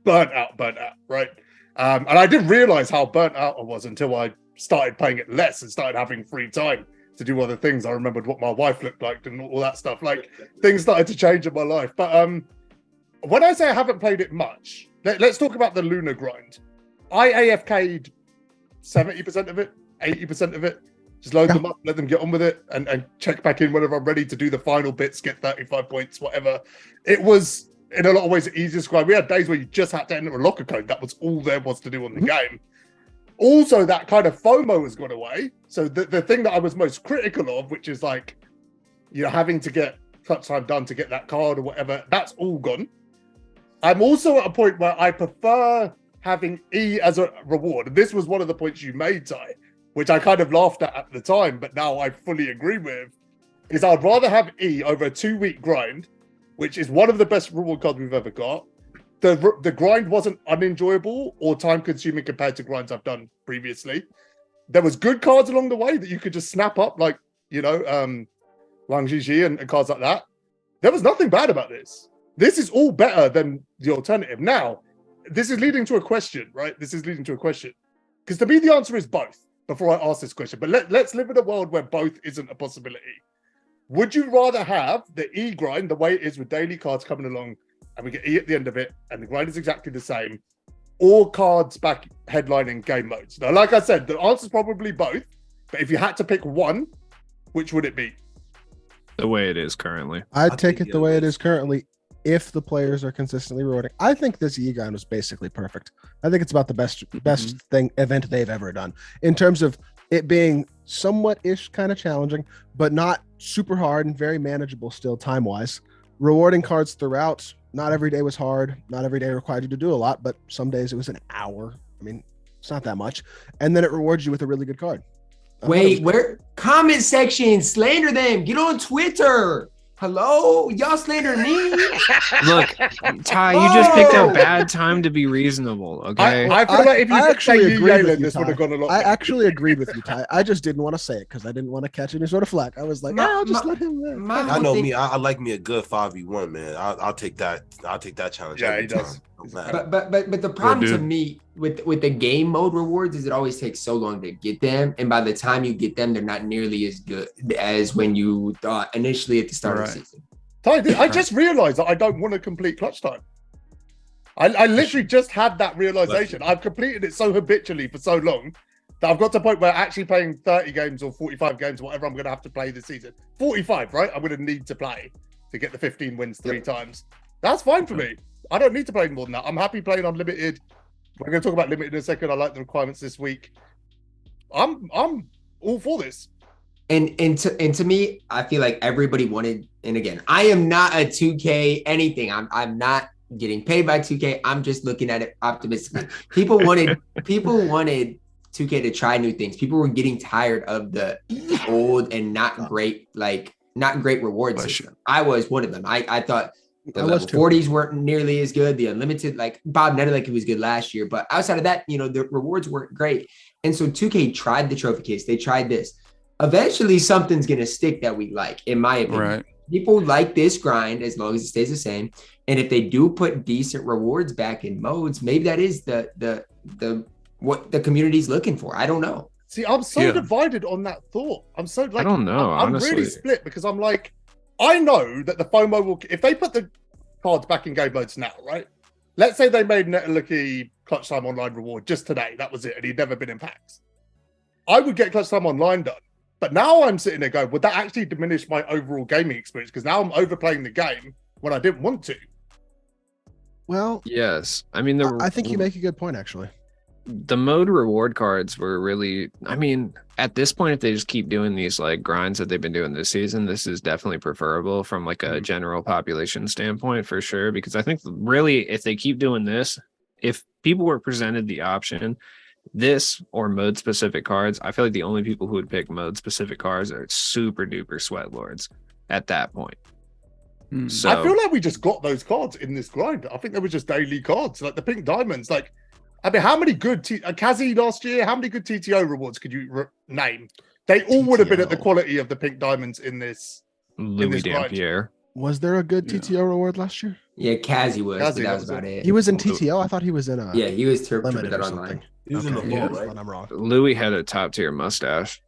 burnt out, right? And I didn't realize how burnt out I was until I started playing it less and started having free time to do other things. I remembered what my wife looked like and all that stuff. Like, things started to change in my life. But when I say I haven't played it much, let's talk about the Luna grind. I AFK'd 70% of it, 80% of it. Just load them up, let them get on with it, and check back in whenever I'm ready to do the final bits, get 35 points, whatever. It was, in a lot of ways, the easiest grind. We had days where you just had to enter a locker code. That was all there was to do on the game. Also, that kind of FOMO has gone away. So the thing that I was most critical of, which is like, having to get clutch time done to get that card or whatever, that's all gone. I'm also at a point where I prefer having E as a reward. And this was one of the points you made, Ty, which I kind of laughed at the time, but now I fully agree with, is I'd rather have E over a 2-week grind, which is one of the best reward cards we've ever got. The grind wasn't unenjoyable or time-consuming compared to grinds I've done previously. There was good cards along the way that you could just snap up, like, Wang Zhizhi and cards like that. There was nothing bad about this. This is all better than the alternative. Now, this is leading to a question, right? This is leading to a question. Because to me, the answer is both. Before I ask this question, but let's live in a world where both isn't a possibility. Would you rather have the E grind the way it is with daily cards coming along and we get E at the end of it and the grind is exactly the same, or cards back headlining game modes? Now, like I said, the answer is probably both, but if you had to pick one, which would it be? The way it is currently. I'd take it the way it is currently if the players are consistently rewarding. I think this E grind was basically perfect. I think it's about the best event they've ever done in terms of it being somewhat-ish kind of challenging, but not super hard and very manageable still time-wise. Rewarding cards throughout. Not every day was hard. Not every day required you to do a lot, but some days it was an hour. I mean, it's not that much. And then it rewards you with a really good card. Wait, where? Comment section, slander them. Get on Twitter. Hello? Y'all slander me? Look, Ty, you just picked a bad time to be reasonable, okay? I feel like if you actually agreed with you, this would have gone a lot I better. actually agreed with you, Ty. I just didn't want to say it because I didn't want to catch any sort of flack. I was like, I'll just let him. I know me. I like me a good 5v1, man. I'll take that. I'll take that challenge. Yeah, every he does. time. But the problem to me with the game mode rewards is it always takes so long to get them, and by the time you get them, they're not nearly as good as when you thought initially at the start of the season. Ty, I just realized that I don't want to complete clutch time. I literally just had that realization. I've completed it so habitually for so long that I've got to a point where actually playing 30 games or 45 games, whatever I'm going to have to play this season. 45, right? I'm going to need to play to get the 15 wins 3 times. That's fine for me. I don't need to play more than that. I'm happy playing unlimited. We're going to talk about limited in a second. I like the requirements this week. I'm all for this. And to me, I feel like everybody wanted, and again, I am not a 2K anything. I'm not getting paid by 2K. I'm just looking at it optimistically. People wanted 2K to try new things. People were getting tired of the old and not great reward system. I was one of them. I thought the level 40s weren't nearly as good. The unlimited, like Bob Netterlick, was good last year, but outside of that, the rewards weren't great. And so 2K tried the trophy case. They tried this. Eventually, something's going to stick that we like, in my opinion. Right. People like this grind as long as it stays the same. And if they do put decent rewards back in modes, maybe that is the what the community's looking for. I don't know. See, I'm so divided on that thought. I'm so like, I don't know. I'm really split because I'm like, I know that the FOMO will, if they put the cards back in game modes now, right? Let's say they made Netterlicky Clutch Time Online reward just today. That was it. And he'd never been in packs. I would get Clutch Time Online done. But now I'm sitting there going, would that actually diminish my overall gaming experience? Because now I'm overplaying the game when I didn't want to. Well, yes. I mean, I think you make a good point, actually. the mode reward cards were really, I mean, at this point, if they just keep doing these like grinds that they've been doing this season, this is definitely preferable from like a general population standpoint for sure. Because I think really, if they keep doing this, if people were presented the option, this or mode specific cards, I feel like the only people who would pick mode specific cards are super duper sweat lords at that point. So I feel like we just got those cards in this grind. I think they were just daily cards, like the pink diamonds. Like, I mean, how many good Kazi last year? How many good TTO rewards could you name? They all would have been at the quality of the pink diamonds in this. Louis Dampierre. Was there a good TTO reward last year? Yeah, Kazi was, but that was about it. He was in TTO. I thought he was in a Yeah, he was limited that or online. something. He was in the Yeah, vault, right? but I'm wrong. Louis had a top tier mustache.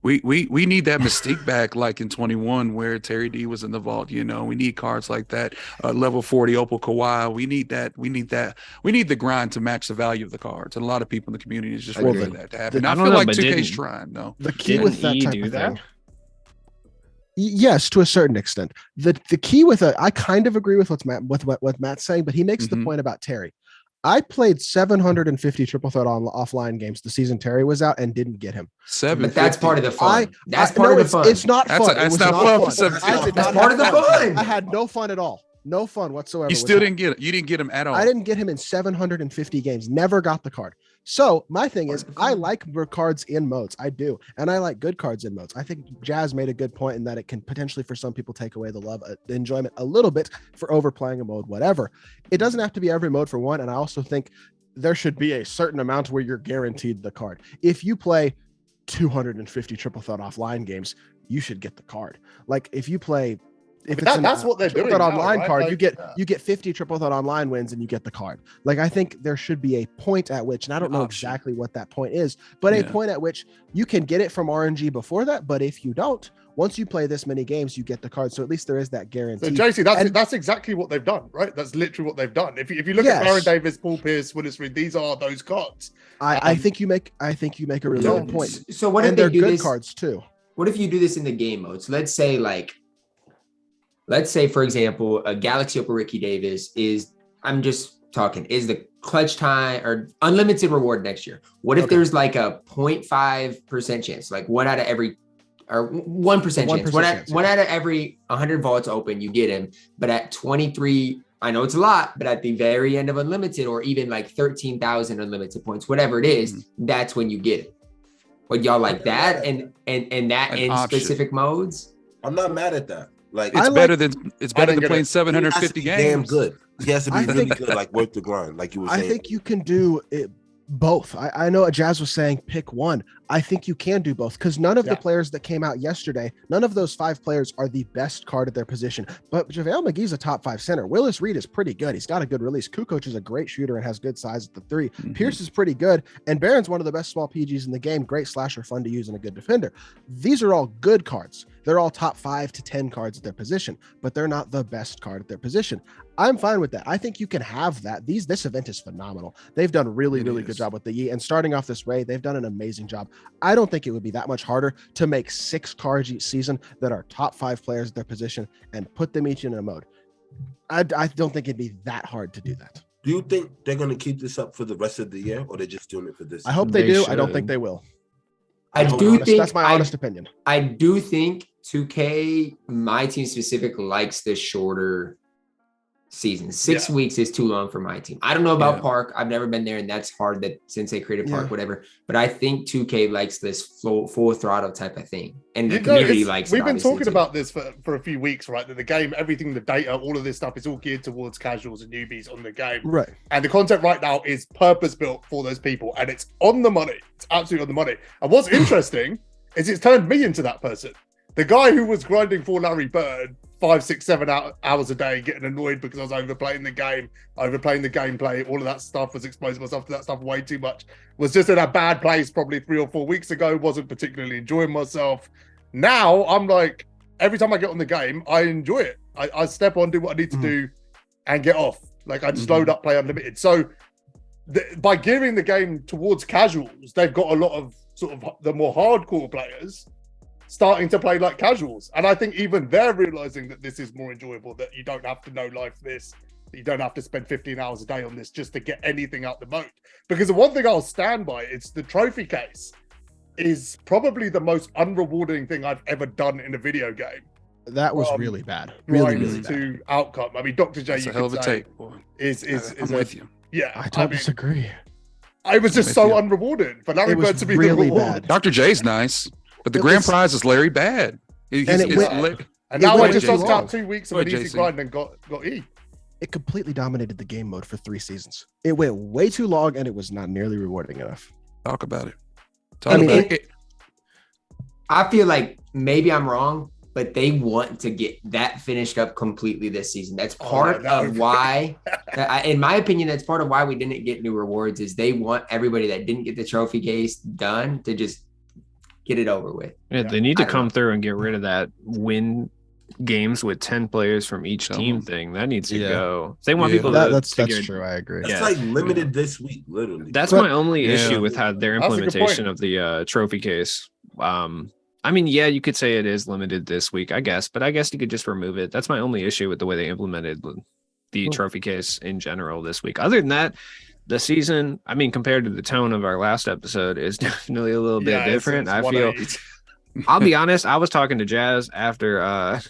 We need that mystique back, like in 21, where Terry D was in the vault. You know, we need cards like that. Level 40 Opal Kawhi. We need that. We need the grind to match the value of the cards. And a lot of people in the community is just waiting for that to happen. I feel like 2K's trying though. The key with that type of that? thing. Yes, to a certain extent. The key with I kind of agree with what Matt's saying, but he makes the point about Terry. I played 750 triple threat on offline games the season Terry was out and didn't get him. But that's part of the fun. That's part of the fun. It's not fun. That's not fun. That's part of the fun. I had no fun at all. No fun whatsoever. You still didn't get it. You didn't get him at all. I didn't get him in 750 games. Never got the card. So my thing is, I like cards in modes. I do. And I like good cards in modes. I think Jazz made a good point in that it can potentially, for some people, take away the love, the enjoyment a little bit for overplaying a mode, whatever. It doesn't have to be every mode for one. And I also think there should be a certain amount where you're guaranteed the card. If you play 250 triple threat offline games, you should get the card. Like if you play that's what they're doing. That now, online right? card, like, you get 50 triple threat online wins and you get the card. Like I think there should be a point at which, and I don't know exactly what that point is, but a point at which you can get it from RNG before that. But if you don't, once you play this many games, you get the card. So at least there is that guarantee. So JC, that's exactly what they've done, right? That's literally what they've done. If you look at Baron Davis, Paul Pierce, Willis Reed, these are those cards. I think you make a really good point. So what if they're they do good this, cards too? What if you do this in the game mode? So let's say, for example, a Galaxy Opal Ricky Davis is the clutch time or unlimited reward next year. What if there's like a 0.5% chance, like 1 out of every, or 1% chance, one out of every 100 vaults open, you get him. But at 23, I know it's a lot, but at the very end of unlimited, or even like 13,000 unlimited points, whatever it is, that's when you get it. Would y'all like that and that in specific modes? I'm not mad at that. Like it's better than playing 750 games. Damn good. He has to be really good, like worth the grind, like you were saying. I think you can do it both. I know Jazz was saying pick one. I think you can do both because none of the players that came out yesterday, none of those 5 players are the best card at their position. But JaVale McGee's a top 5 center. Willis Reed is pretty good. He's got a good release. Kukoc is a great shooter and has good size at the 3. Pierce is pretty good. And Barron's one of the best small PGs in the game. Great slasher, fun to use, and a good defender. These are all good cards. They're all top 5 to 10 cards at their position, but they're not the best card at their position. I'm fine with that. I think you can have that. This event is phenomenal. They've done a really good job with the Yi, and starting off this raid, they've done an amazing job. I don't think it would be that much harder to make 6 cards each season that are top 5 players at their position and put them each in a mode. I don't think it'd be that hard to do that. Do you think they're going to keep this up for the rest of the year, or they're just doing it for this? I hope they do. Should. I don't think they will. That's my honest opinion. I do think 2K, MyTeam specific, likes this shorter season. 6 weeks is too long for MyTeam. I don't know about Park. I've never been there, and that's hard that since they created Park, whatever. But I think 2K likes this full throttle type of thing. And the community likes it. We've been talking about this for a few weeks, right? That the game, everything, the data, all of this stuff is all geared towards casuals and newbies on the game. Right. And the content right now is purpose-built for those people, and it's on the money. It's absolutely on the money. And what's interesting is it's turned me into that person. The guy who was grinding for Larry Bird 5, 6, 7 hours a day, getting annoyed because I was overplaying the game, overplaying the gameplay, all of that stuff, was exposing myself to that stuff way too much, was just in a bad place probably 3 or 4 weeks ago, wasn't particularly enjoying myself. Now I'm like, every time I get on the game, I enjoy it. I step on, do what I need to do, and get off. Like I just load up, play unlimited. So by gearing the game towards casuals, they've got a lot of sort of the more hardcore players starting to play like casuals. And I think even they're realizing that this is more enjoyable, that you don't have to know life this You don't have to spend 15 hours a day on this just to get anything out the mode. Because the one thing I'll stand by, it's the trophy case is probably the most unrewarding thing I've ever done in a video game. That was really bad. Really bad. To outcome. I mean, Dr. J, that's you a hell of a say, take, boy. I'm with you. Yeah, I don't disagree. I was just so unrewarded for Larry Bird to be really the reward. bad. Dr. J's nice, but the grand prize is Larry Bad. And now I just lost out 2 weeks of an easy grind and got E. It completely dominated the game mode for 3 seasons. It went way too long and it was not nearly rewarding enough. Talk about it. I feel like maybe I'm wrong, but they want to get that finished up completely this season. That's part of why, in my opinion, that's part of why we didn't get new rewards is they want everybody that didn't get the trophy case done to just get it over with. Yeah, they need to come through and get rid of that win games with 10 players from each team thing. That needs to go. They want people to that's true. I agree. It's like limited this week, literally. That's my only issue with how their implementation of the trophy case. I mean, yeah, you could say it is limited this week, I guess, but I guess you could just remove it. That's my only issue with the way they implemented the trophy case in general this week. Other than that, the season, I mean, compared to the tone of our last episode, is definitely a little bit different. I feel, I'll be honest, I was talking to Jazz after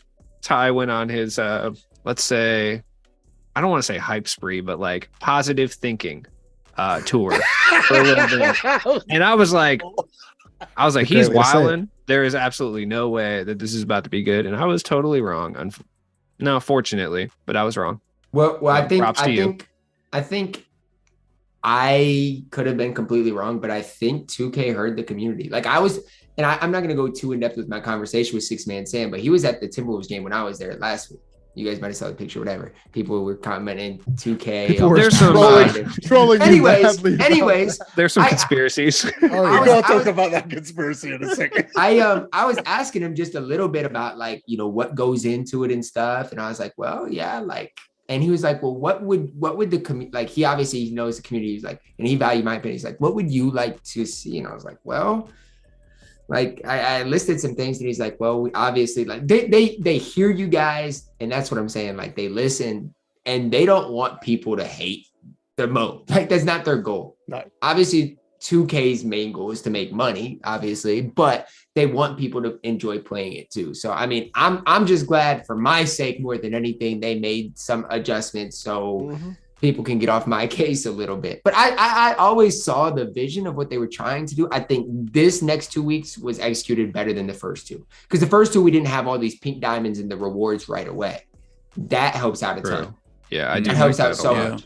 Ty went on his, let's say, I don't want to say hype spree, but like positive thinking tour for a little bit. And I was like, he's wilding. There is absolutely no way that this is about to be good. And I was totally wrong. No, fortunately, but I was wrong. Well, I think I could have been completely wrong, but I think 2K heard the community. Like I was, and I'm not going to go too in depth with my conversation with Six Man Sam, but he was at the Timberwolves game when I was there last week. You guys might have saw the picture, whatever. People were commenting 2K. People were trolling. Anyways, there's some conspiracies. We're gonna talk about that conspiracy in a second. I was asking him just a little bit about like, you know, what goes into it and stuff. And I was like, well, yeah, like, and he was like, well, what would the community, like, he obviously knows the community. He's like, and he valued my opinion. He's like, what would you like to see? And I was like, well, like I listed some things and he's like, well, we obviously like they hear you guys. And that's what I'm saying. Like they listen and they don't want people to hate their mode. Like that's not their goal. No. Obviously 2K's main goal is to make money, obviously, but they want people to enjoy playing it too. So, I mean, I'm just glad for my sake, more than anything, they made some adjustments. So people can get off my case a little bit. But I always saw the vision of what they were trying to do. I think this next 2 weeks was executed better than the first two. Because the first two, we didn't have all these pink diamonds and the rewards right away. That helps out a ton. Yeah, I do. That helps out so much.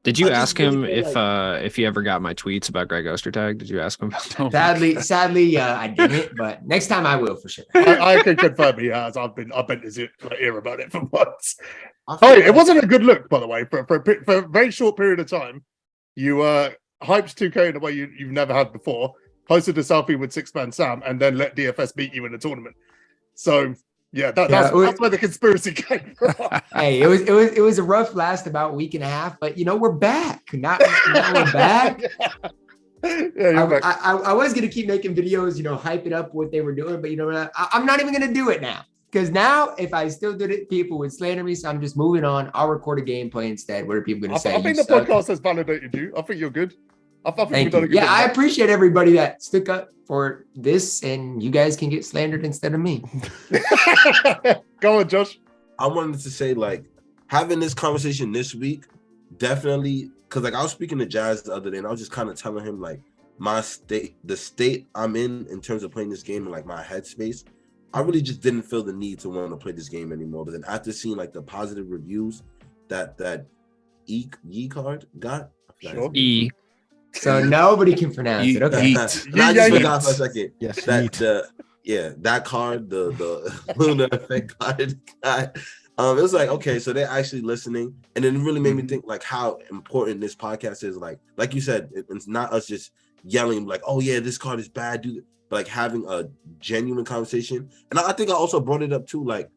Did you ask him if he ever got my tweets about Greg Ostertag? Did you ask him about that? Sadly, I didn't, but next time I will for sure. I can confirm he has. I've been his ear about it for months. It wasn't a good look, by the way. For a very short period of time, you hyped 2K in a way you've never had before. Posted a selfie with Six Man Sam, and then let DFS beat you in a tournament. So. Yeah, that's where the conspiracy came from. Hey, it was a rough last about week and a half, but you know we're back. Now we're back. I was gonna keep making videos, you know, hyping up what they were doing, but you know, I'm not even gonna do it now because now if I still did it, people would slander me. So I'm just moving on. I'll record a gameplay instead. What are people gonna say? I think the podcast has validated you. I think you're good. Thank you. Yeah, I appreciate everybody that stuck up for this, and you guys can get slandered instead of me. Go on, Josh. I wanted to say, like, having this conversation this week, definitely, because like I was speaking to Jazz the other day, and I was just kind of telling him like the state I'm in terms of playing this game and like my headspace. I really just didn't feel the need to want to play this game anymore. But then after seeing like the positive reviews that E card got, sure. E. So nobody can pronounce it. Okay. I just forgot for a second. Yes. That card, the lunar effect card guy. It was like, okay, so they're actually listening. And then it really made me think like how important this podcast is. Like you said, it's not us just yelling like, oh yeah, this card is bad, dude. But like having a genuine conversation. And I think I also brought it up too. Like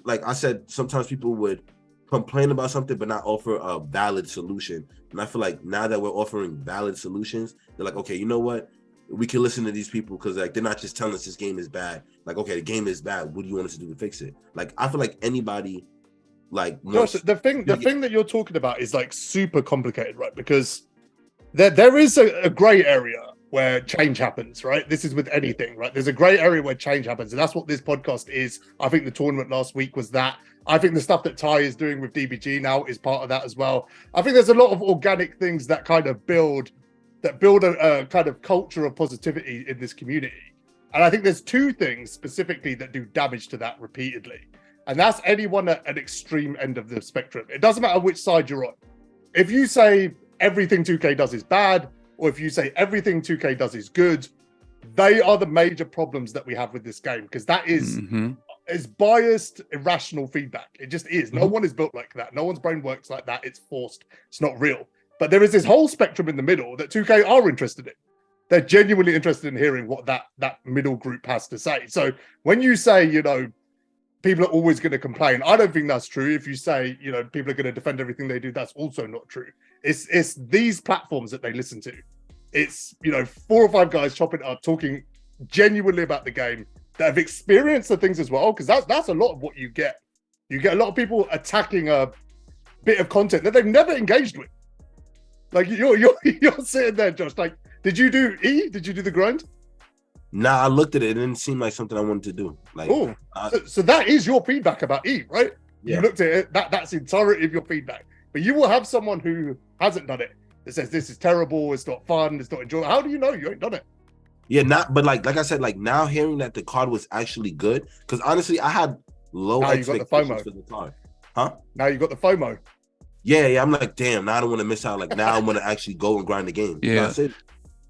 I said, sometimes people would complain about something but not offer a valid solution. And I feel like now that we're offering valid solutions, they're like, okay, you know what? We can listen to these people because like they're not just telling us this game is bad. Like, okay, the game is bad. What do you want us to do to fix it? Like, I feel like anybody like Josh, the thing that you're talking about is like super complicated, right? Because there is a gray area where change happens, right? This is with anything, right? There's a gray area where change happens, and that's what this podcast is. I think the tournament last week was that. I think the stuff that Ty is doing with DBG now is part of that as well. I think there's a lot of organic things that kind of build a kind of culture of positivity in this community. And I think there's two things specifically that do damage to that repeatedly. And that's anyone at an extreme end of the spectrum. It doesn't matter which side you're on. If you say everything 2K does is bad, or if you say everything 2K does is good, they are the major problems that we have with this game, because that is is biased, irrational feedback. It just is. No one is built like that. No one's brain works like that. It's forced. It's not real. But there is this whole spectrum in the middle that 2K are interested in. They're genuinely interested in hearing what that middle group has to say. So when you say, you know, people are always going to complain, I don't think that's true. If you say, you know, people are going to defend everything they do, that's also not true. It's these platforms that they listen to. It's, you know, 4 or 5 guys chopping it up, talking genuinely about the game, that have experienced the things as well, because that's a lot of what you get. You get a lot of people attacking a bit of content that they've never engaged with. Like you're sitting there, Josh. Like, did you do E? Did you do the grind? Nah, I looked at it. It didn't seem like something I wanted to do. Like, so that is your feedback about E, right? Yeah. You looked at it. That's the entirety of your feedback. But you will have someone who hasn't done it that says this is terrible. It's not fun. It's not enjoyable. How do you know you ain't done it? Yeah, but like I said, like now hearing that the card was actually good, because honestly, I had low expectations for the card. Huh? Now you got the FOMO. Yeah, I'm like, damn, now I don't want to miss out. Like now I want to actually go and grind the game. Yeah.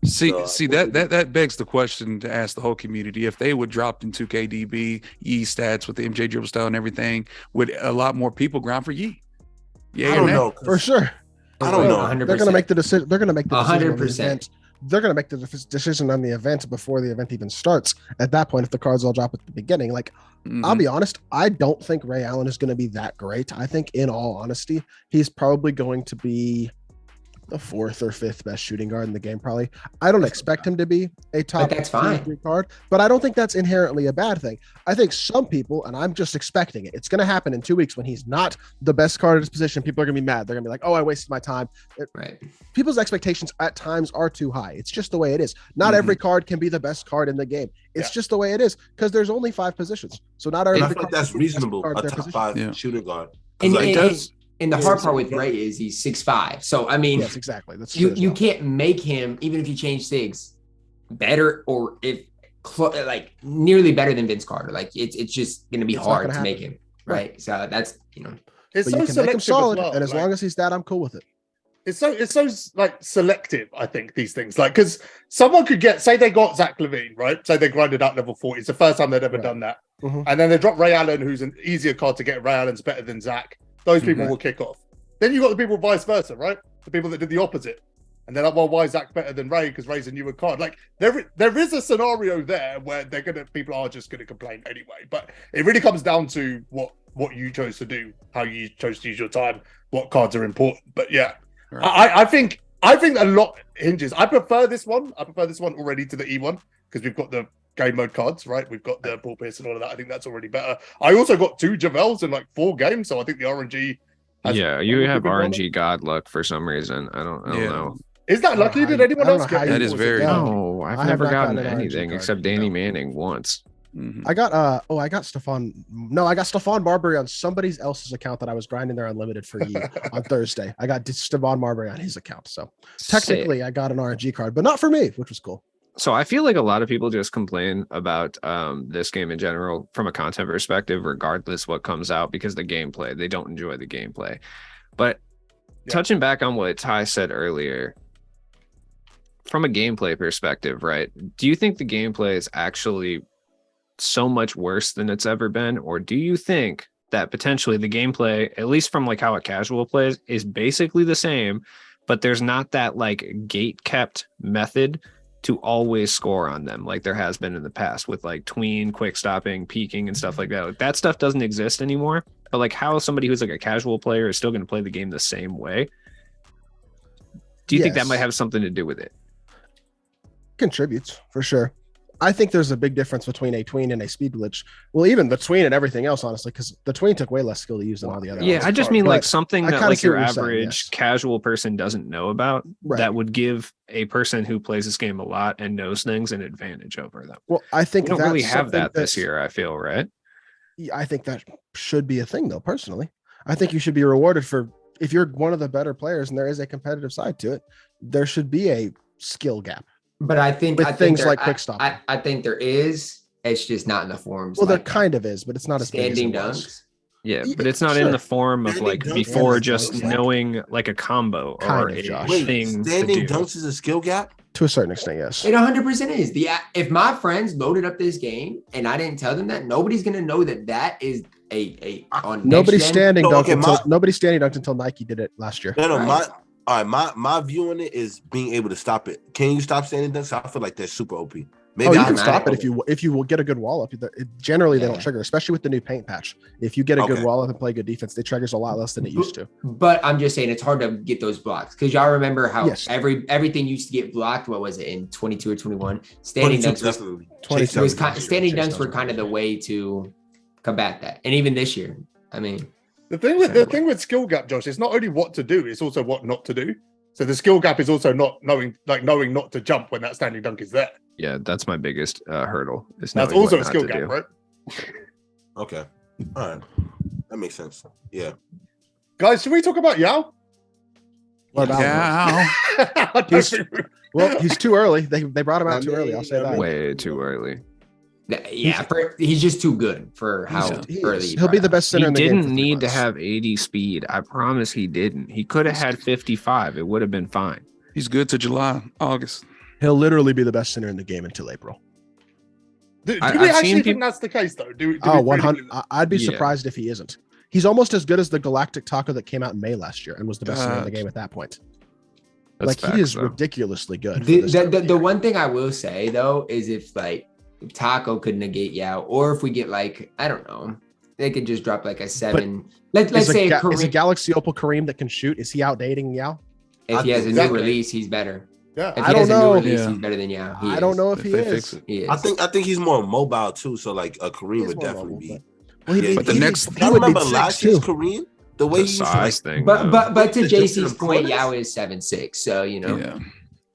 See that begs the question to ask the whole community: if they would drop in 2KDB E stats with the MJ dribble style and everything, would a lot more people grind for Yi? Yeah, I don't know for sure. I don't know. 100%. They're gonna make the decision. They're gonna make the 100%. They're going to make the decision on the event before the event even starts. At that point, if the cards all drop at the beginning, like, I'll be honest, I don't think Ray Allen is going to be that great. I think, in all honesty, he's probably going to be the 4th or 5th best shooting guard in the game, probably. I don't expect him to be a top 3 card, but I don't think that's inherently a bad thing. I think some people, and I'm just expecting it, it's going to happen in 2 weeks when he's not the best card at his position. People are going to be mad. They're going to be like, oh, I wasted my time. Right. People's expectations at times are too high. It's just the way it is. Not every card can be the best card in the game. It's just the way it is, because there's only 5 positions. So not every I feel like that's reasonable, a top 5 shooting guard. And the hard part with Ray is he's 6'5". So I mean, yes, exactly. That's you can't make him, even if you change things, better, or if like nearly better than Vince Carter. Like it's just going to be hard to make him, right? So that's, you know, it's but so you can make him solid, well. and as long as he's that, I'm cool with it. It's so like selective, I think, these things. Like, because someone could say they got Zach LaVine, right? Say they grinded out level 40. It's the first time they'd ever done that. And then they drop Ray Allen, who's an easier card to get. Ray Allen's better than Zach. Those people will kick off. Then you got the people vice versa, right? The people that did the opposite. And they're like, well, why is Zach better than Ray? Because Ray's a newer card. Like, there is a scenario there where people are just gonna complain anyway. But it really comes down to what you chose to do, how you chose to use your time, what cards are important. But yeah. Right. I think a lot hinges. I prefer this one. Already to the E1, because we've got the game mode cards, right? We've got the ball pierce and all of that. I think that's already better. I also got 2 Javels in like 4 games, so I think the RNG. You have RNG god luck for some reason. I don't know. Is that lucky? Did anyone else get? That is very. No, I've never gotten anything except Danny Manning once. I got I got Stephon Marbury on somebody else's account that I was grinding their unlimited for you on Thursday. I got Stephon Marbury on his account, so technically I got an RNG card, but not for me, which was cool. So I feel like a lot of people just complain about this game in general from a content perspective, regardless what comes out, because the gameplay, they don't enjoy the gameplay. But touching back on what Ty said earlier, from a gameplay perspective, right? Do you think the gameplay is actually so much worse than it's ever been? Or do you think that potentially the gameplay, at least from like how a casual plays, is basically the same, but there's not that like gate kept method to always score on them like there has been in the past with like tween, quick stopping, peeking and stuff like that? Like, that stuff doesn't exist anymore. But like how somebody who's like a casual player is still going to play the game the same way. Do you think that might have something to do with it? Contributes for sure. I think there's a big difference between a tween and a speed glitch. Well, even the tween and everything else, honestly, because the tween took way less skill to use than all the other. Yeah, ones. I just mean But like something I that kinda like see your what you're saying, average yes. casual person doesn't know about Right. that would give a person who plays this game a lot and knows things an advantage over them. Well, I think We don't really that's have something that this that's- year, I feel, right? I think that should be a thing, though. Personally, I think you should be rewarded for if you're one of the better players and there is a competitive side to it. There should be a skill gap. But I think With I think things there- like quick stop. I think there is. It's just not in the forms. Well, there like that. kind of is, but it's not as big as standing it was. dunks. Yeah, Yeah, but it's not in sure. the form of Standing like dunks before and just dunks, like- knowing like a combo Kind or of, a Josh. Wait, thing to standing do. dunks is a skill gap? To a certain extent, yes. It 100% is. If my friends loaded up this game and I didn't tell them that, nobody's gonna know that is a on Nobody's next gen. standing No, dunked okay, until my- nobody's standing dunked until Nike did it last year. No, Right. my view on it is being able to stop it. Can you stop standing dunks? I feel like they're super OP. Maybe Oh, you I'm can not stop it able- if you will get a good wall up. Generally, they don't Yeah. trigger, especially with the new paint patch. If you get a good Okay. wall up and play good defense, they triggers a lot less than it used to. But I'm just saying it's hard to get those blocks because y'all remember how Yes. everything used to get blocked. What was it in 22 or 21? Standing 22 dunks was, definitely. 22 it was Chase kind, downs, standing chase dunks downs were were kind of the good. way to combat that. And even this year, I mean, The thing with skill gap, Josh, it's not only what to do, it's also what not to do. So the skill gap is also not knowing not to jump when that standing dunk is there. Yeah, that's my biggest hurdle. Is That's knowing also what a not skill to gap, do. right? Okay. All right. That makes sense. Yeah. Guys, should we talk about Yao? What about him? Yeah. I don't He's- think we- Well, he's too early. They brought him out I too early. I'll say mean, that. Way too early. yeah, he's just too good for how He early is. he He'll be the brought best He center in the game. didn't for 3 need to months. have 80 speed. I promise he didn't. He could have had 55. It would have been fine. He's good to July, August. He'll literally be the best center in the game until April. Do we I've actually seen think people- that's the case, though? Do we Oh, really 100. believe that? I'd be Yeah. surprised if he isn't. He's almost as good as the Galactic Taco that came out in May last year and was the best center in the game at that point. That's Like facts, he is though. ridiculously good. for The, this the, time of the, the the year. one thing I will say though is if like Taco could negate Yao, or if we get like I don't know, they could just drop like a 7. Let's Is say a Kareem, Galaxy Opal Kareem that can shoot? Is he outdating Yao? if he has a new Exactly. release, he's better. Yeah. If I he don't has a know. new release, Yeah. he's better than Yao. He I don't is. know if If he they is. fix it. He is. I think he's more mobile too. So like a Kareem He is would more definitely mobile, be. Well, Yeah, but the next- I he would remember be last 6'2". year's Kareem, the way The he used to like, size thing. But though. but to The jumps in JC's the point, corners? Yao is 7'6", so you know. Yeah.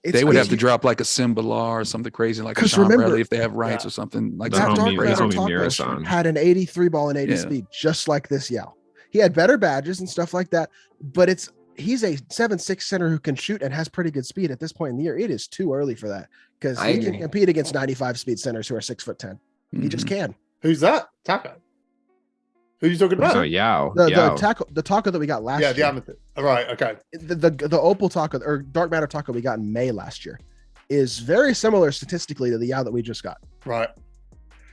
It's They would have to crazy. drop like a Simbalar or something crazy like a 'Cause Sean remember- Bradley if they have rights Yeah. or something like The That homie- Dark the Matter homie Taco Mirasan. had an 83 ball and 80 Yeah. speed, just like this Yao. He had better badges and stuff like that, but he's a 7'6" center who can shoot and has pretty good speed at this point in the year. It is too early for that because I he can agree. compete against 95 speed centers who are 6'10". He just Mhm. can. Who's that? Taco. Who are you talking about? Oh, Yao. The Yao. taco that we got last Yeah, the year, amethyst. All right, okay. the opal taco or dark matter taco we got in May last year is very similar statistically to the Yao that we just got. Right.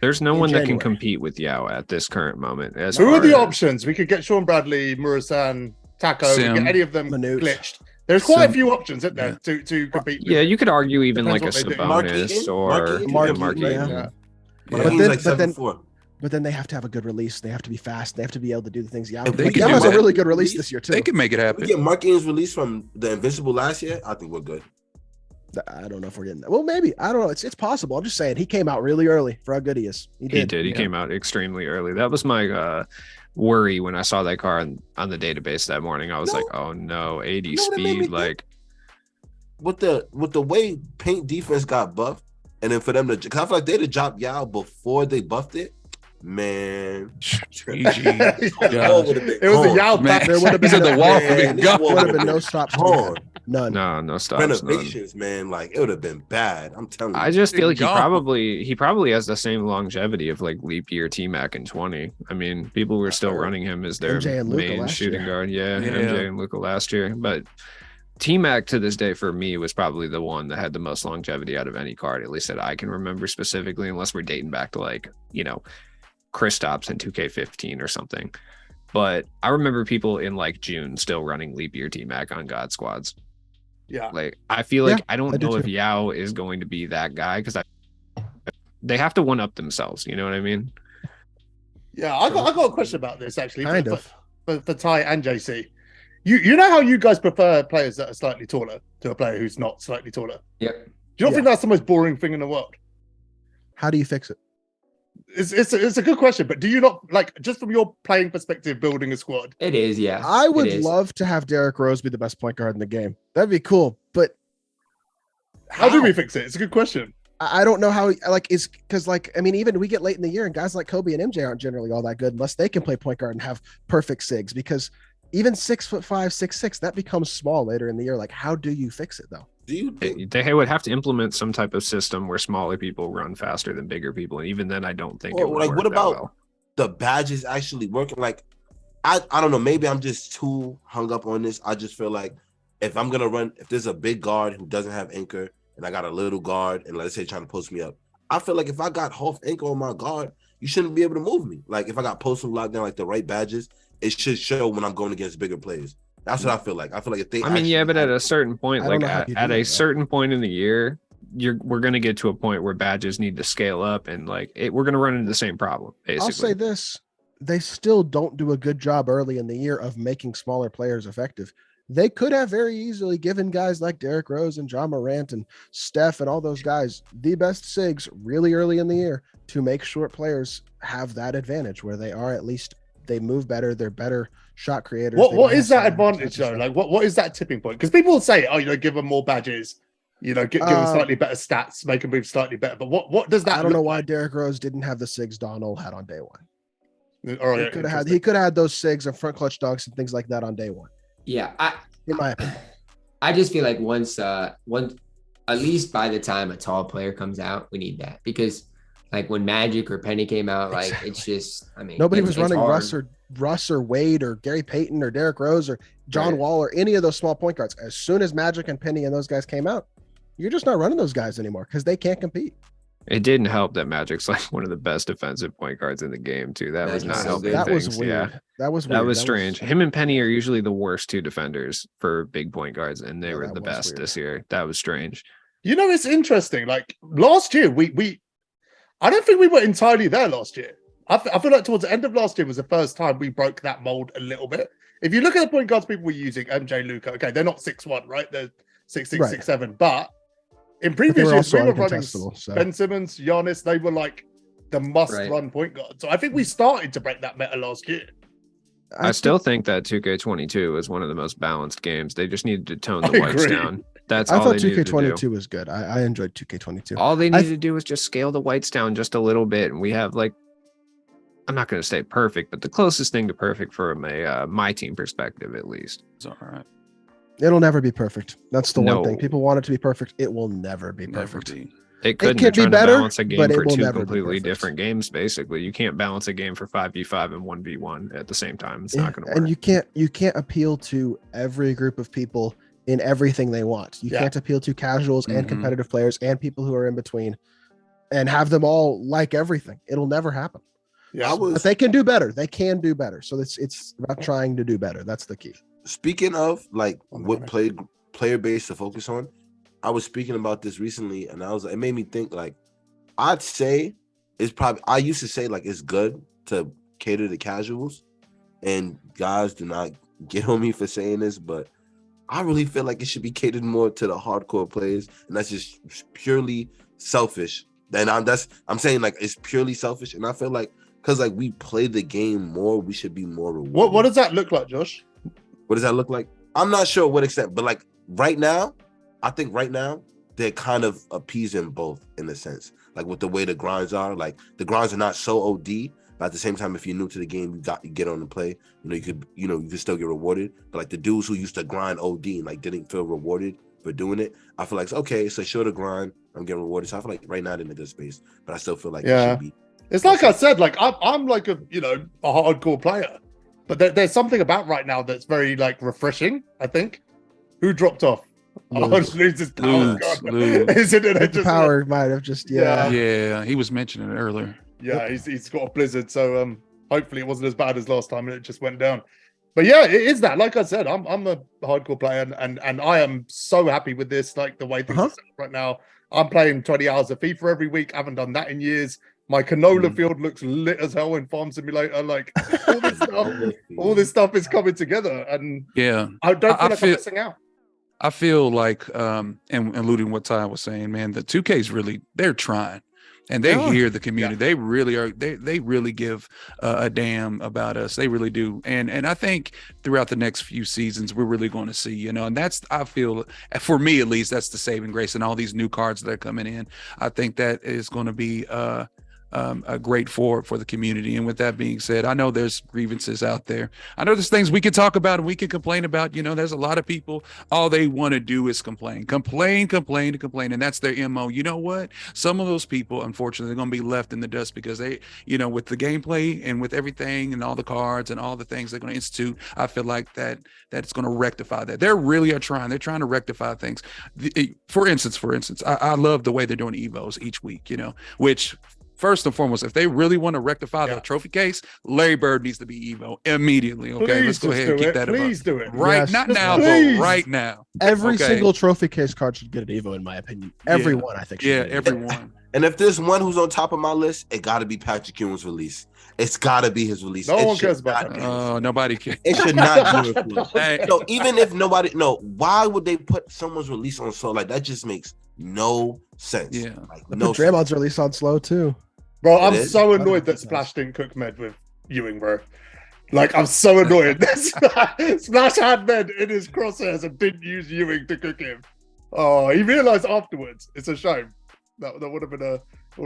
There's no in one that can January. compete with Yao at this current moment. As Who are far the as- options? We could get Sean Bradley, Murasan, Taco. We Sim. get any of them Manute. glitched. There's quite a Sim. few options, isn't there, to compete with. Yeah, you could argue even Depends like a what they do. Mark Sabonis Eaton? or Mark Eaton? Mark yeah, Mark Eaton, Eaton. yeah. Yeah. but But he's then- like but then- 7'4". But then they have to have a good release. They have to be fast. They have to be able to do the things Yao. If they Like, can Yao do has a that- really good release this year too. They can make it We happen. get Mark Eaton's release from the Invincible last year. I think we're good. I don't know if we're getting that. Well, maybe. I don't know. It's possible. I'm just saying he came out really early for how good he is. He He did. did. He Yeah. came out extremely early. That was my worry when I saw that car on the database that morning. I was No. like, oh no, 80 You know what it made me speed. Like, With the way paint defense got buffed, and then for them to, because I feel like they'd have dropped Yao before they buffed it. Man, GG. Yeah. Wall would've been It was a gone. Yao Man, back. There would have He been said the wall would have Man, been gone. this would have been no stops. to be Gone. had. None. no stops. None. Renovations, man, like it would have been bad. I'm telling you. I just feel like Gone. he probably has the same longevity of like leap year T-Mac in 20. I mean, people were still running him as their MJ and Luka main last shooting year. guard. Yeah, Yeah. MJ and Luka last year. But T-Mac to this day for me was probably the one that had the most longevity out of any card, at least that I can remember specifically, unless we're dating back to like, Kristaps in 2K15 or something. But I remember people in like June still running leap year T-Mac on God squads. Yeah. Like I feel like Yeah, I don't I do know if too. Yao is going to be that guy because they have to one up themselves. You know what I mean? Yeah, I got a question about this actually. Kind for, of. for Ty and JC. You know how you guys prefer players that are slightly taller to a player who's not slightly taller? Yep. Do you not Yeah. think that's the most boring thing in the world? How do you fix it? It's a good question, but do you not like, just from your playing perspective, building a squad? It is, yeah. I would love to have Derrick Rose be the best point guard in the game. That'd be cool, but how do we fix it? It's a good question. I don't know how, like, it's because, like, I mean, even we get late in the year and guys like Kobe and MJ aren't generally all that good unless they can play point guard and have perfect SIGs, because even 6'5", 6'6", that becomes small later in the year. Like, how do you fix it though? Do you think They would have to implement some type of system where smaller people run faster than bigger people, and even then, I don't think it would like work what that about well. the badges actually working? Like, I don't know, maybe I'm just too hung up on this. I just feel like if I'm gonna run, if there's a big guard who doesn't have anchor and I got a little guard and let's say trying to post me up, I feel like if I got half anchor on my guard, you shouldn't be able to move me. Like if I got postal locked down, like the right badges, it should show when I'm going against bigger players. That's what I feel like. I feel like if they, I mean, yeah, but at a certain point, like at a that. certain point in the year, we're going to get to a point where badges need to scale up, and like we're going to run into the same problem. Basically, I'll say this: they still don't do a good job early in the year of making smaller players effective. They could have very easily given guys like Derrick Rose and John Morant and Steph and all those guys the best SIGs really early in the year to make short players have that advantage where they are, at least they move better, they're better shot creators. What is that advantage though? Like what is that tipping point? Because people will say, oh, give them more badges, give them slightly better stats, make them move slightly better. But what does that? I don't know why Derrick Rose didn't have the SIGs Donald had on day one. Oh, he could have had those SIGs and front clutch dunks and things like that on day one. Yeah, in my opinion, I just feel like once at least by the time a tall player comes out, we need that, because like when Magic or Penny came out, like it's just, I mean, nobody was running hard. Russ or Wade or Gary Payton or Derrick Rose or John Wall or any of those small point guards. As soon as Magic and Penny and those guys came out, you're just not running those guys anymore because they can't compete. It didn't help that Magic's like one of the best defensive point guards in the game too. That was not helping that things. Was weird. Yeah, that was weird. That was strange. Him and Penny are usually the worst two defenders for big point guards, and they were the best this year. That was strange. It's interesting. Like last year, we I don't think we were entirely there last year. I feel like towards the end of last year was the first time we broke that mold a little bit. If you look at the point guards people were using, MJ, Luka, okay, they're not 6'1", right? They're 6'6", 6'7", but in previous years, we were running Ben Simmons, Giannis. They were like the must-run point guard. So I think we started to break that meta last year. I still think that 2K22 was one of the most balanced games. They just needed to tone the whites down. I thought 2K22 was good. I enjoyed 2K22. All they needed to do was just scale the whites down just a little bit, and we have like, I'm not going to say perfect, but the closest thing to perfect from a MyTeam perspective, at least. It's all right. It'll never be perfect. That's the one thing. People want it to be perfect. It will never be perfect. It couldn't be better, balance a game for two completely different games. Basically, you can't balance a game for 5v5 and 1v1 at the same time. It's not going to work. And you can't appeal to every group of people in everything they want. You can't appeal to casuals and competitive players and people who are in between, and have them all like everything. It'll never happen. Yeah, but they can do better. They can do better. So it's about trying to do better. That's the key. Speaking of like what player base to focus on, I was speaking about this recently, and it made me think like, I'd say it's probably, I used to say like it's good to cater to casuals, and guys do not get on me for saying this, but I really feel like it should be catered more to the hardcore players, and that's just purely selfish. And I'm saying like it's purely selfish, and I feel like because like we play the game more, we should be more rewarded. What does that look like, Josh? What does that look like? I'm not sure what extent, but like right now, I think right now they're kind of appeasing both in a sense. Like with the way the grinds are, like the grinds are not so OD, but at the same time, if you're new to the game, you get on and play. You could still get rewarded. But like the dudes who used to grind OD and like didn't feel rewarded for doing it, I feel like okay, it's a shorter grind. I'm getting rewarded. So I feel like right now they're in a good space, but I still feel like it should be. It's like I said, like I'm like a hardcore player, but there's something about right now that's very like refreshing. I think. Who dropped off? Loses power. Isn't it? The power might have just Yeah, he was mentioning it earlier. Yeah, he's got a blizzard, so hopefully it wasn't as bad as last time and it just went down. But yeah, it is that. Like I said, I'm a hardcore player and I am so happy with this, like the way things are set up right now. I'm playing 20 hours of FIFA every week. I haven't done that in years. My canola field looks lit as hell in Farm Simulator. Like all this stuff is coming together, and I don't feel like I'm missing out. I feel like, and alluding to what Ty was saying, man, the 2K's really, they're trying. and they hear the community. They really are. They really give a damn about us. They really do. And I think throughout the next few seasons, we're really going to see, and that's, I feel, for me at least, that's the saving grace. And all these new cards that are coming in, I think that is going to be great for the community. And with that being said, I know there's grievances out there. I know there's things we can talk about and we can complain about. There's a lot of people, all they want to do is complain, and that's their MO. You know what? Some of those people, unfortunately, are going to be left in the dust because they, with the gameplay and with everything and all the cards and all the things they're going to institute, I feel like that's going to rectify that. They really are trying. They're trying to rectify things. For instance, I love the way they're doing Evos each week, which, first and foremost, if they really want to rectify the trophy case, Larry Bird needs to be Evo immediately. Okay, let's go ahead and keep that up. Please do it. Right, yes, not now, please. but right now. Every single trophy case card should get an Evo, in my opinion. Everyone, I think. Yeah, everyone. And if there's one who's on top of my list, it got to be Patrick Ewing's release. It's got to be his release. No one cares about that. Oh, nobody cares. It should not be refused. Hey. No, even if nobody, why would they put someone's release on slow? Like, that just makes no sense. Yeah. Like, But no Draymond's release on slow too. Bro, I'm is. so annoyed that Splash didn't cook med with Ewing, bro. Like, I'm so annoyed. Splash had med in his crosshairs and didn't use Ewing to cook him. Oh, he realized afterwards. It's a shame. That would have been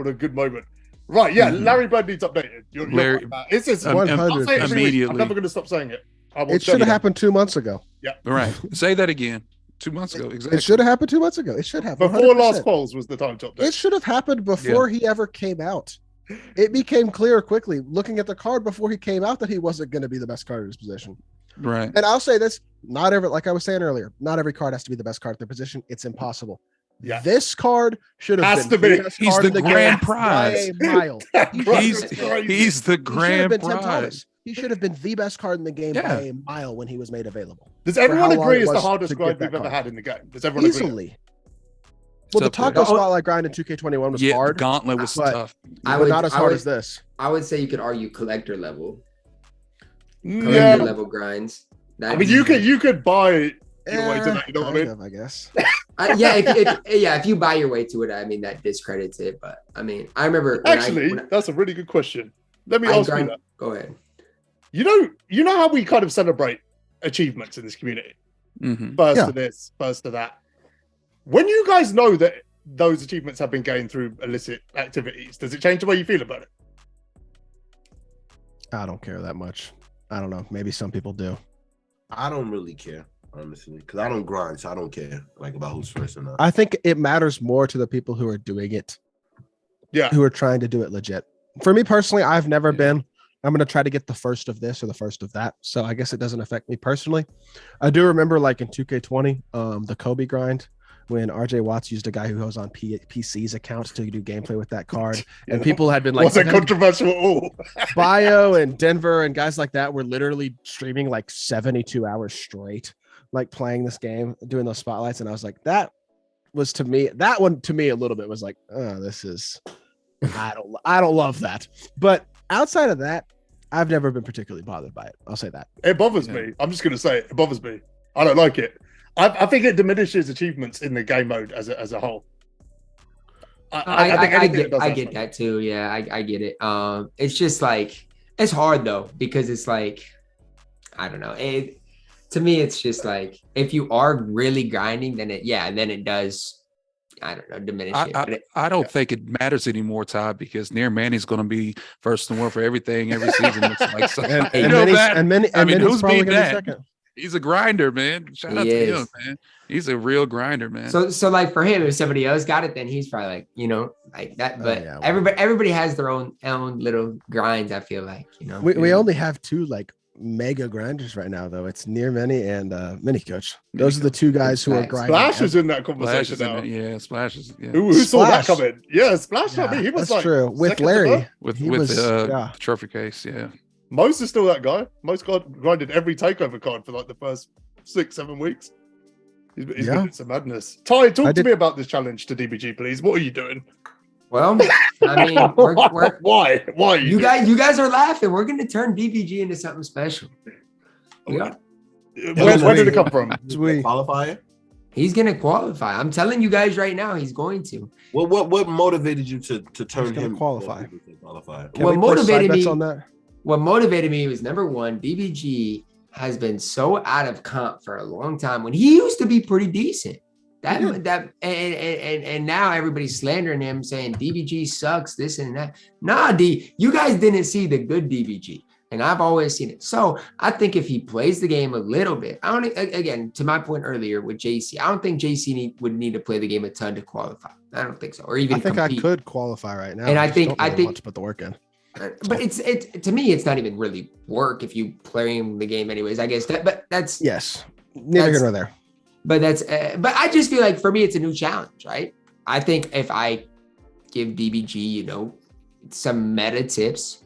a good moment. Right, yeah, Larry Bird needs updated. You're right about it. It's just 100 immediately. I'm never going to stop saying it. It should have happened 2 months ago. Yeah. Right. Say that again. 2 months ago. Exactly. It should have happened 2 months ago. It should have. Before 100%. last polls was the time to update. It should have happened before he ever came out. It became clear quickly, looking at the card before he came out, that he wasn't going to be the best card in his position. Right. And I'll say this: like I was saying earlier, not every card has to be the best card at their position. It's impossible. Yeah. This card should have Has been to be. the best He's card the in the grand game prize. by a mile. He's the He should have grand been Tim prize. Thomas. He should have been the best card in the game by Yeah. a mile when he was made available. Does everyone how long agree it it's the was hardest to get grind that we've ever card. had in the game? Does everyone agree? Easily. Well, the It's up taco there. spotlight grind in 2K21 was Yeah, hard, Gauntlet was but- tough. but not as hard as this. I would say you could argue collector level. Yeah, Collector level grinds. I mean, you could buy your way to that. You know what I mean? Kind of, I guess. If you buy your way to it, I mean, that discredits it. But I mean, I remember Actually, that's a really good question. Let me ask you that. Go ahead. You know how we kind of celebrate achievements in this community? Mhm. First Yeah. to this, first to that. When you guys know that those achievements have been gained through illicit activities, does it change the way you feel about it? I don't care that much. I don't know. Maybe some people do. I don't really care, honestly, because I don't grind, so I don't care about who's first or not. I think it matters more to the people who are doing it. Yeah. Who are trying to do it legit. For me personally, I've never been. I'm going to try to get the first of this or the first of that. So I guess it doesn't affect me personally. I do remember, like in 2K20, the Kobe grind, when RJ Watts used a guy who was on PC's account to do gameplay with that card. And people had been like, wasn't controversial at all. Bio and Denver and guys like that were literally streaming like 72 hours straight, like playing this game, doing those spotlights. And I was like, that one to me a little bit was like, oh, this is, I don't love that. But outside of that, I've never been particularly bothered by it. I'll say that. It bothers me. I'm just going to say it bothers me. I don't like it. I think it diminishes achievements in the game mode as a whole. I get that too. Yeah, I get it. It's just like, it's hard though, because it's like, I don't know. To me, it's just like, if you are really grinding, then it does, I don't know, diminish it. I don't think it matters anymore, Todd, because Near Manny's going to be first and one for everything every season. Looks like so. Who's beating that? Second. He's a grinder, man. Shout out to him, man. He's a real grinder, man. So like for him, if somebody else got it, then he's probably like, like that. But everybody has their own little grinds. I feel like, we only have two like mega grinders right now, though. It's Near Many and Mini Coach. Those are the two guys who are grinding. Splash is in that conversation now. Yeah, Splash is. Yeah. Who saw that coming? Yeah, Splash. Yeah, he was that's true. With Larry, with the trophy case. Yeah. Most is still that guy. Most grinded every takeover card for like the first 6-7 weeks. He's been some madness. Ty, talk to me about this challenge to DBG, please. What are you doing? Well, I mean, we're why? You guys are laughing. We're going to turn DBG into something special. Yeah. Where did it come from? Qualifier? He's gonna qualify. I'm telling you guys right now, he's going to. What motivated you to turn him qualify? Qualify. What motivated me on that? What motivated me was number one, DBG has been so out of comp for a long time when he used to be pretty decent. And now everybody's slandering him, saying DBG sucks, this and that. Nah, you guys didn't see the good DBG. And I've always seen it. So I think if he plays the game a little bit, again, to my point earlier with JC, I don't think JC would need to play the game a ton to qualify. I don't think so. Or even compete. I could qualify right now. And I think want to put the work in. But it's to me, it's not even really work if you playing the game anyways, I guess. But that's neither here nor there. But but I just feel like for me, it's a new challenge, right? I think if I give DBG, some meta tips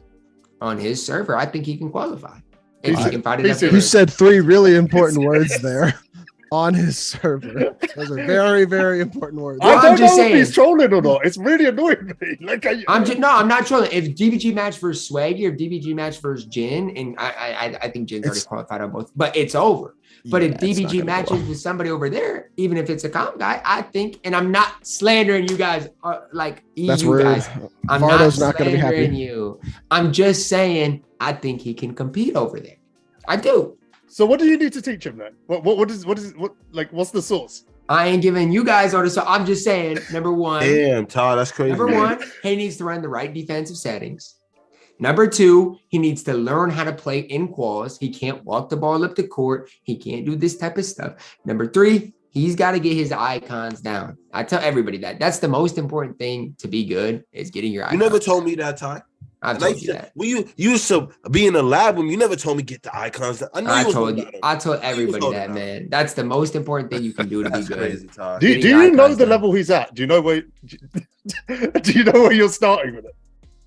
on his server, I think he can qualify. If he can find it. You said 3 really important words there. On his server. Those are very, very important words. I don't know if he's trolling or not. It's really annoying me. I'm not trolling. If DBG match versus Swaggy or DBG match versus Jin, and I think Jin's already qualified on both, but it's over. But if DBG matches with somebody over there, even if it's a comp guy, I think, and I'm not slandering you guys, that's you rude. guys. I'm Vardo's not going to be happy. You. I'm just saying, I think he can compete over there. I do. So what do you need to teach him then? What's the source? I ain't giving you guys orders. So I'm just saying, number one. Damn, Todd, that's crazy. Number one, he needs to run the right defensive settings. Number two, he needs to learn how to play in quals. He can't walk the ball up the court. He can't do this type of stuff. Number three, he's got to get his icons down. I tell everybody that. That's the most important thing to be good is getting your icons. You never told me that, Ty. I told you that. Well, you used to be in the lab when you never told me get the icons. I told everybody that, man. That's the most important thing you can do to be good. Crazy, Ty. Do you know the level he's at? Do you know where? Do you know where you're starting with it?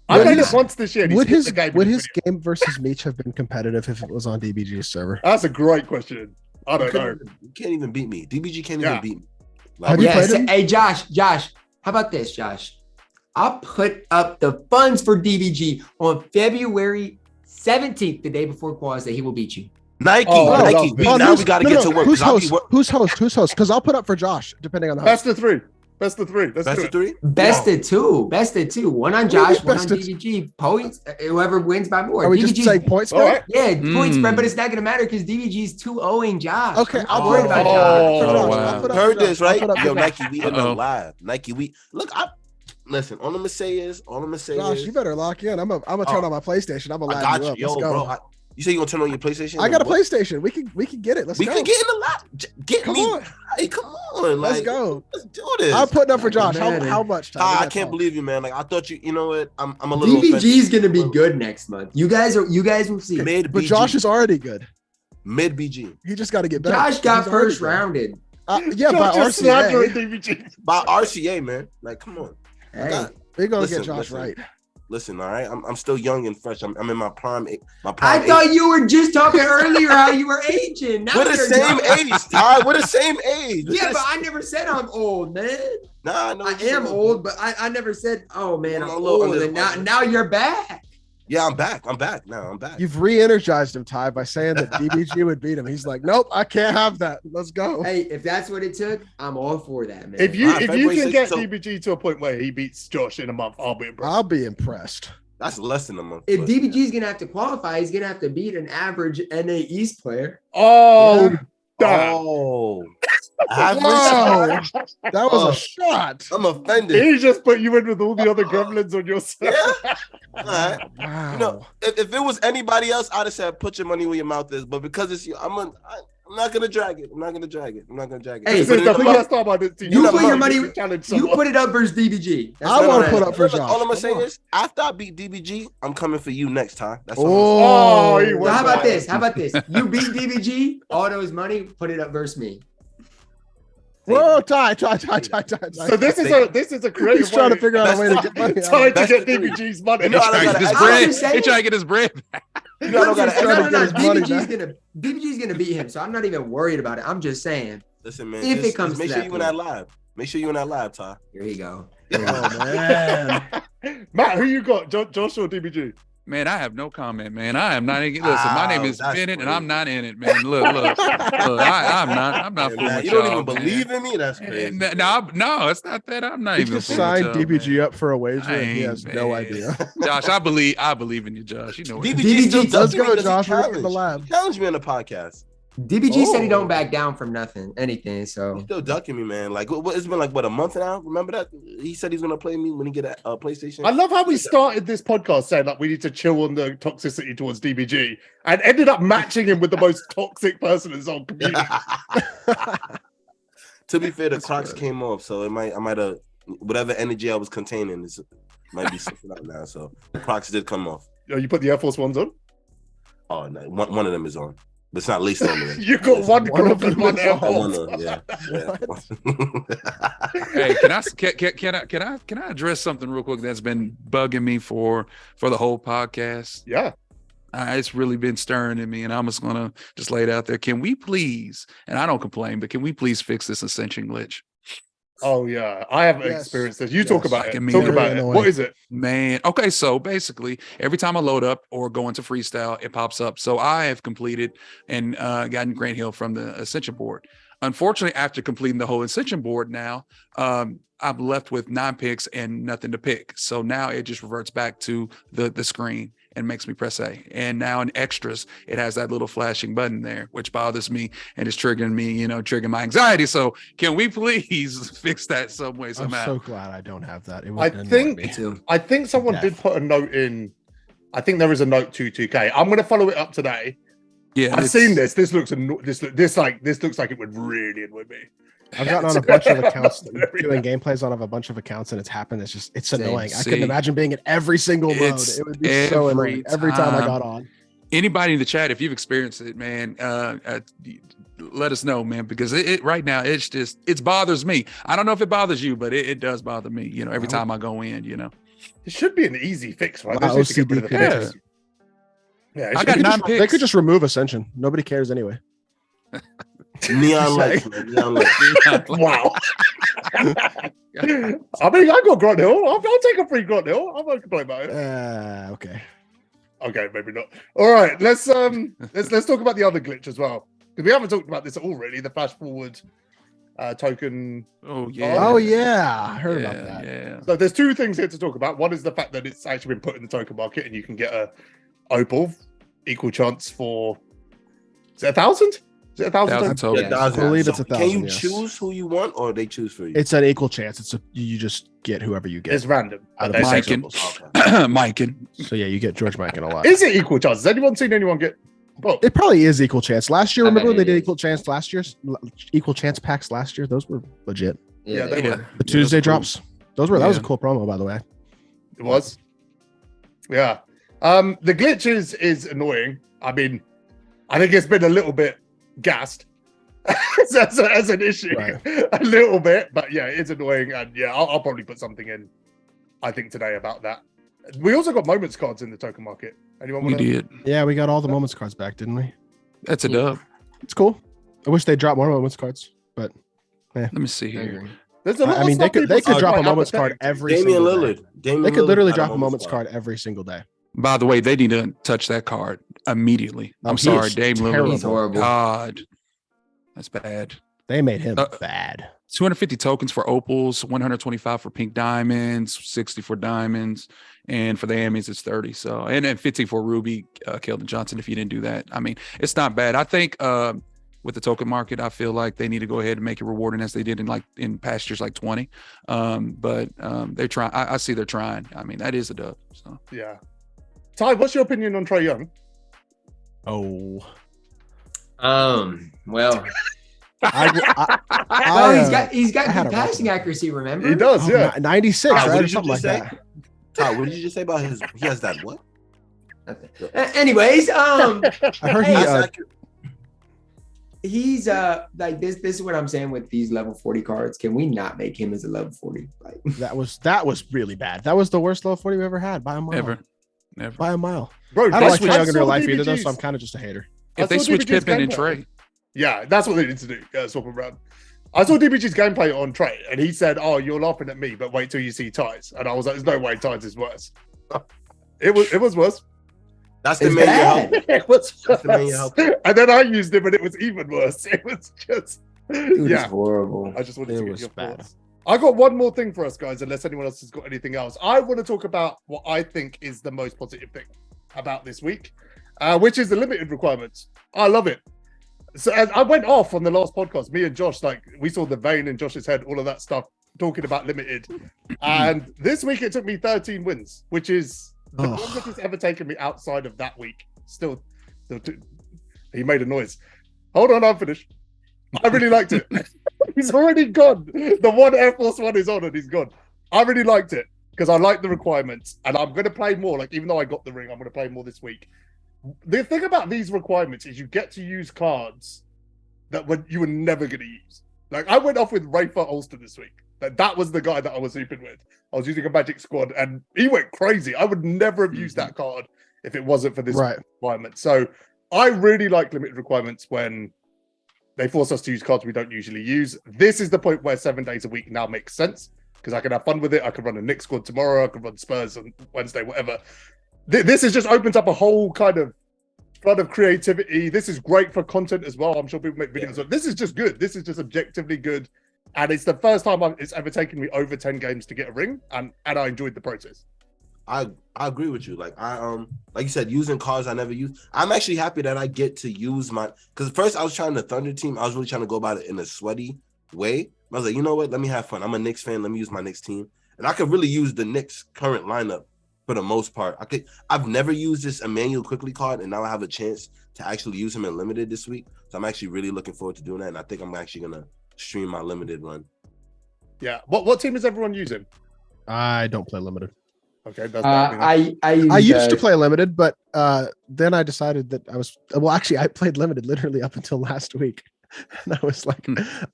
I played it once this year. Would his game versus Meech have been competitive if it was on DBG's server? That's a great question. I don't know. You can't even beat me. DBG can't even beat me. Have you played him? Hey, Josh, how about this, Josh? I'll put up the funds for DBG on February 17th, the day before quals, that he will beat you. Nike. Now we got to get to work. Who's host? Because I'll put up for Josh, depending on the host. Best of three. Best of three. Best of two. One on Josh, one on DBG. Points. Whoever wins by more. Are we just saying point spread? Right. Yeah, point spread, but it's not going to matter because DBG's 2-0ing Josh. Okay, I'll put about Josh. Wow. Heard this, right? Yo, Nike, we in the live. Nike, listen, all I'm gonna say is, Josh, you better lock in. I'm gonna turn on my PlayStation. I'm gonna live you up. Let's go. Bro. You say you gonna turn on your PlayStation? I got a PlayStation. We can get it. Let's go. We can get in the lab. Come on. Hey, come on. Let's go. Let's do this. I'm putting up for Josh. How much time? I can't believe you, man. Like I thought you know what? I'm a little DBG's gonna be good next month. You guys will see. But Josh is already good. Mid BG. He just got to get better. Josh got first rounded. By RCA. By RCA, man. Like, come on. Hey. We're gonna get Josh right. Listen, all right. I'm still young and fresh. I'm in my prime. I thought you were just talking earlier how you were aging. We're the same age, Ty. We're the same age. Yeah, but I never said I'm old, man. Nah, no, I am old, but I never said, oh man, I'm old. And now you're back. Yeah, I'm back. I'm back now. I'm back. You've re-energized him, Ty, by saying that DBG would beat him. He's like, nope, I can't have that. Let's go. Hey, if that's what it took, I'm all for that, man. If you can get DBG to a point where he beats Josh in a month, I'll be impressed. That's less than a month. If DBG's gonna have to qualify, he's gonna have to beat an average NA East player. Oh, that was a shot. I'm offended. He just put you in with all the other gremlins on your side. Yeah. All right. Wow. You know, if it was anybody else, I'd have said put your money where your mouth is. But because it's you, I'm not gonna drag it. Hey, this is the first time I did. You put your money. You put it up versus DBG. I want to put up for Josh. All I'm gonna say is, after I beat DBG, I'm coming for you next time. That's all. So how about this? You beat DBG, all those money, put it up versus me. Whoa, Ty. So this is a creative. He's trying to figure out a way to get money. Trying to get DBG's money. He's trying to get his bread back. DBG's gonna beat him, so I'm not even worried about it. I'm just saying. Listen, man. If it comes, make sure you in that live. Make sure you in that live, Ty. Here you go. Oh man, Matt, who you got? Josh or DBG? Man, I have no comment, man. I am not. Listen, my name is Bennett, and I'm not in it, man. Look. I'm not fooling with you don't y'all, even believe in me. That's crazy. No, it's not that. I'm not He even just fooling with signed y'all, DBG man. up for a wager, and he has no Man. idea. Josh, I believe in you, Josh. You know what? DBG still Let's does go, me 'cause Josh. he We're in the lab. challenged me on the podcast. DBG said he don't Oh. back down from anything. He's So still ducking me, man. Like, it's been like a month now. Remember that? He said he's gonna play me when he get a PlayStation. I love how we started this podcast saying like we need to chill on the toxicity towards DBG, and ended up matching him with the most toxic person in his own community. To be fair, the Crocs came off, so I might have whatever energy I was containing might be slipping out now. So the Crocs did come off. Oh, you put the Air Force Ones on? Oh no, one of them is on, but it's not laced on. You got one of Croc and them one is Air on. Force. Hey, can I address something real quick that's been bugging me for the whole podcast? Yeah. It's really been stirring in me, and I'm just gonna lay it out there. Can we please, and I don't complain, but can we please fix this ascension glitch? Oh yeah, I haven't Yes. experienced this. You talk Yes. about Like, it. I mean, Talk very about it. annoying. What is it? Man, okay, so basically every time I load up or go into freestyle, it pops up. So I have completed and gotten Grant Hill from the Ascension board. Unfortunately, after completing the whole Ascension board now, I'm left with 9 picks and nothing to pick. So now it just reverts back to the screen and makes me press A. And now in extras, it has that little flashing button there, which bothers me and is triggering me, triggering my anxiety. So can we please fix that some way, I'm somehow? so glad I don't have that. It would I annoy think- me. too. I think someone did put a note in. I think there is a note to 2K. I'm going to follow it up today. Yeah, I've seen this. This looks like it would really annoy me. I've gotten on a bunch of accounts doing gameplays on a bunch of accounts, and it's happened. It's annoying. I couldn't imagine being in every single mode. It would be so annoying every time I got on. Anybody in the chat, if you've experienced it, man, let us know, man, because it right now it bothers me. I don't know if it bothers you, but it does bother me. Every time I go in, It should be an easy fix, right? Wow, They just get rid of the OCD fixes. Yeah, it I should got be- 9 picks. They could just remove Ascension. Nobody cares anyway. Neon lights, man. Neon lights. Wow. I mean, I got Grant Hill. I'll take a free Grant Hill. I won't complain about it. Okay. Okay, maybe not. All right, let's talk about the other glitch as well, because we haven't talked about this at all, really. The flash forward token. Oh yeah. Oh yeah, I heard about that. Yeah. So there's 2 things here to talk about. One is the fact that it's actually been put in the token market, and you can get a opal equal chance for. Is it 1,000? Is it 1,000? 1,000 tokens. Yeah, I believe it's 1,000. Can you yes. choose who you want, or they choose for you? It's an equal chance. You just get whoever you get. It's random. Out of They the say six Mike and so. Mike and So yeah, you get George Mikan a lot. Is it equal chance? Has anyone seen anyone get? Well, It probably is equal chance. Last year, I remember bet when they it did is. equal chance last year's equal chance packs last year? Those were legit. Yeah, they were. The Tuesday cool. drops. That was a Yeah. cool promo, by the way. It was. Yeah. The glitch is annoying. I mean, I think it's been a little bit gassed as an issue. Right. A little bit, but yeah, it's annoying. And yeah, I'll probably put something in, I think, today about that. We also got moments cards in the token market. Anyone we want to? did. Yeah, we got all the moments cards back, didn't we? That's a dub. It's cool. I wish they dropped more moments cards, but Let me see I here. agree. There's a lot I of mean, they stuff could people say drop a quite moments card apathetic. every Damian single Lillard. day. Damian They could Lillard literally got drop a moments card every single day. By the way, they need to touch that card immediately. Oh, I'm he sorry, is Dame terrible. Lillard. He's horrible. God, that's bad. They made him Uh, bad. 250 tokens for opals, 125 for pink diamonds, 60 for diamonds, and for the Emmys it's 30. So and then 50 for ruby, Keldon Johnson. If you didn't do that, I mean, it's not bad. I think with the token market, I feel like they need to go ahead and make it rewarding as they did in past years like 20. But they're trying. I see they're trying. I mean, that is a dub. So Yeah. Ty, what's your opinion on Trae Young? Oh, Well, he's got I had good a passing record. accuracy. Remember? He does, yeah. 96, What right? Or did you something like just say? that. Todd, what did you just say about his? He has that what? Anyways, I heard Hey, That's accurate. he's like this is what I'm saying with these level 40 cards. Can we not make him as a level 40? Like that was really bad. That was the worst level 40 we ever had by a mile. never. By a mile. Bro, I don't like I Trae Young in saw real life either, DBG's. though, so I'm kind of just a hater. If they I saw switch DBG's Pippen and gameplay. Trey, Yeah, that's what they need to do. Swap them around. I saw DBG's gameplay on Trey, and he said, "Oh, you're laughing at me, but wait till you see Ty's." And I was like, "There's no way Ty's is worse." It was worse. That's the It's man bad. you're helping. It was That's the man you're helping. and then I used it, and it was even worse. It was just, Dude, yeah. it's horrible. I just wanted It to get was your bad. thoughts. I got one more thing for us, guys, unless anyone else has got anything else. I want to talk about what I think is the most positive thing about this week, which is the limited requirements. I love it. So as I went off on the last podcast, me and Josh, like we saw the vein in Josh's head, all of that stuff, talking about limited. And this week it took me 13 wins, which is the longest it's ever taken me outside of that week. Still he made a noise. Hold on, I'm finished. I really liked it. He's already gone. The one Air Force One is on and he's gone. I really liked it because I like the requirements and I'm going to play more. Like, even though I got the ring, I'm going to play more this week. The thing about these requirements is you get to use cards that you were never going to use. Like, I went off with Rafer Ulster this week. That was the guy that I was hooping with. I was using a Magic Squad and he went crazy. I would never have used that card if it wasn't for this requirement. So I really like limited requirements when they force us to use cards we don't usually use. This is the point where 7 days a week now makes sense because I can have fun with it. I can run a Knicks squad tomorrow. I can run Spurs on Wednesday, whatever. This has just opens up a whole kind of flood of creativity. This is great for content as well. I'm sure people make videos. This is just good. This is just objectively good. And it's the first time it's ever taken me over 10 games to get a ring. And I enjoyed the process. I agree with you. Like like you said, using cards I never use. I'm actually happy that I get to use because first I was trying the Thunder team. I was really trying to go about it in a sweaty way. I was like, you know what? Let me have fun. I'm a Knicks fan. Let me use my Knicks team. And I could really use the Knicks current lineup for the most part. I've never used this Emmanuel Quickly card, and now I have a chance to actually use him in limited this week. So I'm actually really looking forward to doing that. And I think I'm actually gonna stream my limited run. Yeah. What team is everyone using? I don't play limited. Okay, that's I used to play limited, but then I decided that I played limited literally up until last week. And I was like,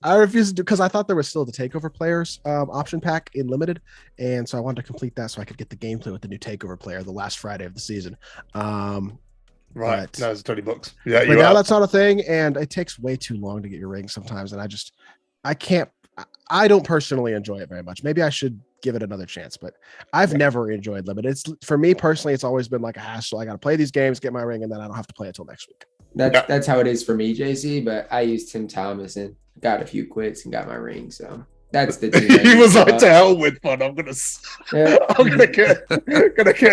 I refused to do because I thought there was still the takeover players option pack in limited. And so I wanted to complete that so I could get the gameplay with the new takeover player the last Friday of the season. Right. That was $20. Yeah. But now that's not a thing. And it takes way too long to get your ring sometimes. And I don't personally enjoy it very much. Maybe I should give it another chance, but I've never enjoyed limited. It's for me personally, it's always been like a hassle. I got to play these games, get my ring, and then I don't have to play it till next week. That's how it is for me, JC. But I used Tim Thomas and got a few quits and got my ring. So that's the team. He was like, to hell with fun. I'm gonna get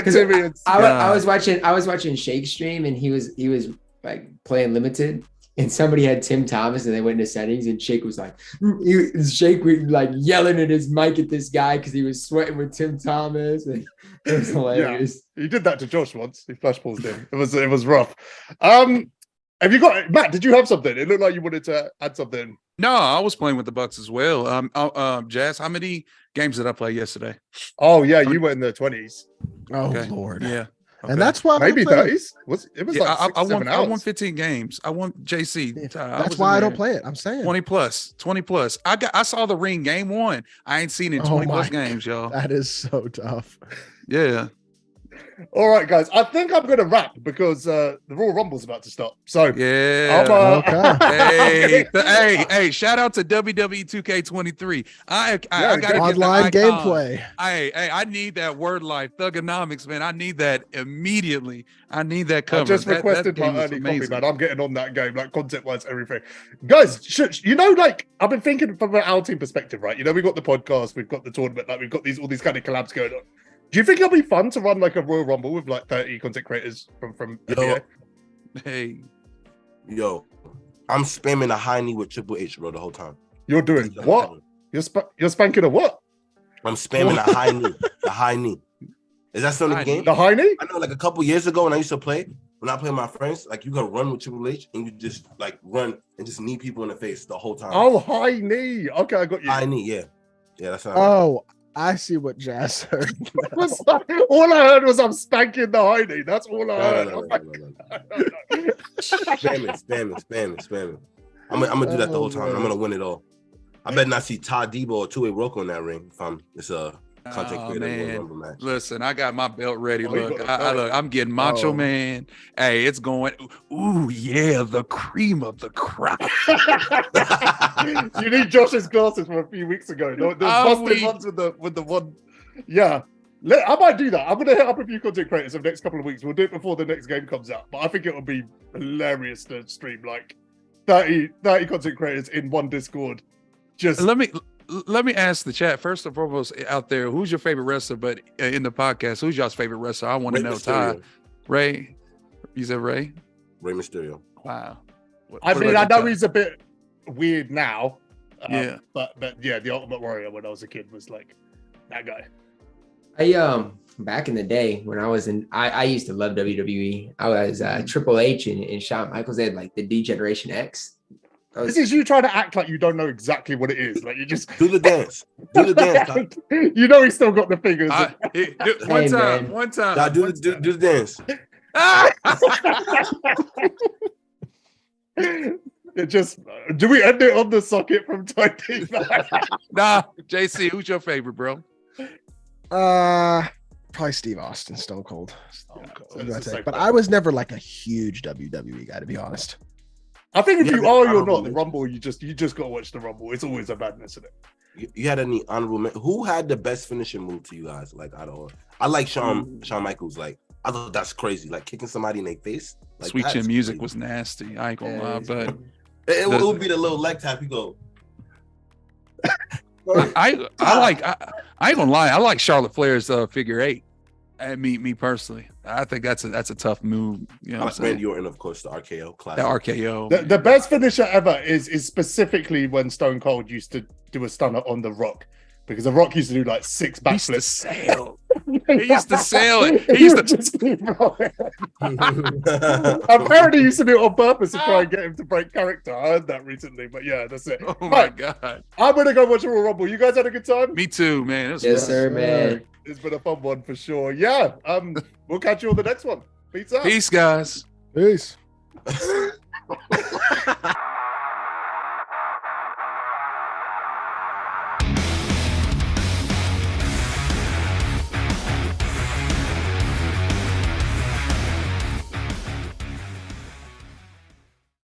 Timmy. I was watching Shake stream and he was like playing limited. And somebody had Tim Thomas and they went into settings and Shake was like, Shake was like yelling at his mic at this guy because he was sweating with Tim Thomas. And it was hilarious. Yeah, he did that to Josh once. He flash balls him. It was rough. Have you got Matt? Did you have something? It looked like you wanted to add something. No, I was playing with the Bucks as well. Jazz, how many games did I play yesterday? Oh yeah, you were in the 20s. Oh okay. Lord. Yeah. Okay. And that's why maybe 30s. It was like 6, 7 hours. I won 15 games. I won JC. That's why I don't play it. I'm saying 20 plus. I saw the ring game 1. I ain't seen it in 20 plus games, y'all. That is so tough. Yeah. All right, guys. I think I'm going to wrap because the Royal Rumble's about to start. So yeah. Hey! Shout out to WWE 2K23. I got online gameplay. I need that word life thugonomics, man. I need that immediately. I need that cover. I just requested my early copy, man. I'm getting on that game, like content-wise, everything. Guys, like I've been thinking from an OurTeam perspective, right? We've got the podcast, we've got the tournament, like we've got all these kind of collabs going on. Do you think it'll be fun to run like a Royal Rumble with like 30 content creators from NBA? Hey, yo, I'm spamming a high knee with Triple H, bro, the whole time. You're doing what? You're spanking a what? I'm spamming a high knee. The high knee. Is that still in the game? The high knee? I know, like a couple years ago when I used to play, when I play with my friends, like you can run with Triple H and you just like run and just knee people in the face the whole time. Oh, high knee. Okay, I got you. High knee, yeah. Yeah, that's how I see what Jazz heard. All I heard was I'm spanking the high knee. That's all I heard. No. Spam it. I'm gonna do that the whole time. I'm gonna win it all. I better not see TyDeBo or two-way Roku on that ring. It's a content creator. Man. Listen, I got my belt ready. Look, I'm getting Macho Man. Hey, it's going. Ooh, yeah, the cream of the crop. You need Josh's glasses from a few weeks ago. Those busted ones with the one. Yeah. I might do that. I'm gonna hit up a few content creators over the next couple of weeks. We'll do it before the next game comes out. But I think it will be hilarious to stream like 30 content creators in one Discord. Just let me ask the chat first and foremost out there. Who's your favorite wrestler? But in the podcast, who's y'all's favorite wrestler? I want to know. Ty, Ray. You said Ray. Rey Mysterio. Wow. I mean, I know he's a bit weird now. Yeah. But yeah, the Ultimate Warrior when I was a kid was like that guy. I back in the day when I was in, I used to love WWE. I was Triple H and Shawn Michaels. They had like the D-Generation X. This is you trying to act like you don't know exactly what it is. Like you just do the dance. Do the dance. You know he's still got the fingers. One time. Nah, do the dance. It just do we end it on the socket from TyDeBo? Nah, JC, who's your favorite, bro? Probably Steve Austin, Stone Cold. But I was never like a huge WWE guy, to be honest. I think if you are, you're not. The Rumble, you just got to watch the Rumble. It's always a madness, isn't it? You had any honorable who had the best finishing move to you guys? Like I like Shawn Michaels. Like I thought that's crazy. Like kicking somebody in their face. Like, Sweet Chin Music was nasty. I ain't gonna lie, but it would be the little leg tap. You go. I ain't gonna lie. I like Charlotte Flair's figure 8. And me personally, I think that's a tough move. You know, what I'm Randy Orton, of course, the RKO classic. The RKO. The best finisher ever is specifically when Stone Cold used to do a stunner on The Rock, because The Rock used to do like 6 backflips. He used to sail it. He used to just keep rolling. Apparently, he used to do it on purpose to try and get him to break character. I heard that recently, but yeah, that's it. Oh my god! I'm gonna go watch a Royal Rumble. You guys had a good time? Me too, man. It was Yes, fun. sir, man. It's been a fun one for sure. Yeah. We'll catch you on the next one. Peace out. Peace, guys. Peace.